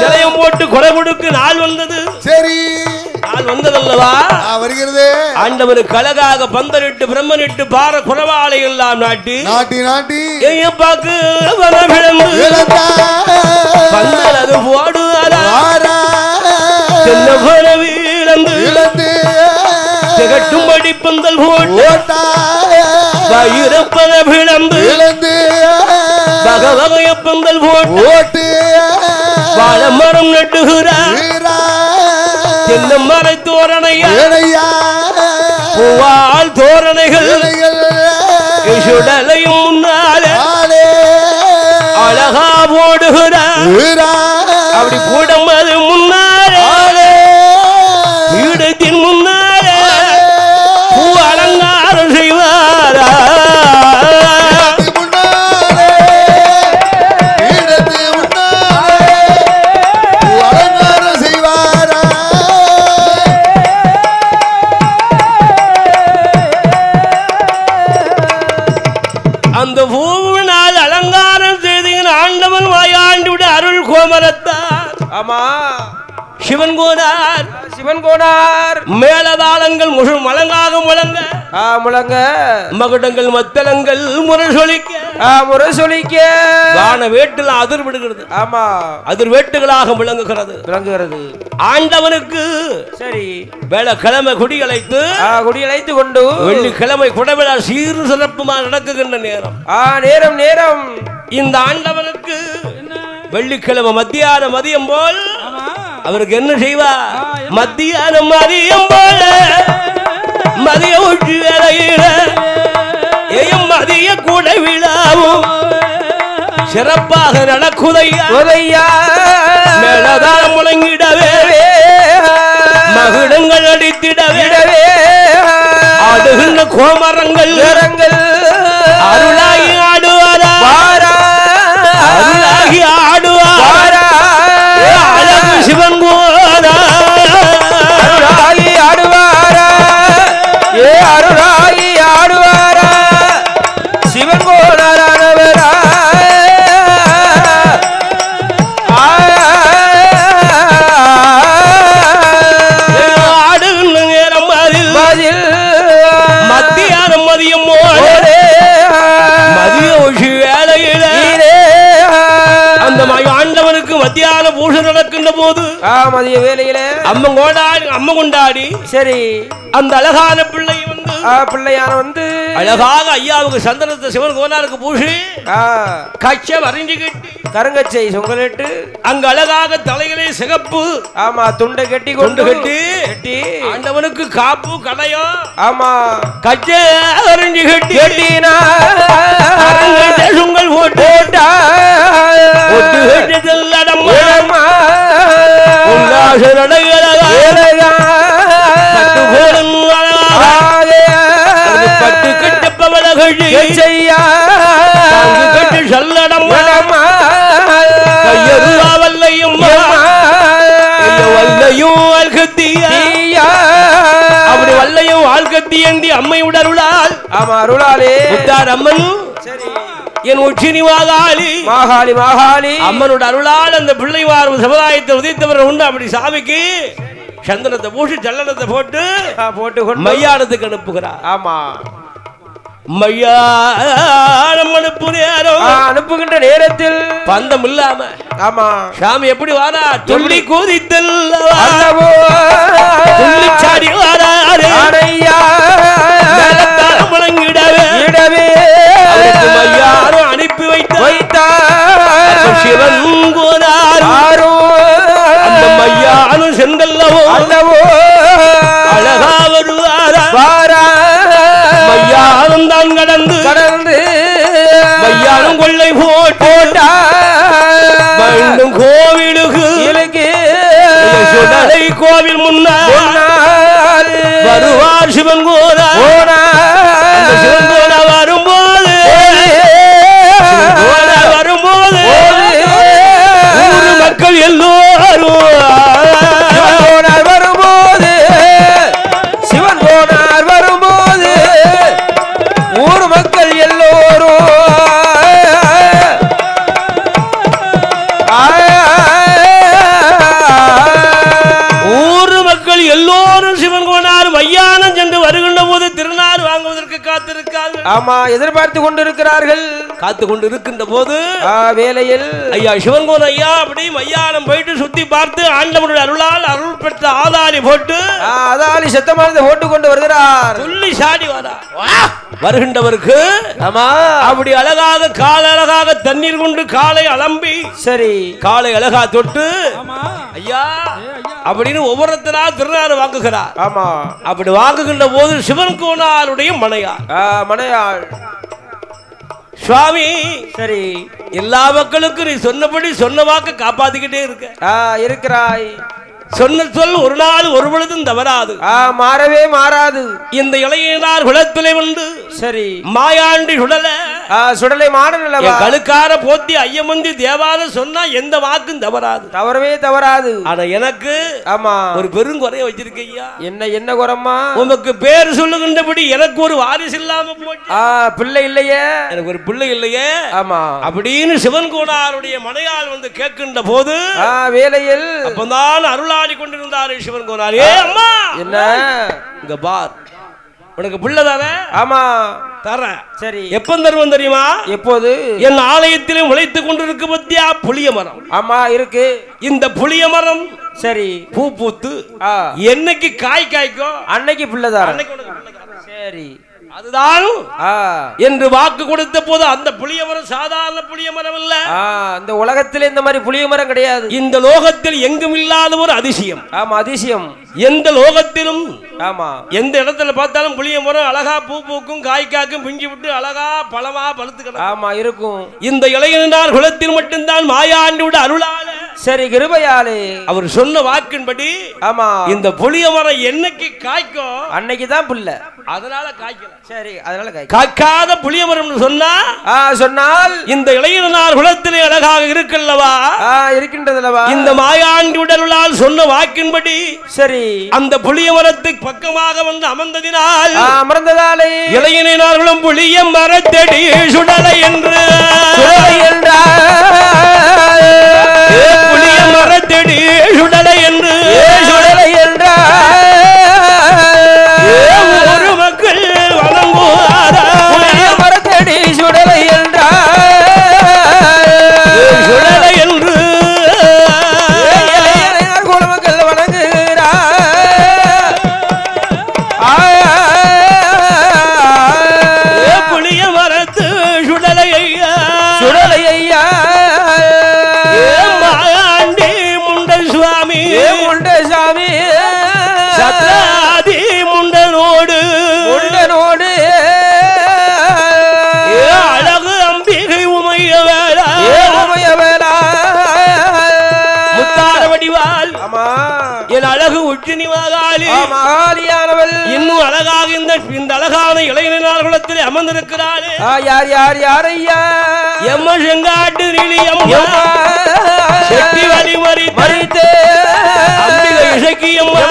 S1: நிலையம் போட்டு கொடை கொடுக்க நாள் வந்தது. சரி நாள் வந்ததல்லவா வருகிறது. ஆண்டவருக்கு அழகாக பந்தலிட்டு பிரம்மனிட்டு பார குறவாளை எல்லாம் நாட்டி பாக்கு பந்தல் அது போடுவாரா சின்ன வீழந்து திகட்டும்படி பந்தல் போட்டா இருப்பத விளம்பு வகவகைய பந்தல் போட்டு வாழமரம் நட்டுகிறார் தென்னை மரை தோரணையா பூவால் தோரணைகள் சுடலையும் முன்னாலே அழகா போடுகிறார். அப்படி கூடம் அது முன்னாலே வீடத்தின் முன்னாலே பூ அலங்காரம் செய்வாரா அந்த பூவினால் அலங்காரம் செய்தீங்க ஆண்டவன் வாயாண்டி விட அருள் கோமரத்தார். ஆமா சிவன் கோனார் மேலதாளங்கள் மலங்காக முழங்க மகுடங்கள் மத்தளங்கள் முரசொலிக்க கான வேட்டுல அதிர் விடுகிறது. ஆமா அதிர் வேட்டுகளாக விளங்குகிறது. ஆண்டவனுக்கு சரி வேளக்கிழமை குடியழைத்து கொண்டு வெள்ளிக்கிழமை குடவிழா சீர் சிறப்புமா நடக்குகின்ற நேரம் இந்த ஆண்டவனுக்கு வெள்ளிக்கிழமை மதியம் போல் அவருக்கு என்ன செய்வா மதியம் போல மதிய உச்சி வேலையில மதிய கூட விழாவும் சிறப்பாக நடக்குதையா மேலதான் முழங்கிடவே மகிடங்கள் அடித்திடவே ஆடுகின்ற கோமரங்கள் அருளாகி ஆடுவாரா அருளாகி ஆடுவாரா அழகு சிவன் கோரா அருளாகி ஆடுவாரா அருளாகி ஆடுவாரா சிவன் கோரானவரா ஆடுகின்ற நேரம் அதில் மத்தியானம் மதியம் மதிய உச்சி வேலையில அந்த ஆண்டவனுக்கு மத்தியான பூஜை நடக்கின்ற போது மதிய வேலையில அம்ம கொண்டாடி சரி அந்த அழகான பிள்ளையான வந்து அழகாக ஐயாவுக்கு சந்தனத்தை சிவன் கோனாருக்கு பூசி கச்சை வரைஞ்சு கட்டி கருங்கச்சை சொங்கலிட்டு அங்க அழகாக தலையிலே சிகப்பு ஆமா துண்டை கட்டி கட்டி ஆண்டவனுக்கு காப்பு கடையும் ஆமா கச்சை வரைஞ்சு கட்டினா சுங்கல் போட்டா பட்டு கட்டப்பவளகள் கட்டு சொல்லடம் கையருவாவல்லையும் வல்லையும் அப்படி வல்லையும் வாழ்க்கத்தி ஏந்தி அம்மை உடருளால் ஆமா அருளாலே முத்தார் அம்மன் என் உச்சினி மாகாளி அம்மனோட அருளால் அந்த பிள்ளை வாரும் சமுதாயத்தை உதித்தவர் உண்டு. அப்படி சாமிக்கு சந்தனத்தை பூசி சல்லனத்தை போட்டு
S3: மையானத்துக்கு
S1: அனுப்புகிறார்.
S3: ஆமா,
S1: மையானம்
S3: அனுப்புகின்ற நேரத்தில்
S1: பந்தம் இல்லாம
S3: ஆமா
S1: சாமி எப்படி வாரா? துள்ளி கூதித்தல் துள்ளி சாடி வாராரு மையானம் அனுப்பி வைத்தார். சிவன் கோனாரோ அந்த மையானம் சென்றல்லவோ அழகா வருவாரா? மையானம் தான் கடந்து மையானம் கொள்ளை போட்டா மீண்டும் கோவிலுக்கு சுடலை கோவில் முன்னால் வருவார் சிவன் கோரா. சிவன் கோரா வரும்போது ஊர் மக்கள் எல்லோரும்
S3: வரும்போது சிவன் கோனார் வரும்போது ஊர் மக்கள் எல்லோரும்
S1: சிவன் கோனார் மையானம் சென்று வருகின்ற போது திருநாள் வாங்குவதற்கு காத்திருக்கார்கள்.
S3: ஆமா, எதிர்பார்த்து கொண்டிருக்கிறார்கள்.
S1: காத்து கொண்டு இருக்கின்ற போது
S3: வேலையில்
S1: ஐயா சிவன் கோன் ஐயா அப்படி மையானம் போயிட்டு சுத்தி பார்த்து ஆண்டவனுடைய அருளால் அருள் பெற்ற ஆதாரி போட்டு
S3: ஆதாரி சத்தமானதை போட்டு கொண்டு வருகிறார்.
S1: சொல்லி சாடி வரா வருகின்றவருக்கு
S3: ஆமா
S1: அப்படி அழகாக கால அழகாக தண்ணீர் கொண்டு காலை அலம்பி
S3: சரி
S1: காலை அழகா தொட்டு ஐயா அப்படின்னு ஒவ்வொருத்தரா திருநாள் வாங்குகிறார்.
S3: ஆமா,
S1: அப்படி வாங்குகின்ற போது சிவன் கோனாருடைய மனையாள் சுவாமி
S3: சரி
S1: எல்லா மக்களுக்கும் நீ சொன்னபடி சொன்ன வாக்கு காப்பாத்திக்கிட்டே
S3: இருக்கிறாய்.
S1: சொன்ன சொல் ஒரு நாள் ஒரு பொழுதும் தவறாது,
S3: மாறவே மாறாது.
S1: இந்த இளையனார் குலத்திலே வந்து
S3: சரி
S1: மாயாண்டி
S3: சுடலை மாடல
S1: கழுக்கார போத்தி ஐயமந்தி தேவார சொன்னா எந்த வாக்கும் தவறாது,
S3: தவறவே தவறாது.
S1: ஆனா எனக்கு
S3: ஆமா ஒரு
S1: பெருங்குறைய வச்சிருக்கையா.
S3: என்ன குறமா?
S1: உனக்கு பேர் சொல்லுகின்றபடி எனக்கு ஒரு வாரிசு இல்லாம போச்சு.
S3: பிள்ளை இல்லையே, எனக்கு
S1: ஒரு பிள்ளை இல்லையே.
S3: ஆமா
S1: அப்படின்னு சிவன் கோனாருடைய மனையால் வந்து கேட்கின்ற போது
S3: வேலையில்
S1: அப்பதான் அருளாடி கொண்டிருந்தாரு சிவன் கோனார். ஏ அம்மா
S3: என்ன
S1: இங்க பார், உனக்கு பிள்ளை தானே?
S3: ஆமா
S1: தரேன்.
S3: சரி
S1: எப்ப தருவன் தெரியுமா?
S3: எப்போது?
S1: என் ஆலயத்திலே முளைத்து கொண்டிருக்கு பத்தியா புளிய மரம்.
S3: ஆமா இருக்கு.
S1: இந்த புளிய மரம்
S3: சரி
S1: பூ பூத்து என்னைக்கு காய் காய்க்கும் அன்னைக்கு பிள்ளைதான். சரி அதுதான் என்று வாக்கு கொடுத்த போது அந்த புளிய மரம் சாதாரண புளிய மரம் இல்ல.
S3: அந்த உலகத்தில் இந்த மாதிரி புளிய மரம் கிடையாது.
S1: இந்த லோகத்தில் எங்கும் இல்லாத ஒரு அதிசயம்.
S3: ஆமா அதிசயம்.
S1: எந்த லோகத்திலும்
S3: ஆமா
S1: எந்த இடத்துல பார்த்தாலும் புளிய மரம் அழகா பூ பூக்கும் காய் காக்கும் பிஞ்சு விட்டு அழகா பழமா பழுத்து கிடக்கும்.
S3: ஆமா இருக்கும்.
S1: இந்த இளைஞனார் குலத்தில் மட்டும்தான் மாயாண்டியோட அருளால
S3: சரி கிருபையாலே
S1: அவர் சொன்ன வாக்கின்படி
S3: ஆமா
S1: இந்த புளிய மரம் என்னைக்கு காய்க்கும்
S3: அன்னைக்குதான் புல்ல,
S1: அதனால காய்க்கல.
S3: சரி அதனால
S1: காய்க்காத புளிய மரம்
S3: சொன்னால்
S1: இந்த இளைஞனார் குலத்திலே அழகாக இருக்கல்லவா
S3: இருக்கின்றதுலவா.
S1: இந்த மாயாண்டி உடலால் சொன்ன வாக்கின்படி
S3: சரி
S1: அந்த புளிய மரத்துக்கு பக்கமாக வந்து
S3: அமர்ந்ததாலே
S1: இளைஞனார்களும் புளிய மரத்தடி சுடலை என்று புளிய மரத்தடி சுடலை என்று ஒரு மக்கள் வணங்குவாரா
S3: மரத்தடி சுடலை
S1: சுடலை என்று
S3: குலமக்கள் வணங்குகிறார்.
S1: புளிய மரத்து சுடலை ஐயா மாயாண்டி முண்டை சுவாமி சத்ராதி முண்டனோடு அழகு அம்பிகை உமையவேளா முத்தார வடிவால் என் அழகு உச்சினி மகாலியானவள் இன்னும் அழகாக இந்த அழகான இளைஞனார் குலத்தில் அமர்ந்திருக்கிறாரே.
S3: யார் ஐயா?
S1: எம்ம செங்காட்டு நிலியம்மா செட்டி வழி மறித்தே அம்பிகை இசக்கியம்மா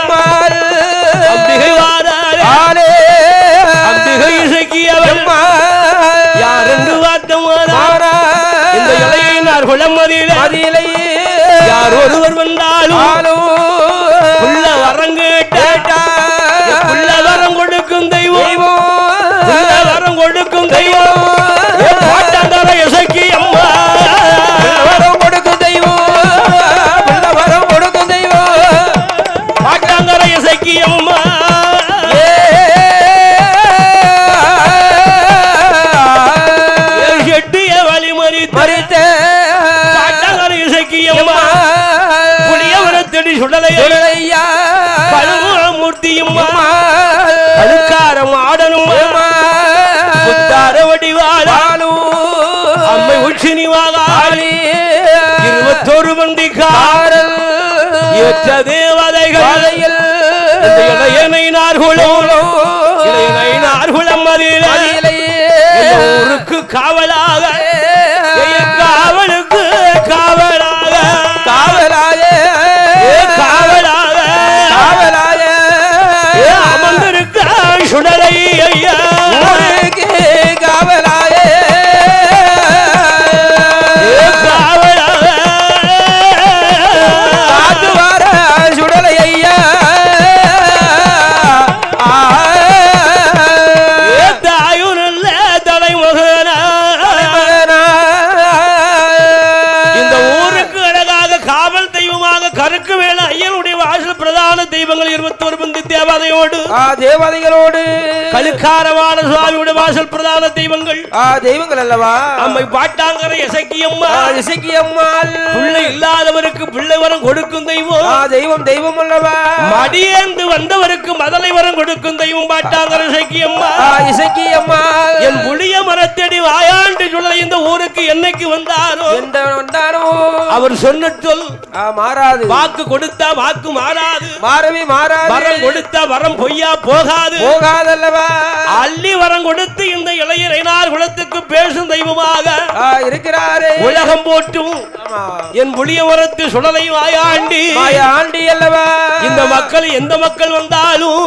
S1: அம்பிகை வாராளே அம்பிகை இசக்கியவள் யார் என்று பார்த்தமானா இந்த இளைஞனார் குலம் மதியிலே யார் ஒருவர் வந்தாலும் உள்ள வரங்க
S3: தெய்வம்
S1: பாட்டாந்தார இசக்கி அம்மா
S3: வரம் கொடுக்கும் தெய்வம் வரம் கொடுக்கும் தெய்வம்
S1: பாட்டாந்தார இசக்கி அம்மா எட்டிய வழி மறித்த பாட்டாந்தார இசக்கி அம்மா புளியவரத்தடி சுடலையா மூர்த்தியம்மா அழுக்காரம் ஆடணும் புத்தார வடிவாளும் அம்மை உச்சினிவாளி 21 மந்திக்காரல் ஏற்ற தேவதைகள் இளையனை நார்குளம் மதியிலே ஊருக்கு காவலாக காவலுக்கு காவலாக அமர்ந்திருக்க சுடலை ஐயா
S3: காவலாயே சுடலை ஐயா
S1: தாயுனல்ல தலைமகனா இந்த ஊருக்கு அழகாக காவல் தெய்வமாக கருக்கு வேலை ஐயனுடைய வாசல் பிரதான தெய்வங்கள் 21 மந்தி
S3: தேவதைகளோடு
S1: கழுக்காரமான சுவாமியோட வாசல் பிரதான தெய்வங்கள்
S3: தெய்வங்கள் அல்லவா
S1: அம்மை பாட்டாங்கர இசக்கியம்மா
S3: பிள்ளை
S1: இல்லாதவருக்கு பிள்ளை வரம் கொடுக்கும் தெய்வம்
S3: தெய்வம் அல்லவா
S1: மடியேந்து வந்தவருக்கு மதலை வரம் கொடுக்கும் தெய்வம் பாட்டாங்கர இசக்கியம்மா என் புளிய மரத்தடி வாயாண்டு சுடலை இந்த ஊருக்கு என்னைக்கு வந்தாரோ அவர் சொன்ன சொல்
S3: மாறாது
S1: வாக்கு கொடுத்தா வாக்கு மாறாது
S3: மாறாது
S1: வரம் கொடுத்தா வரம் பொய்யா போகாதல்லவா அள்ளி வரம் கொடுத்து இந்த இளையரைனார் குலத்துக்கு பேசும் தெய்வமாக
S3: இருக்கிறாரே
S1: உலகம் போட்டும் என் புளிய மரத்து சுடலை வாயாண்டி
S3: அல்லவா
S1: இந்த மக்கள் எந்த மக்கள் வந்தாலும்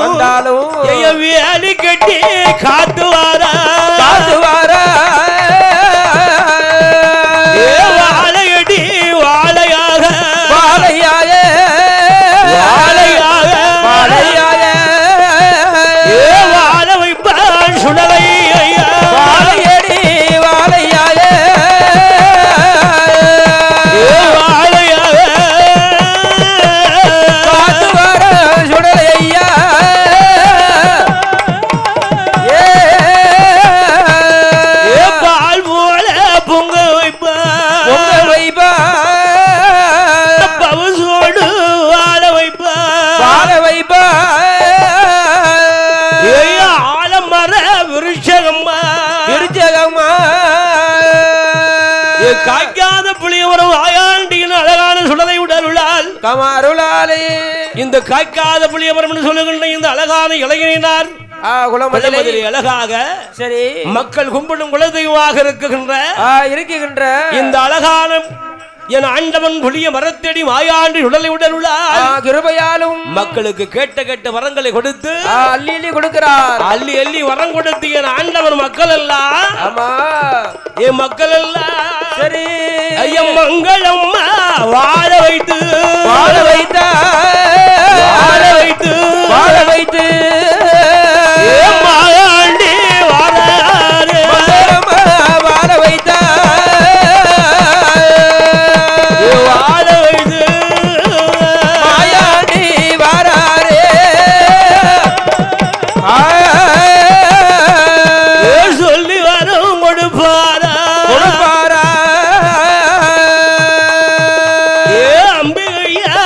S1: வேலி கட்டி காத்து வாரா வாழையடி வாழையாக வாழ வைப்பான் சுடலை
S3: வாழையடி வாழையாக சுடலை ஐயா
S1: பால் போல பொங்க வைப்பா பவுசோடு வாழ வைப்பா ஆலமர விருட்சகம்மா காய்க்காத புளியவரம் ஆயாண்டியின் அழகான சுடலை உடலுளால்
S3: கமாருளாலே
S1: இந்த காய்க்காத புளியவரம் சொல்லுகின்ற இந்த அழகான இளைஞனார் அழகாக
S3: சரி
S1: மக்கள் கும்பிடும் குலதெய்வமாக இருக்குகின்ற இந்த அழகான என் ஆண்டவன் புளிய மரத்தடி மாயாண்டி உடலை உடலுளால்
S3: கிருபையாலும்
S1: மக்களுக்கு கேட்ட வரங்களை கொடுத்து
S3: அள்ளி கொடுக்கிறார்
S1: அள்ளி வரம் கொடுத்து என் ஆண்டவன் மக்கள் எல்லாம் என் மக்கள் எல்லாம்
S3: சரி
S1: ஐயம் மங்களம்மா வாழ வைத்து மாயாண்டி வாழ வைத்த
S3: மாயாண்டி வாராரே
S1: சொல்லி வரும் கொடுப்பாரா அம்பிகையா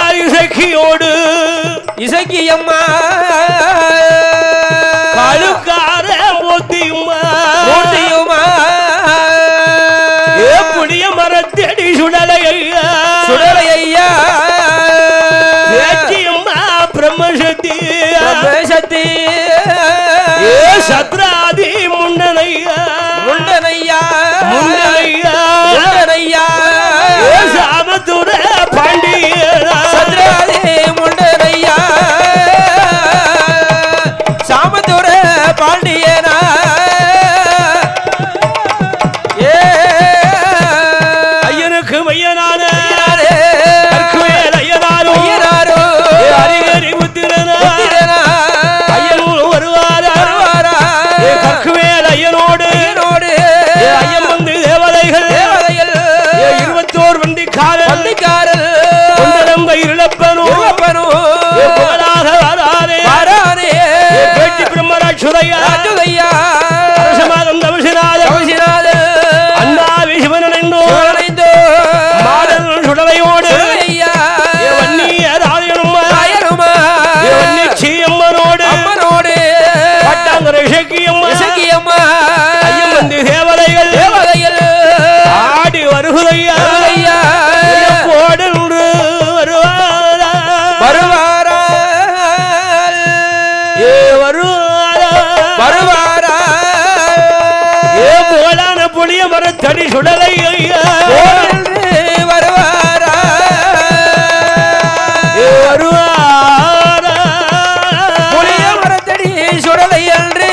S3: இசக்கியம்மா
S1: கழுக்கார மூர்த்தியுமா புளிய மரத்தடி சுடலையா வேற்றியம்மா பிரம்மசக்தி சத்ராதி முண்டனையா சாமத்துர பாண்டியனா
S3: சத்ராதி முண்டனையா சாமத்துர பாண்டியனா
S1: ஐயனுக்கு மையனான புளிய மரத்தடி சுடலை
S3: வருவாரா
S1: வருவாரா
S3: புளிய மரத்தடி சுடலை என்று